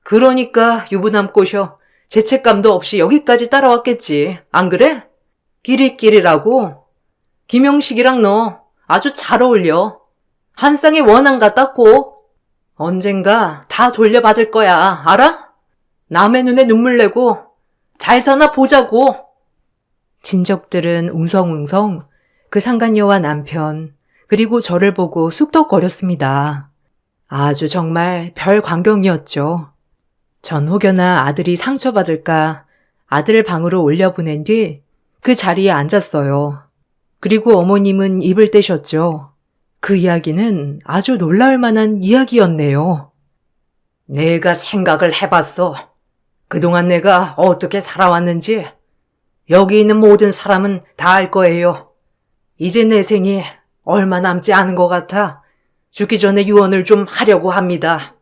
그러니까 유부남 꼬셔 죄책감도 없이 여기까지 따라왔겠지. 안 그래? 끼리끼리라고. 김영식이랑 너 아주 잘 어울려. 한 쌍의 원앙 같았고. 언젠가 다 돌려받을 거야. 알아? 남의 눈에 눈물 내고 잘 사나 보자고. 친척들은 웅성웅성 그 상간녀와 남편 그리고 저를 보고 쑥덕거렸습니다. 아주 정말 별 광경이었죠. 전 혹여나 아들이 상처받을까 아들을 방으로 올려보낸 뒤 그 자리에 앉았어요. 그리고 어머님은 입을 떼셨죠. 그 이야기는 아주 놀라울 만한 이야기였네요. 내가 생각을 해봤어. 그동안 내가 어떻게 살아왔는지. 여기 있는 모든 사람은 다 알 거예요. 이제 내 생이 얼마 남지 않은 것 같아 죽기 전에 유언을 좀 하려고 합니다.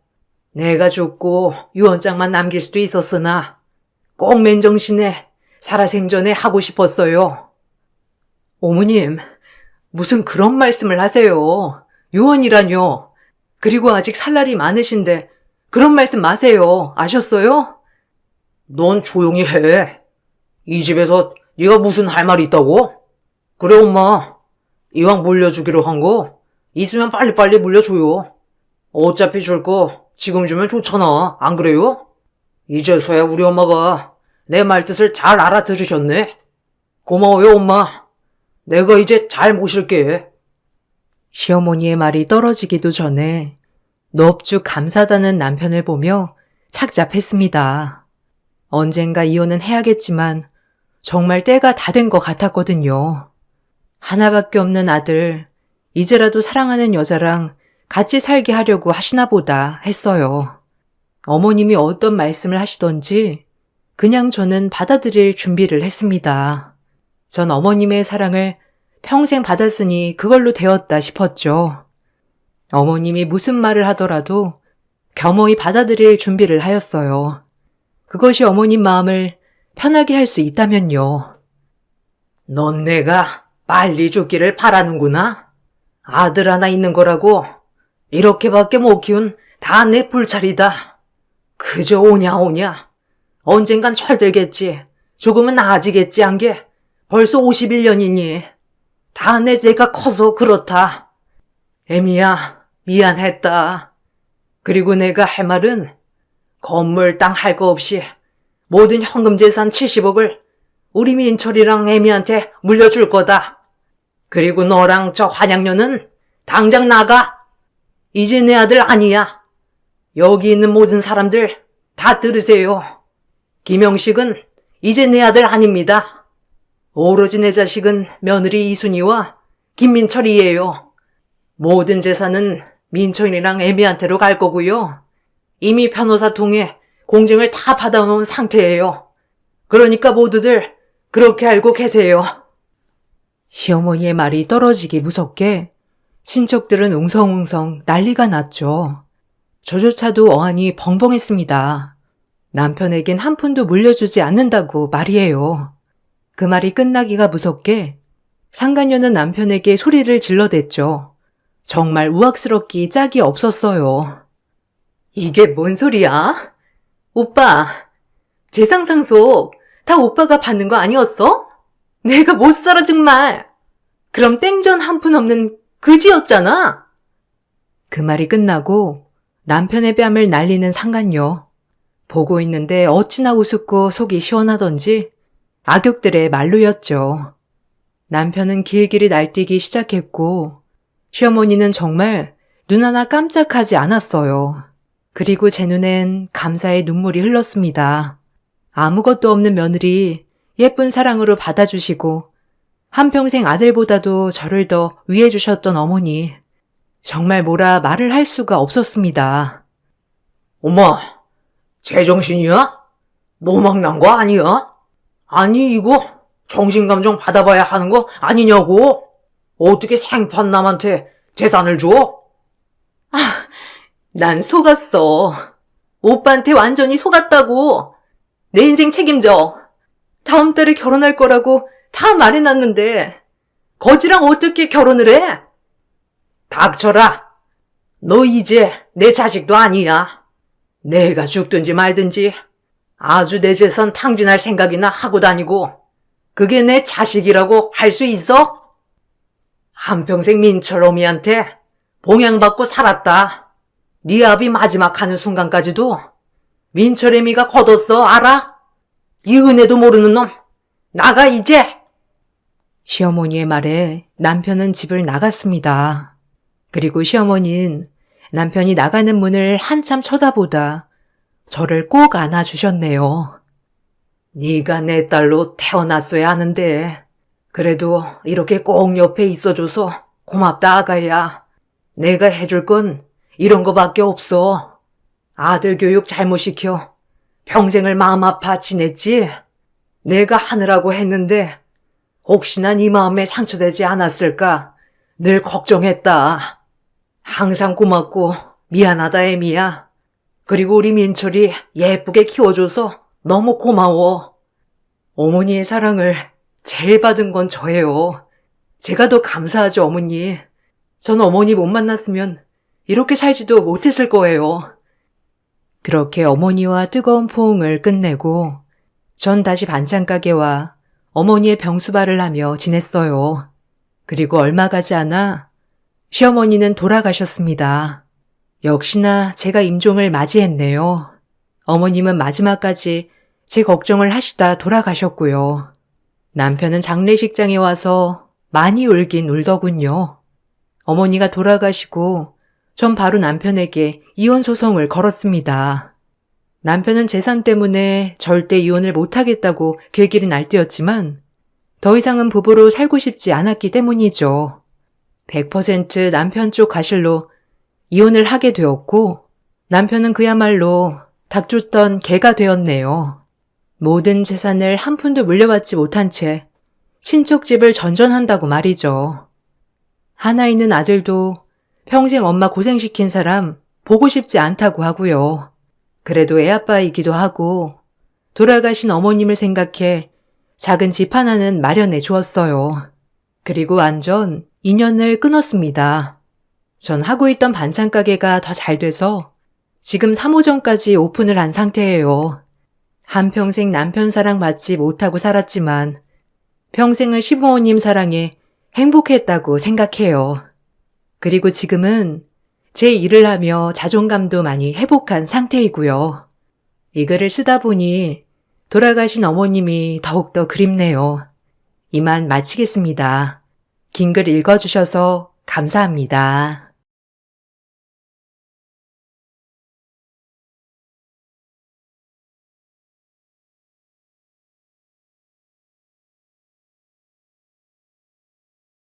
내가 죽고 유언장만 남길 수도 있었으나 꼭 맨정신에 살아생전에 하고 싶었어요. 어머님, 무슨 그런 말씀을 하세요. 유언이라뇨. 그리고 아직 살 날이 많으신데 그런 말씀 마세요. 아셨어요? 넌 조용히 해. 이 집에서 네가 무슨 할 말이 있다고? 그래 엄마. 이왕 물려주기로 한 거 있으면 빨리빨리 물려줘요. 어차피 줄 거 지금 주면 좋잖아. 안 그래요? 이제서야 우리 엄마가 내 말뜻을 잘 알아들으셨네. 고마워요 엄마. 내가 이제 잘 모실게. 시어머니의 말이 떨어지기도 전에 넙죽 감사하다는 남편을 보며 착잡했습니다. 언젠가 이혼은 해야겠지만 정말 때가 다 된 것 같았거든요. 하나밖에 없는 아들, 이제라도 사랑하는 여자랑 같이 살게 하려고 하시나 보다 했어요. 어머님이 어떤 말씀을 하시던지 그냥 저는 받아들일 준비를 했습니다. 전 어머님의 사랑을 평생 받았으니 그걸로 되었다 싶었죠. 어머님이 무슨 말을 하더라도 겸허히 받아들일 준비를 하였어요. 그것이 어머님 마음을 편하게 할 수 있다면요. 넌 내가 빨리 죽기를 바라는구나. 아들 하나 있는 거라고 이렇게밖에 못 키운 다 내 불찰이다. 그저 오냐 오냐. 언젠간 철들겠지. 조금은 나아지겠지 한 게 벌써 51년이니. 다 내 죄가 커서 그렇다. 애미야, 미안했다. 그리고 내가 할 말은 건물 땅 할 거 없이 모든 현금 재산 70억을 우리 민철이랑 애미한테 물려줄 거다. 그리고 너랑 저 환양녀는 당장 나가. 이제 내 아들 아니야. 여기 있는 모든 사람들 다 들으세요. 김영식은 이제 내 아들 아닙니다. 오로지 내 자식은 며느리 이순이와 김민철이에요. 모든 재산은 민철이랑 애미한테로 갈 거고요. 이미 변호사 통해 공증을 다 받아놓은 상태예요. 그러니까 모두들 그렇게 알고 계세요. 시어머니의 말이 떨어지기 무섭게 친척들은 웅성웅성 난리가 났죠. 저조차도 어안이 벙벙했습니다. 남편에겐 한 푼도 물려주지 않는다고 말이에요. 그 말이 끝나기가 무섭게 상간녀는 남편에게 소리를 질러댔죠. 정말 우악스럽기 짝이 없었어요. 이게 뭔 소리야? 오빠, 제 상상 속 다 오빠가 받는 거 아니었어? 내가 못 살아 정말. 그럼 땡전 한 푼 없는 그지였잖아. 그 말이 끝나고 남편의 뺨을 날리는 상간녀. 보고 있는데 어찌나 우습고 속이 시원하던지 악역들의 말로였죠. 남편은 길길이 날뛰기 시작했고 시어머니는 정말 눈 하나 깜짝하지 않았어요. 그리고 제 눈엔 감사의 눈물이 흘렀습니다. 아무것도 없는 며느리 예쁜 사랑으로 받아주시고 한평생 아들보다도 저를 더 위해주셨던 어머니. 정말 뭐라 말을 할 수가 없었습니다. 엄마, 제정신이야? 노막 난 거 아니야? 아니, 이거 정신감정 받아봐야 하는 거 아니냐고? 어떻게 생판남한테 재산을 줘? 난 속았어. 오빠한테 완전히 속았다고. 내 인생 책임져. 다음 달에 결혼할 거라고 다 말해놨는데 거지랑 어떻게 결혼을 해? 닥쳐라. 너 이제 내 자식도 아니야. 내가 죽든지 말든지 아주 내 재산 탕진할 생각이나 하고 다니고 그게 내 자식이라고 할 수 있어? 한평생 민철어미한테 봉양받고 살았다. 네 아비 마지막 하는 순간까지도 민철애미가 걷었어, 알아? 이 은혜도 모르는 놈, 나가 이제! 시어머니의 말에 남편은 집을 나갔습니다. 그리고 시어머니는 남편이 나가는 문을 한참 쳐다보다 저를 꼭 안아주셨네요. 네가 내 딸로 태어났어야 하는데 그래도 이렇게 꼭 옆에 있어줘서 고맙다, 아가야. 내가 해줄 건 이런 거밖에 없어. 아들 교육 잘못 시켜 평생을 마음 아파 지냈지? 내가 하느라고 했는데 혹시나 네 마음에 상처되지 않았을까 늘 걱정했다. 항상 고맙고 미안하다, 애미야. 그리고 우리 민철이 예쁘게 키워줘서 너무 고마워. 어머니의 사랑을 제일 받은 건 저예요. 제가 더 감사하죠, 어머니. 전 어머니 못 만났으면 이렇게 살지도 못했을 거예요. 그렇게 어머니와 뜨거운 포옹을 끝내고 전 다시 반찬 가게와 어머니의 병수발을 하며 지냈어요. 그리고 얼마 가지 않아 시어머니는 돌아가셨습니다. 역시나 제가 임종을 맞이했네요. 어머님은 마지막까지 제 걱정을 하시다 돌아가셨고요. 남편은 장례식장에 와서 많이 울긴 울더군요. 어머니가 돌아가시고 전 바로 남편에게 이혼 소송을 걸었습니다. 남편은 재산 때문에 절대 이혼을 못하겠다고 길길이 날뛰었지만 더 이상은 부부로 살고 싶지 않았기 때문이죠. 100% 남편 쪽 가실로 이혼을 하게 되었고 남편은 그야말로 닥쳤던 개가 되었네요. 모든 재산을 한 푼도 물려받지 못한 채 친척집을 전전한다고 말이죠. 하나 있는 아들도 평생 엄마 고생시킨 사람 보고 싶지 않다고 하고요. 그래도 애아빠이기도 하고 돌아가신 어머님을 생각해 작은 집 하나는 마련해 주었어요. 그리고 완전 인연을 끊었습니다. 전 하고 있던 반찬 가게가 더 잘 돼서 지금 3호점까지 오픈을 한 상태예요. 한평생 남편 사랑 받지 못하고 살았지만 평생을 시부모님 사랑에 행복했다고 생각해요. 그리고 지금은 제 일을 하며 자존감도 많이 회복한 상태이고요. 이 글을 쓰다 보니 돌아가신 어머님이 더욱더 그립네요. 이만 마치겠습니다. 긴 글 읽어주셔서 감사합니다.